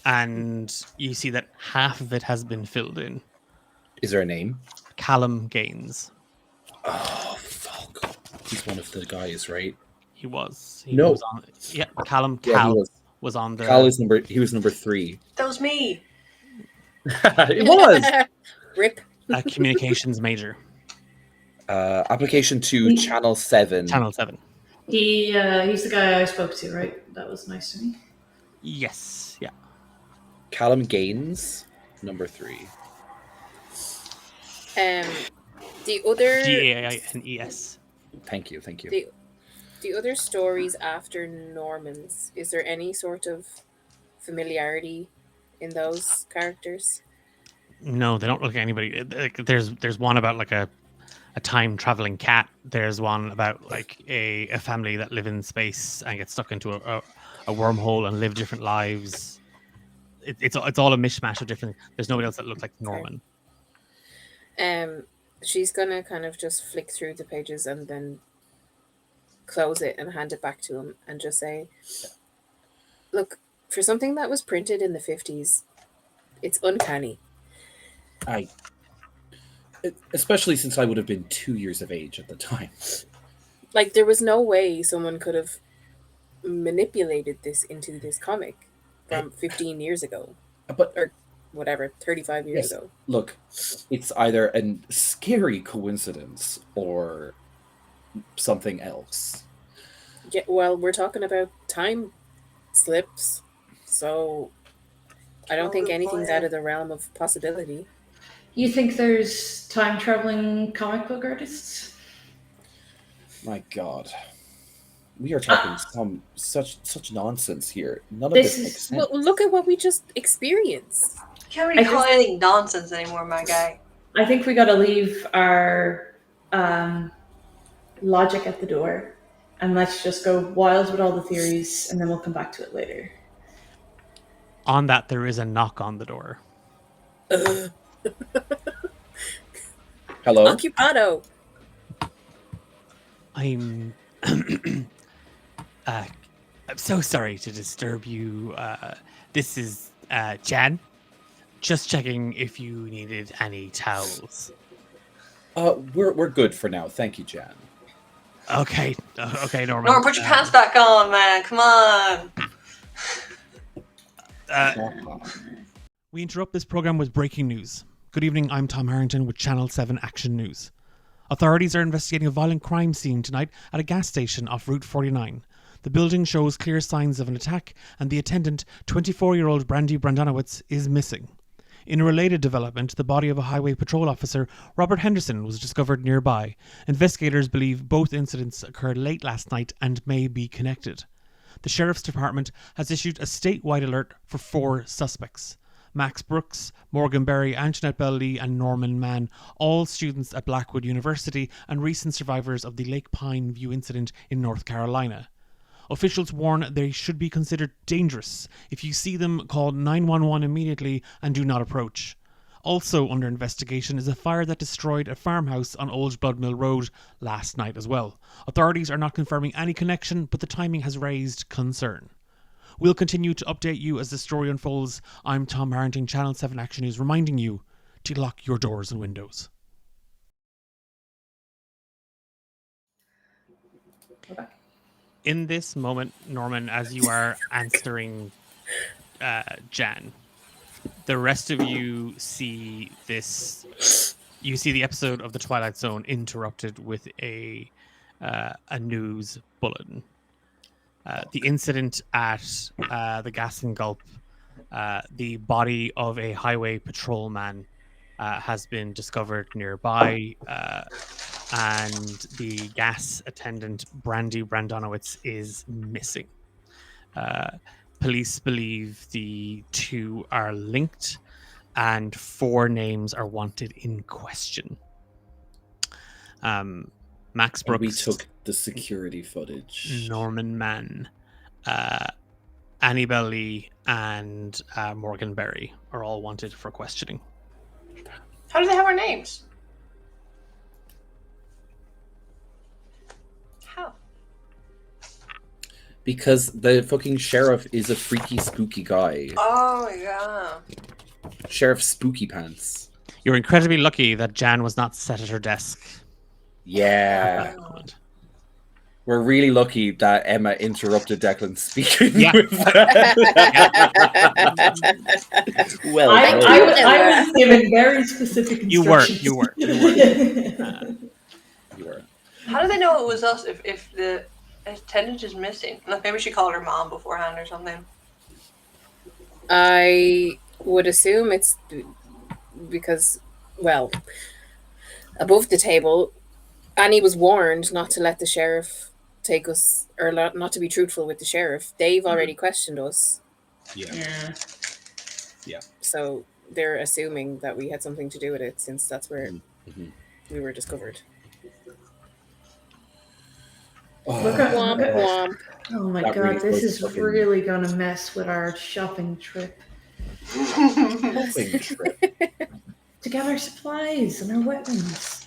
Speaker 7: And you see that half of it has been filled in.
Speaker 9: Is there a name?
Speaker 7: Callum Gaines.
Speaker 9: Oh, fuck. He's one of the guys, right?
Speaker 7: He was.
Speaker 9: No.
Speaker 7: Was on, yeah, Callum.
Speaker 9: Yeah,
Speaker 7: Cal
Speaker 9: he
Speaker 7: was on the.
Speaker 9: Cal is he was number 3.
Speaker 4: That was me.
Speaker 9: It was!
Speaker 8: Rip.
Speaker 7: A communications major.
Speaker 9: Application to Channel 7.
Speaker 7: Channel 7.
Speaker 10: He's the guy I spoke to, right? That was nice to me.
Speaker 7: Yes. Yeah.
Speaker 9: Callum Gaines, number 3.
Speaker 8: The other
Speaker 7: Gaines.
Speaker 9: Thank you.
Speaker 8: the other stories after Norman's, is there any sort of familiarity in those characters?
Speaker 7: No, they don't look like anybody. Like, there's one about like a time traveling cat. There's one about like a family that live in space and get stuck into a wormhole and live different lives. It's all a mishmash of different. There's nobody else that looks like Norman.
Speaker 8: She's gonna kind of just flick through the pages and then close it and hand it back to him and just say, look, for something that was printed in the 50s, it's uncanny.
Speaker 9: Especially since I would have been 2 years of age at the time.
Speaker 8: Like, there was no way someone could have manipulated this into this comic from 15 years ago. Or whatever, 35 years ago.
Speaker 9: Look, it's either a scary coincidence or something else.
Speaker 8: Yeah, well, we're talking about time slips, so I don't think anything's out of the realm of possibility.
Speaker 10: You think there's time traveling comic book artists?
Speaker 9: My God. We are talking such nonsense here. None of this makes sense.
Speaker 8: Well, look at what we just experienced.
Speaker 4: You can't really call anything nonsense anymore, my guy.
Speaker 10: I think we got to leave our logic at the door, and let's just go wild with all the theories, and then we'll come back to it later.
Speaker 7: On that, there is a knock on the door.
Speaker 9: Hello?
Speaker 8: Occupado.
Speaker 7: I'm so sorry to disturb you. This is Jan. Just checking if you needed any towels.
Speaker 9: We're good for now. Thank you, Jan.
Speaker 7: Okay, Norman.
Speaker 4: Norman, put your pants back on, man. Come on.
Speaker 7: We interrupt this program with breaking news. Good evening, I'm Tom Harrington with Channel 7 Action News. Authorities are investigating a violent crime scene tonight at a gas station off Route 49. The building shows clear signs of an attack, and the attendant, 24-year-old Brandy Brandanowitz, is missing. In a related development, the body of a highway patrol officer, Robert Henderson, was discovered nearby. Investigators believe both incidents occurred late last night and may be connected. The Sheriff's Department has issued a statewide alert for 4 suspects. Max Brooks, Morgan Berry, Antoinette Bell-Lee and Norman Mann, all students at Blackwood University and recent survivors of the Lake Pine View incident in North Carolina. Officials warn they should be considered dangerous. If you see them, call 911 immediately and do not approach. Also under investigation is a fire that destroyed a farmhouse on Old Bloodmill Road last night as well. Authorities are not confirming any connection, but the timing has raised concern. We'll continue to update you as the story unfolds. I'm Tom Harrington, Channel 7 Action News, reminding you to lock your doors and windows. In this moment, Norman, as you are answering Jan, the rest of you see this. You see the episode of The Twilight Zone interrupted with a news bulletin. The incident at the Gas and Gulp, the body of a highway patrolman has been discovered nearby. and the gas attendant Brandy Brandonowitz is missing. Police believe the two are linked, and 4 names are wanted in question. Max
Speaker 9: And we
Speaker 7: Brooks,
Speaker 9: took the security footage.
Speaker 7: Norman Mann, Annabelle Lee, and Morgan Berry are all wanted for questioning.
Speaker 11: How do they have our names? How?
Speaker 9: Because the fucking sheriff is a freaky, spooky guy.
Speaker 11: Oh, yeah.
Speaker 9: Sheriff Spooky Pants.
Speaker 7: You're incredibly lucky that Jan was not set at her desk.
Speaker 9: Yeah. We're really lucky that Emma interrupted Declan speaking.
Speaker 7: Yeah.
Speaker 9: With that. Well,
Speaker 10: I was given very specific instructions.
Speaker 7: You were.
Speaker 9: You were.
Speaker 11: How do they know it was us if the attendant is missing? Like maybe she called her mom beforehand or something.
Speaker 8: I would assume it's because, well, above the table, Annie was warned not to let the sheriff take us, or not to be truthful with the sheriff. They've already questioned us.
Speaker 9: Yeah.
Speaker 8: So they're assuming that we had something to do with it, since that's where we were discovered. Womp womp.
Speaker 10: Oh my
Speaker 9: That
Speaker 10: god,
Speaker 9: really
Speaker 10: this
Speaker 9: was
Speaker 10: is
Speaker 9: fucking-
Speaker 10: really gonna mess with our shopping trip.
Speaker 9: Shopping trip.
Speaker 10: To get our supplies and our weapons.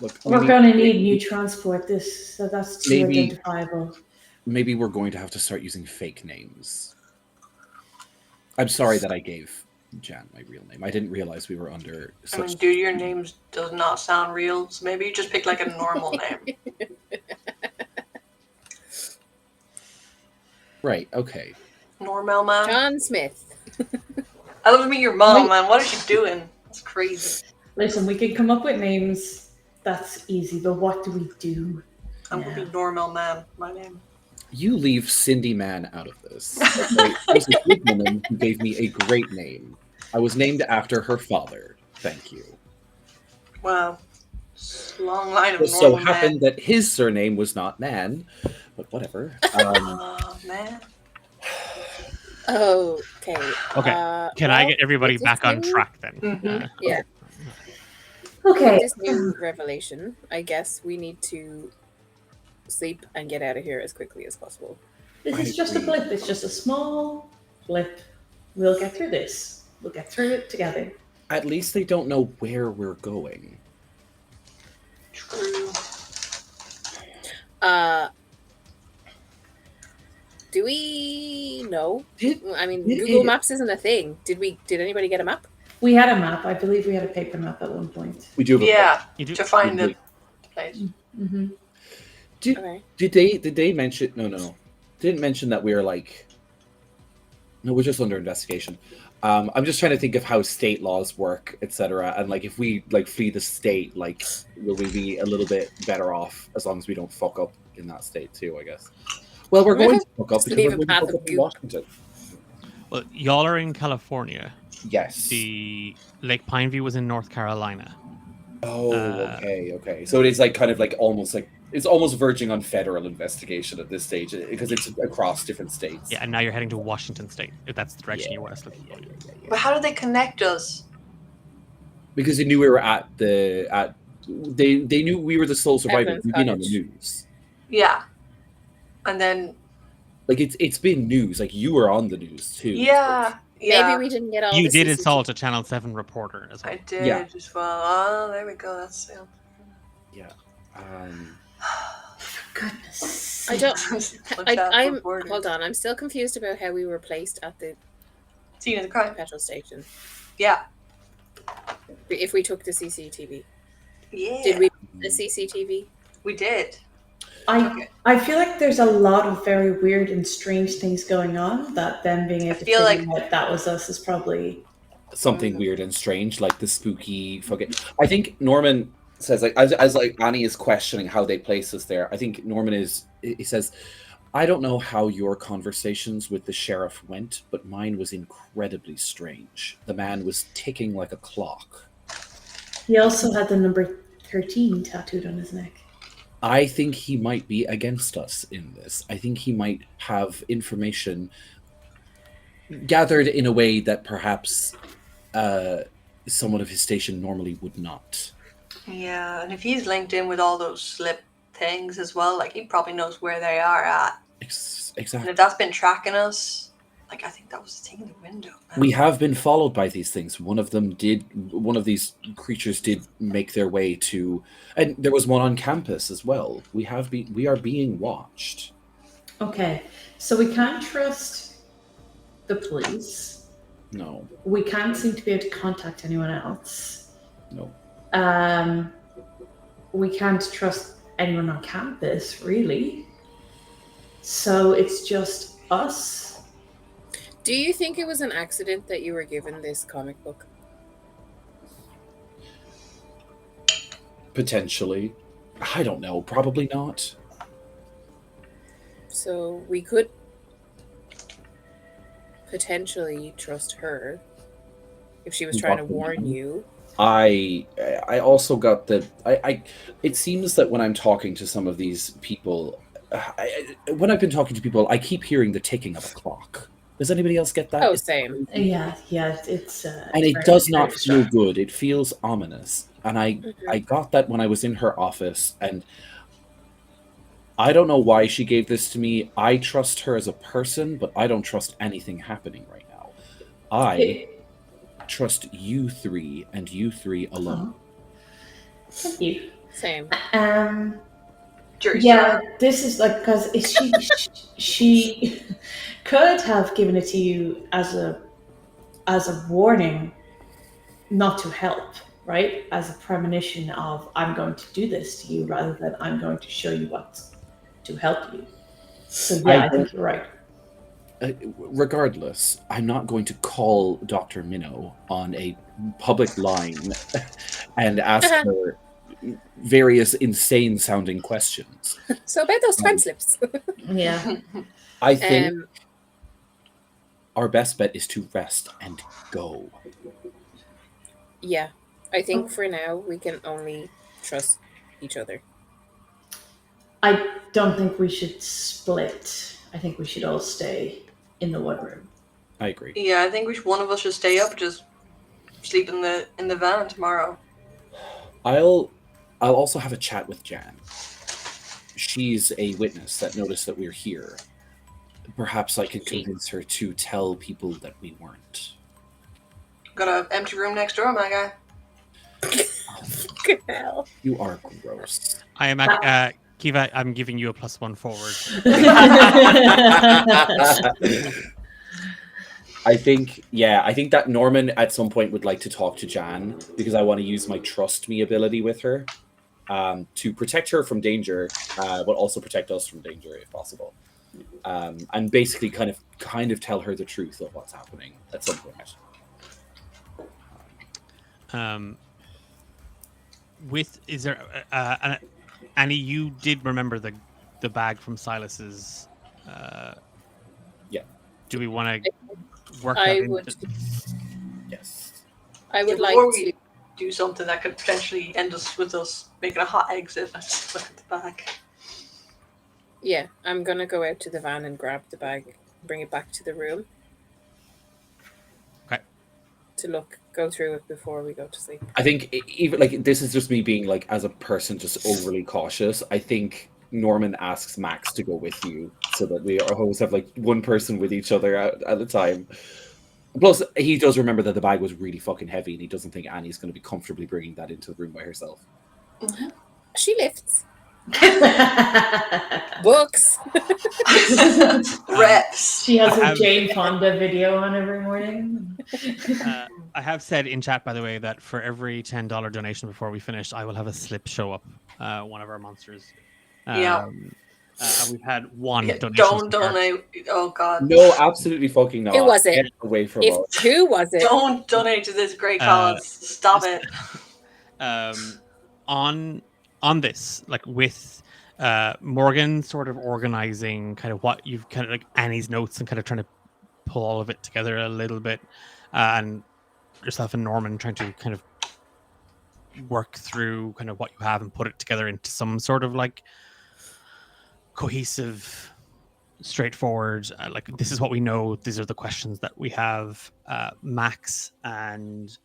Speaker 9: Look,
Speaker 10: We're gonna need new transport. So that's too
Speaker 9: Maybe-
Speaker 10: identifiable.
Speaker 9: Maybe we're going to have to start using fake names. I'm sorry that I gave Jan my real name. I didn't realize we were under
Speaker 11: I
Speaker 9: such...
Speaker 11: mean, dude, your name does not sound real, so maybe you just pick like a normal name.
Speaker 9: Right, okay.
Speaker 11: Normal man.
Speaker 8: John Smith.
Speaker 11: I love to meet your mom, man. What is she doing? That's crazy.
Speaker 10: Listen, we can come up with names. That's easy, but what do we do?
Speaker 11: I'm gonna be normal man. My name.
Speaker 9: You leave Cindy Mann out of this. Okay? She's a good woman who gave me a great name. I was named after her father. Thank you.
Speaker 11: Wow. Long line of
Speaker 9: It
Speaker 11: normal
Speaker 9: so happened that his surname was not Mann, but whatever.
Speaker 11: Oh, man.
Speaker 8: Okay.
Speaker 7: Okay. Can I get everybody back on track then?
Speaker 11: Mm-hmm.
Speaker 8: Yeah.
Speaker 10: Okay.
Speaker 8: With this new revelation, I guess we need to sleep and get out of here as quickly as possible.
Speaker 10: This is just a blip. It's just a small blip. We'll get through this. We'll get through it together.
Speaker 9: At least they don't know where we're going.
Speaker 11: True.
Speaker 8: Do we know?
Speaker 9: Did
Speaker 8: Google Maps isn't a thing. Did anybody get a map?
Speaker 10: We had a map. I believe we had a paper map at one point.
Speaker 9: We do have a
Speaker 11: Yeah,
Speaker 7: You do?
Speaker 11: to find the place.
Speaker 10: Mm-hmm.
Speaker 9: Did they mention? No. Didn't mention that we were like. No, we're just under investigation. I'm just trying to think of how state laws work, etc. And like, if we like flee the state, like, will we be a little bit better off as long as we don't fuck up in that state too? I guess. Well, we're going to fuck up
Speaker 8: Just
Speaker 9: because
Speaker 8: leave
Speaker 9: we're
Speaker 8: a
Speaker 9: going to
Speaker 8: path
Speaker 9: fuck
Speaker 8: of
Speaker 9: up in
Speaker 8: goop.
Speaker 9: Washington.
Speaker 7: Well, y'all are in California.
Speaker 9: Yes.
Speaker 7: The Lake Pineview was in North Carolina.
Speaker 9: Oh, okay. So it is like kind of like almost like it's almost verging on federal investigation at this stage because it's across different states.
Speaker 7: Yeah, and now you're heading to Washington State, if that's the direction you were looking for.
Speaker 11: But how did they connect us?
Speaker 9: Because they knew we were they knew we were the sole survivor.
Speaker 8: Evidence
Speaker 9: We've been on the
Speaker 8: cottage.
Speaker 9: news.
Speaker 11: Yeah. And then
Speaker 9: Like it's been news. Like you were on the news too.
Speaker 11: yeah.
Speaker 8: Maybe we didn't get all.
Speaker 7: You
Speaker 8: the
Speaker 7: did
Speaker 8: CCTV.
Speaker 7: assault a Channel 7 reporter as well.
Speaker 11: I did as well. Oh, there we go. That's
Speaker 9: Yeah.
Speaker 10: Goodness.
Speaker 8: I don't. I'm.
Speaker 11: reporters.
Speaker 8: Hold on. I'm still confused about how we were placed at the
Speaker 11: Scene of the crime.
Speaker 8: petrol station.
Speaker 11: Yeah.
Speaker 8: If we took the CCTV,
Speaker 11: Yeah.
Speaker 8: did we the CCTV?
Speaker 11: We did.
Speaker 10: I feel like there's a lot of very weird and strange things going on that them being able to
Speaker 11: feel
Speaker 10: figure
Speaker 11: like-
Speaker 10: out that was us is probably
Speaker 9: Something weird and strange, like the spooky fucking. I think Norman says like as like Annie is questioning how they place us there. I think Norman he says, I don't know how your conversations with the sheriff went, but mine was incredibly strange. The man was ticking like a clock.
Speaker 10: he also had the number 13 tattooed on his neck.
Speaker 9: I think he might be against us in this. I think he might have information gathered in a way that perhaps someone of his station normally would not.
Speaker 11: Yeah, and if he's linked in with all those slip things as well, like he probably knows where they are at. And
Speaker 9: Exactly.
Speaker 11: if that's been tracking us, like I think that was the thing in the window.
Speaker 9: We have been followed by these things. One of these creatures did make their way to, and there was one on campus as well. We are being watched.
Speaker 10: Okay, so we can't trust the police.
Speaker 9: No.
Speaker 10: We can't seem to be able to contact anyone else.
Speaker 9: No.
Speaker 10: We can't trust anyone on campus, really. So it's just us.
Speaker 8: Do you think it was an accident that you were given this comic book?
Speaker 9: Potentially. I don't know. Probably not.
Speaker 8: So we could potentially trust her if she was trying to warn you.
Speaker 9: I also got that. It seems that when I'm talking to some of these people, when I've been talking to people, I keep hearing the ticking of a clock. Does anybody else get that?
Speaker 8: Oh, same.
Speaker 10: Yeah, it's
Speaker 9: and it does not feel good. It feels ominous. And I got that when I was in her office, and I don't know why she gave this to me. I trust her as a person, but I don't trust anything happening right now. I trust you three and you three alone.
Speaker 10: Thank you.
Speaker 8: Same.
Speaker 10: Yeah, this is like because she could have given it to you as a warning, not to help, right? As a premonition of I'm going to do this to you, rather than I'm going to show you what to help you. So yeah, I think you're right.
Speaker 9: Regardless, I'm not going to call Dr. Minnow on a public line and ask her various insane sounding questions.
Speaker 8: So about those time slips.
Speaker 10: Yeah.
Speaker 9: I think our best bet is to rest and go.
Speaker 8: Yeah. I think for now we can only trust each other.
Speaker 10: I don't think we should split. I think we should all stay in the one room.
Speaker 9: I agree.
Speaker 11: Yeah, I think one of us should stay up, just sleep in the van tomorrow.
Speaker 9: I'll also have a chat with Jan. She's a witness that noticed that we're here. Perhaps I can convince her to tell people that we weren't.
Speaker 11: Got an empty room next door, my guy.
Speaker 8: Good hell.
Speaker 9: You are gross.
Speaker 7: I am Kiva, I'm giving you a +1 forward.
Speaker 9: I think that Norman at some point would like to talk to Jan, because I want to use my trust me ability with her to protect her from danger, but also protect us from danger if possible. And basically kind of tell her the truth of what's happening at some point.
Speaker 7: Is there Annie, you did remember the bag from Silas's
Speaker 9: yeah.
Speaker 7: Do we want to work
Speaker 8: I
Speaker 7: that
Speaker 8: would
Speaker 7: into...
Speaker 9: Yes.
Speaker 8: I would like
Speaker 11: Before
Speaker 8: to
Speaker 11: we do something that could potentially end us with us making a hot exit, let's just look at the bag.
Speaker 8: Yeah, I'm gonna go out to the van and grab the bag, bring it back to the room.
Speaker 7: Okay.
Speaker 8: To go through it before we go to sleep.
Speaker 9: I think even this is just me being as a person just overly cautious. I think Norman asks Max to go with you so that we always have one person with each other at a time. Plus, he does remember that the bag was really fucking heavy, and he doesn't think Annie's going to be comfortably bringing that into the room by herself.
Speaker 8: Mm-hmm. She lifts. Books.
Speaker 11: Reps.
Speaker 10: She has a Jane Fonda video on every morning.
Speaker 7: I have said in chat, by the way, that for every $10 donation before we finish, I will have a slip show up one of our monsters.
Speaker 11: Yeah.
Speaker 7: We've had one donation.
Speaker 11: Don't donate. Oh God.
Speaker 9: No, absolutely fucking not.
Speaker 8: Who was it?
Speaker 9: Get away from us.
Speaker 8: Who was it?
Speaker 11: Don't donate to this great cause. Stop it.
Speaker 7: On this, with Morgan sort of organizing kind of what you've kind of Annie's notes and kind of trying to pull all of it together a little bit, and yourself and Norman trying to kind of work through kind of what you have and put it together into some sort of like cohesive, straightforward, like this is what we know, these are the questions that we have. Max and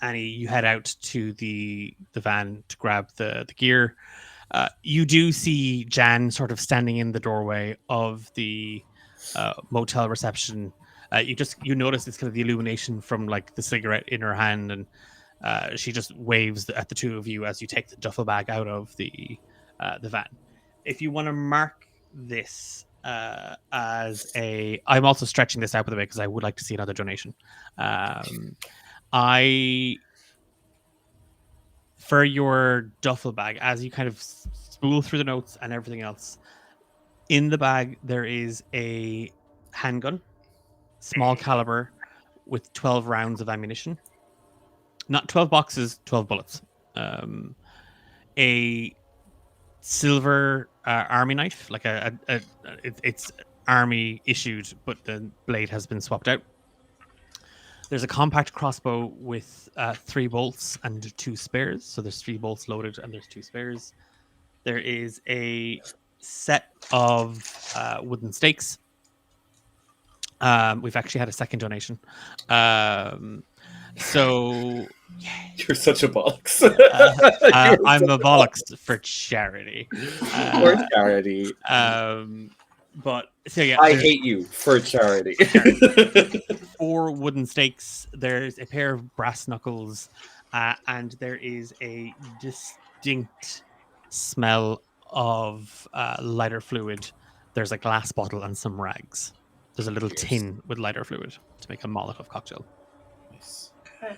Speaker 7: Annie, you head out to the van to grab the gear. You do see Jan sort of standing in the doorway of the motel reception. You notice it's kind of the illumination from like the cigarette in her hand, and she just waves at the two of you as you take the duffel bag out of the van. If you want to mark this as a, I'm also stretching this out by the way because I would like to see another donation. For your duffel bag, as you kind of spool through the notes and everything else, in the bag there is a handgun, small caliber, with 12 rounds of ammunition. Not 12 boxes, 12 bullets. A silver army knife, like it's army issued, but the blade has been swapped out. There's a compact crossbow with 3 bolts and 2 spares. So there's 3 bolts loaded and there's 2 spares. There is a set of wooden stakes. We've actually had a second donation. So
Speaker 9: you're such a bollocks.
Speaker 7: I'm a bollocks for charity.
Speaker 9: For charity.
Speaker 7: But so yeah,
Speaker 9: I hate you for charity.
Speaker 7: 4 wooden stakes. There's a pair of brass knuckles, and there is a distinct smell of lighter fluid. There's a glass bottle and some rags. There's a little tin with lighter fluid to make a Molotov cocktail.
Speaker 9: Nice.
Speaker 11: Okay.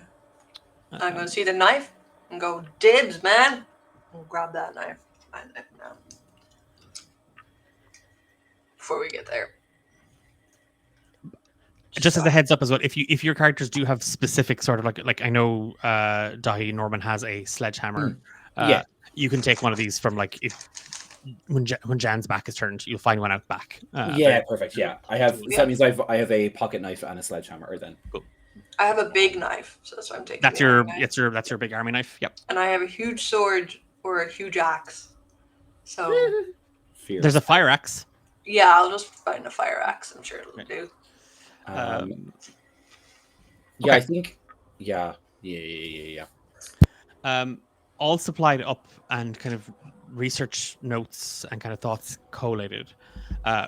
Speaker 11: I'm going to see the knife and go, dibs, man. We'll grab that knife. My knife now. Before we get there.
Speaker 7: Just as a heads up as well, if your characters do have specific sort of like I know Dahi Norman has a sledgehammer.
Speaker 9: Yeah.
Speaker 7: You can take one of these from like when Jan's back is turned, you'll find one out back.
Speaker 9: Yeah, perfect. Yeah, I have. So that means I have a pocket knife and a sledgehammer. Then
Speaker 7: cool.
Speaker 11: I have a big knife, so that's what I'm taking.
Speaker 7: That's your big army knife. Yep.
Speaker 11: And I have a huge sword or a huge axe. So
Speaker 7: there's a fire axe.
Speaker 11: Yeah, I'll just find a fire axe. I'm sure it'll do.
Speaker 9: Yeah, I think. Yeah.
Speaker 7: All supplied up and kind of research notes and kind of thoughts collated.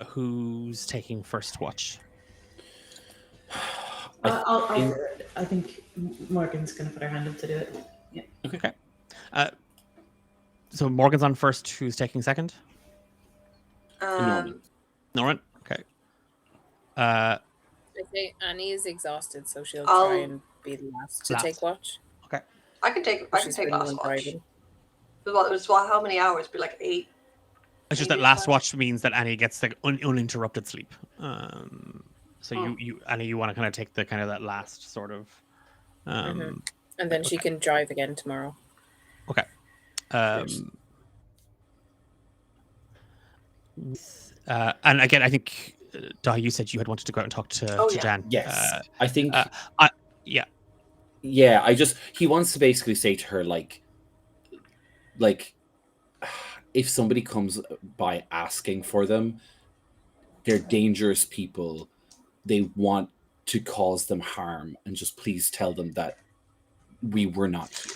Speaker 7: Who's taking first watch?
Speaker 10: I think Morgan's going to put her hand up to do it. Yeah.
Speaker 7: Okay. So Morgan's on first. Who's taking second? Norman. Okay.
Speaker 8: I think Annie is exhausted, so she'll try and be the last to take watch.
Speaker 7: Okay.
Speaker 11: I can take last watch. How many hours? Be like 8.
Speaker 7: It's just that last watch means that Annie gets like uninterrupted sleep. So you Annie, you want to kind of take the kind of that last sort of.
Speaker 8: And then she can drive again tomorrow.
Speaker 7: Okay. And again, I think Dahi, you said you had wanted to go out and talk to Jan.
Speaker 9: Yes, I think.
Speaker 7: Yeah.
Speaker 9: Yeah, he wants to basically say to her like if somebody comes by asking for them, they're dangerous people. They want to cause them harm, and just please tell them that we were not here.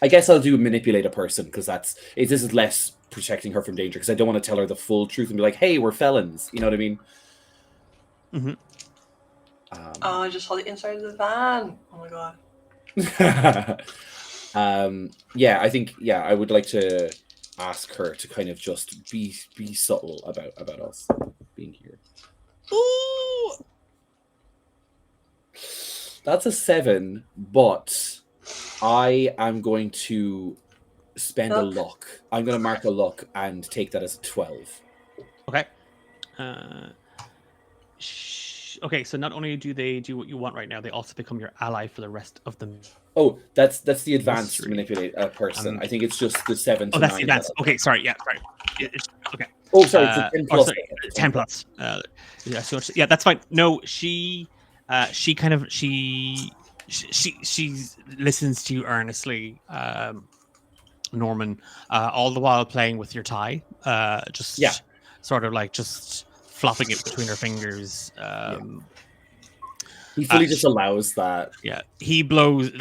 Speaker 9: I guess I'll do manipulate a person because this is less protecting her from danger because I don't want to tell her the full truth and be like, hey, we're felons. You know what I mean?
Speaker 7: Mm-hmm.
Speaker 11: I just saw the inside of the van. Oh my god.
Speaker 9: Yeah, I think I would like to ask her to kind of just be subtle about us being here.
Speaker 7: Ooh.
Speaker 9: That's a 7, but I am going to spend a luck. I'm going to mark a luck and take that as a 12.
Speaker 7: Okay. Okay, so not only do they do what you want right now, they also become your ally for the rest of them.
Speaker 9: Oh, that's the advanced manipulate a person. I think it's just the 7 to 9.
Speaker 7: Oh, that's the advanced. Okay, sorry. Yeah, right. Okay.
Speaker 9: Oh, sorry. It's 10 plus.
Speaker 7: 10 plus. Yeah, that's fine. No, she she listens to you earnestly, Norman, all the while playing with your tie, just sort of like just flopping it between her fingers.
Speaker 9: He fully just allows that.
Speaker 7: Yeah, she blows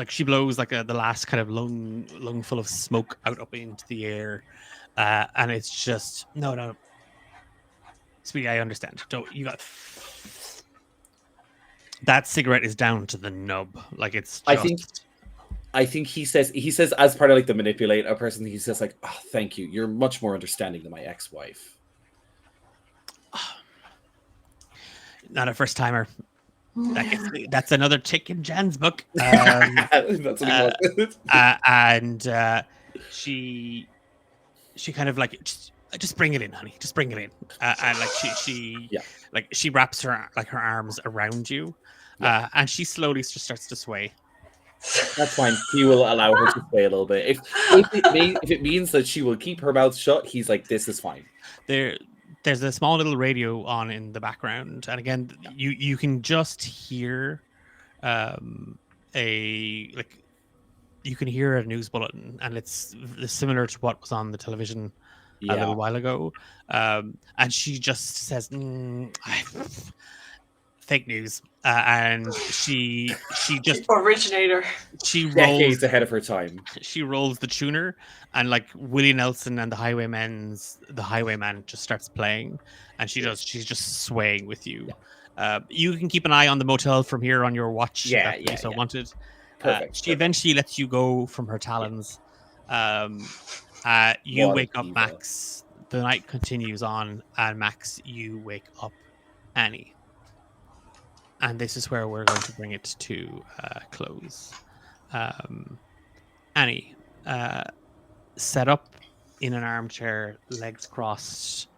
Speaker 7: like the last kind of lungful of smoke out up into the air, and it's just no, sweetie, I understand. Don't you got that cigarette is down to the nub, like it's just.
Speaker 9: I think he says as part of like the manipulate a person, he says like, oh, thank you. You're much more understanding than my ex-wife.
Speaker 7: Not a first timer. That's another tick in Jan's book.
Speaker 9: That's what he wanted.
Speaker 7: And she kind of like just bring it in, honey. Just bring it in. And like she wraps her arms around you, and she slowly just starts to sway.
Speaker 9: That's fine. He will allow her to sway a little bit. If it means that she will keep her mouth shut, he's like, this is fine.
Speaker 7: There's a small little radio on in the background, and again, you can just hear you can hear a news bulletin, and it's similar to what was on the television a little while ago. And she just says, fake news, and she just
Speaker 11: originator.
Speaker 7: She rolls
Speaker 9: decades ahead of her time.
Speaker 7: She rolls the tuner, and like Willie Nelson and the Highwayman just starts playing, and she's just swaying with you. You can keep an eye on the motel from here on your watch. If you so wanted. She eventually lets you go from her talons. You wake up, Max. The night continues on, and Max, you wake up Annie. And this is where we're going to bring it to close. Annie, set up in an armchair, legs crossed,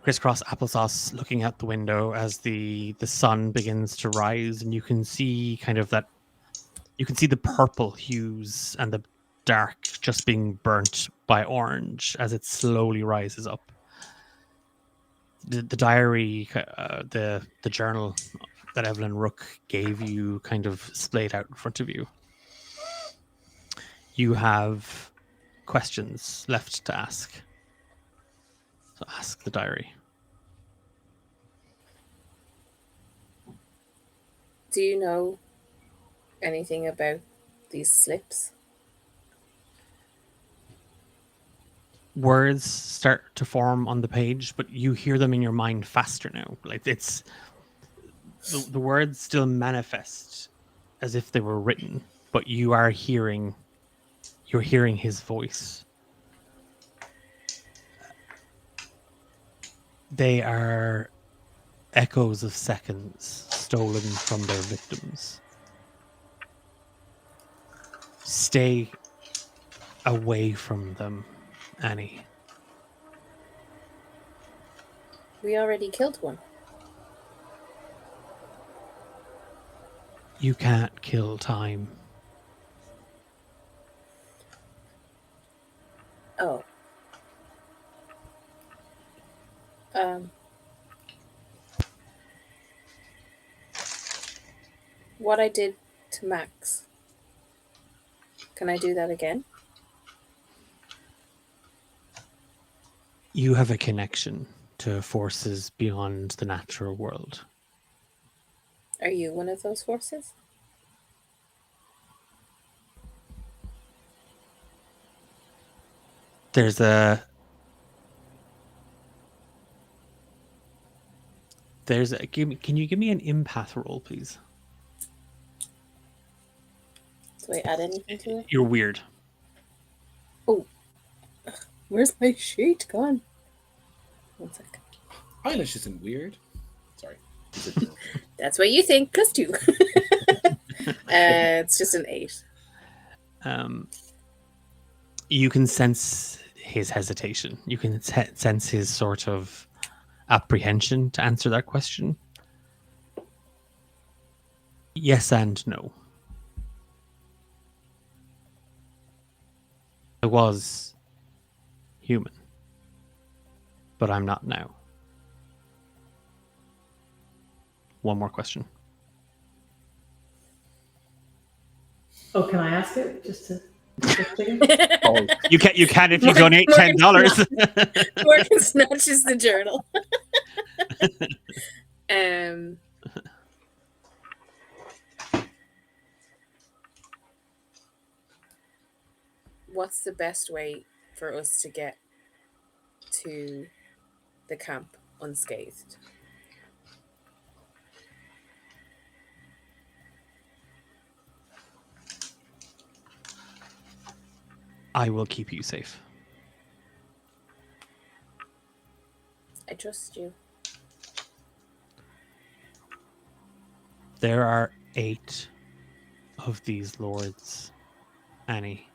Speaker 7: crisscross applesauce, looking out the window as the sun begins to rise, and you can see the purple hues and the dark just being burnt by orange as it slowly rises up. The diary, the journal that Evelyn Rook gave you kind of splayed out in front of you. You have questions left to ask. So ask the diary.
Speaker 8: Do you know anything about these slips?
Speaker 7: Words start to form on the page, but you hear them in your mind faster now. Like it's the words still manifest as if they were written, but you're hearing his voice. They are echoes of seconds stolen from their victims. Stay away from them, Annie.
Speaker 8: We already killed one.
Speaker 7: You can't kill time.
Speaker 8: Oh. What I did to Max. Can I do that again?
Speaker 7: You have a connection to forces beyond the natural world.
Speaker 8: Are you one of those forces?
Speaker 7: There's a can you give me an empath roll, please?
Speaker 8: Do I add anything to it?
Speaker 7: You're weird.
Speaker 8: Oh, where's my sheet gone? 1 second.
Speaker 9: Eilish isn't weird. Sorry.
Speaker 8: That's what you think. +2. It's just an 8.
Speaker 7: You can sense his hesitation. You can sense his sort of apprehension to answer that question. Yes and no. I was human, but I'm not now. One more question.
Speaker 10: Oh, can I ask it just to?
Speaker 9: Oh,
Speaker 7: You can if you
Speaker 8: Morgan-
Speaker 7: donate
Speaker 8: Morgan
Speaker 7: $10.
Speaker 8: Morgan snatches the journal. What's the best way for us to get to the camp unscathed?
Speaker 7: I will keep you safe.
Speaker 8: I trust you.
Speaker 7: There are 8 of these lords, Annie.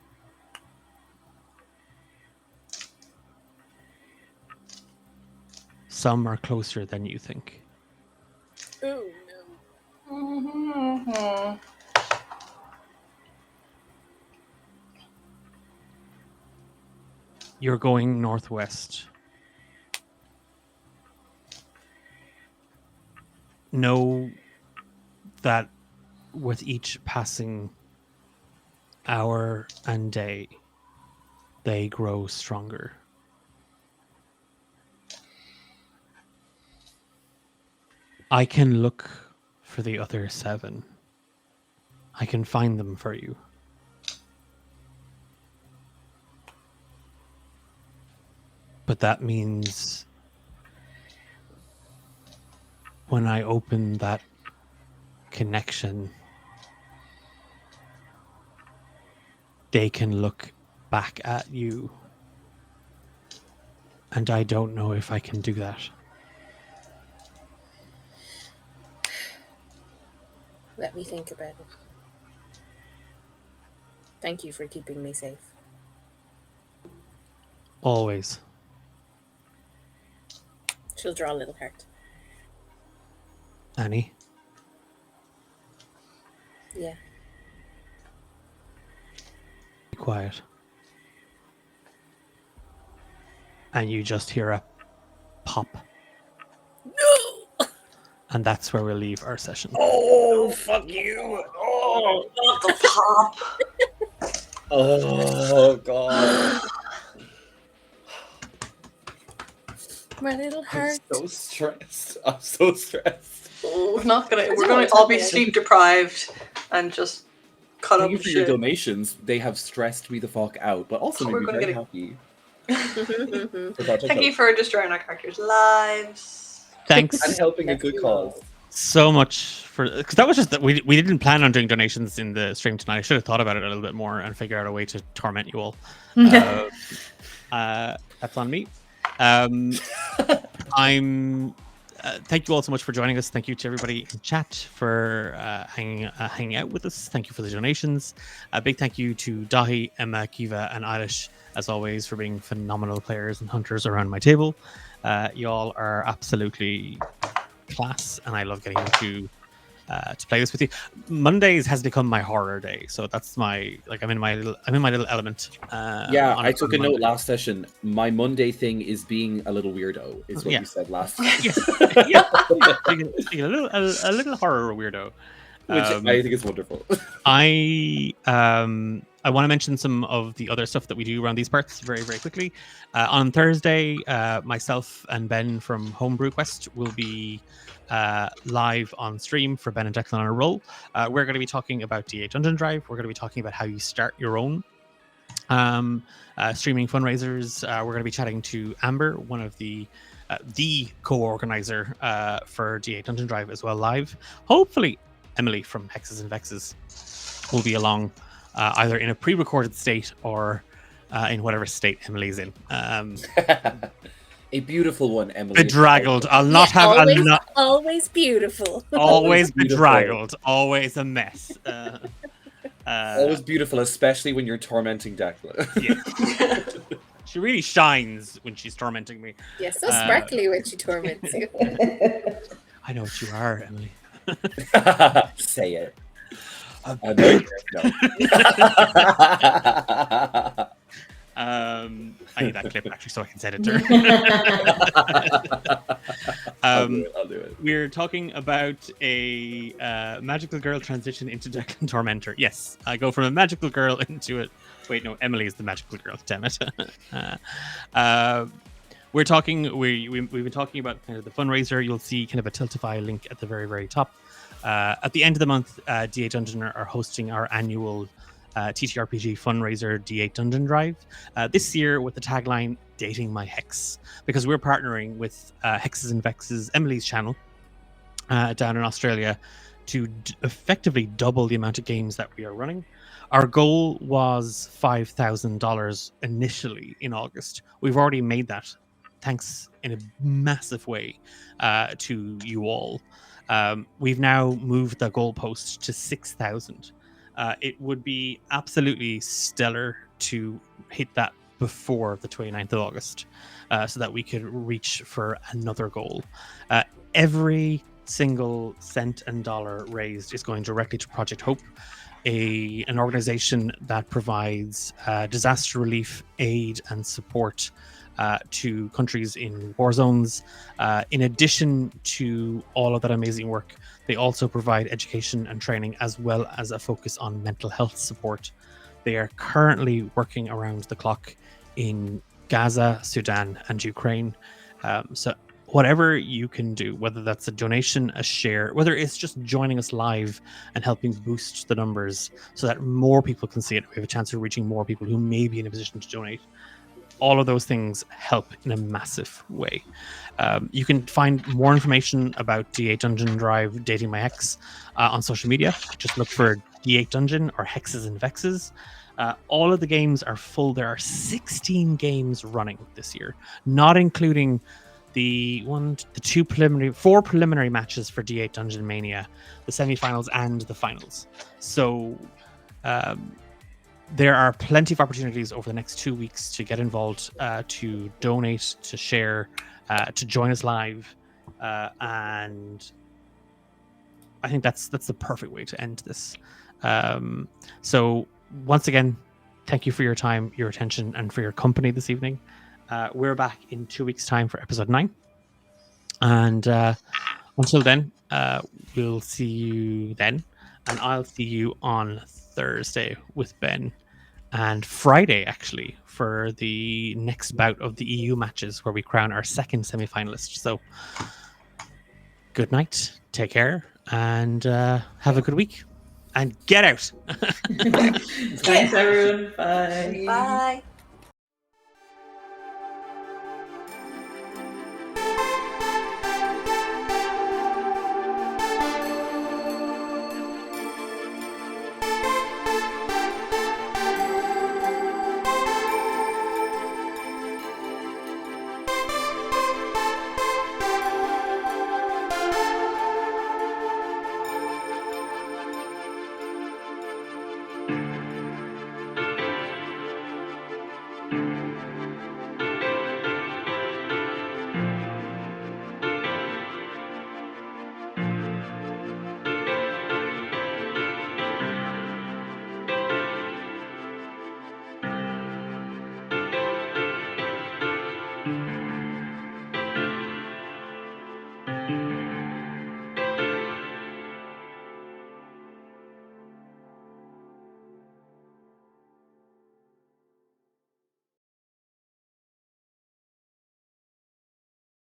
Speaker 7: Some are closer than you think.
Speaker 8: Oh no.
Speaker 11: Mm-hmm.
Speaker 7: You're going northwest. Know that with each passing hour and day, they grow stronger. I can look for the other 7. I can find them for you. But that means when I open that connection, they can look back at you. And I don't know if I can do that.
Speaker 8: Let me think about it. Thank you for keeping me safe.
Speaker 7: Always.
Speaker 8: She'll draw a little heart.
Speaker 7: Annie?
Speaker 8: Yeah.
Speaker 7: Be quiet. And you just hear a pop.
Speaker 8: No!
Speaker 7: And that's where we'll leave our session.
Speaker 9: Oh, fuck you! Oh,
Speaker 11: Not the pop.
Speaker 9: oh God!
Speaker 8: My little heart.
Speaker 9: I'm so stressed. I'm so stressed.
Speaker 11: We're gonna all be sleep deprived and just cut
Speaker 9: Thank
Speaker 11: up
Speaker 9: you for your
Speaker 11: shit.
Speaker 9: donations. They have stressed me the fuck out, but also
Speaker 11: We're
Speaker 9: made me
Speaker 11: gonna
Speaker 9: very
Speaker 11: get
Speaker 9: happy.
Speaker 11: Thank you for destroying our characters' lives.
Speaker 7: Thanks
Speaker 9: And helping a good cause.
Speaker 7: so much for, because that was just that we didn't plan on doing donations in the stream tonight. I should have thought about it a little bit more and figure out a way to torment you all. That's on me. Thank you all so much for joining us. Thank you to everybody in chat for hanging out with us. Thank you for the donations. A big thank you to Dahi, Emma, Kiva, and Irish, as always, for being phenomenal players and hunters around my table. Y'all are absolutely class, and I love getting to play this with you. Mondays has become my horror day, so that's my I'm in my little element.
Speaker 9: Yeah, I took a note last session. My Monday thing is being a little weirdo, is what
Speaker 7: Yeah.
Speaker 9: you said last.
Speaker 7: Yeah, being a little horror weirdo,
Speaker 9: Which I think is wonderful.
Speaker 7: I want to mention some of the other stuff that we do around these parts very, very quickly. On Thursday, myself and Ben from Homebrew Quest will be live on stream for Ben and Declan on a roll. We're going to be talking about D8 Dungeon Drive. We're going to be talking about how you start your own streaming fundraisers. We're going to be chatting to Amber, one of the co-organizer for D8 Dungeon Drive as well, live. Hopefully Emily from Hexes and Vexes will be along either in a pre-recorded state or in whatever state Emily's in.
Speaker 9: A beautiful one, Emily.
Speaker 7: Bedraggled. I'll not have
Speaker 8: always beautiful.
Speaker 7: Always
Speaker 9: beautiful.
Speaker 7: bedraggled. Always a mess.
Speaker 9: Always beautiful, especially when you're tormenting Declan.
Speaker 7: Yeah. She really shines when she's tormenting me.
Speaker 8: Yeah, so sparkly when she torments you.
Speaker 7: I know what you are, Emily.
Speaker 9: Say it.
Speaker 7: I need that clip actually so I can send it to her.
Speaker 9: I'll do it.
Speaker 7: we're talking about a magical girl transition into Declan Tormentor. Yes, I go from a magical girl into it. Wait, no, Emily is the magical girl. Damn it. We're talking. We've been talking about kind of the fundraiser. You'll see kind of a Tiltify link at the very, very top. At the end of the month, D8 Dungeon are hosting our annual TTRPG fundraiser D8 Dungeon Drive. This year with the tagline "Dating My Hex," because we're partnering with Hexes and Vexes, Emily's channel, down in Australia, to effectively double the amount of games that we are running. Our goal was $5,000 initially in August. We've already made that, thanks in a massive way to you all. We've now moved the goalpost to 6,000. It would be absolutely stellar to hit that before the 29th of August, so that we could reach for another goal. Every single cent and dollar raised is going directly to Project Hope, an organization that provides disaster relief, aid, and support to countries in war zones. In addition to all of that amazing work, they also provide education and training, as well as a focus on mental health support. They are currently working around the clock in Gaza, Sudan, and Ukraine. So whatever you can do, whether that's a donation, a share, whether it's just joining us live and helping boost the numbers so that more people can see it, we have a chance of reaching more people who may be in a position to donate. All of those things help in a massive way. You can find more information about D8 Dungeon Drive Dating My Hex on social media. Just look for D8 Dungeon or Hexes and Vexes. All of the games are full. There are 16 games running this year, not including the 4 preliminary matches for D8 Dungeon Mania, the semifinals and the finals. So there are plenty of opportunities over the next 2 weeks to get involved, to donate, to share, to join us live, and I think that's the perfect way to end this. So once again, thank you for your time, your attention, and for your company this evening. We're back in 2 weeks' time for episode 9, and until then, we'll see you then, and I'll see you on Thursday with Ben, and Friday actually for the next bout of the EU matches where we crown our second semi-finalist. So good night, take care, and have a good week, and get out.
Speaker 10: Thanks everyone. Bye.
Speaker 11: Bye.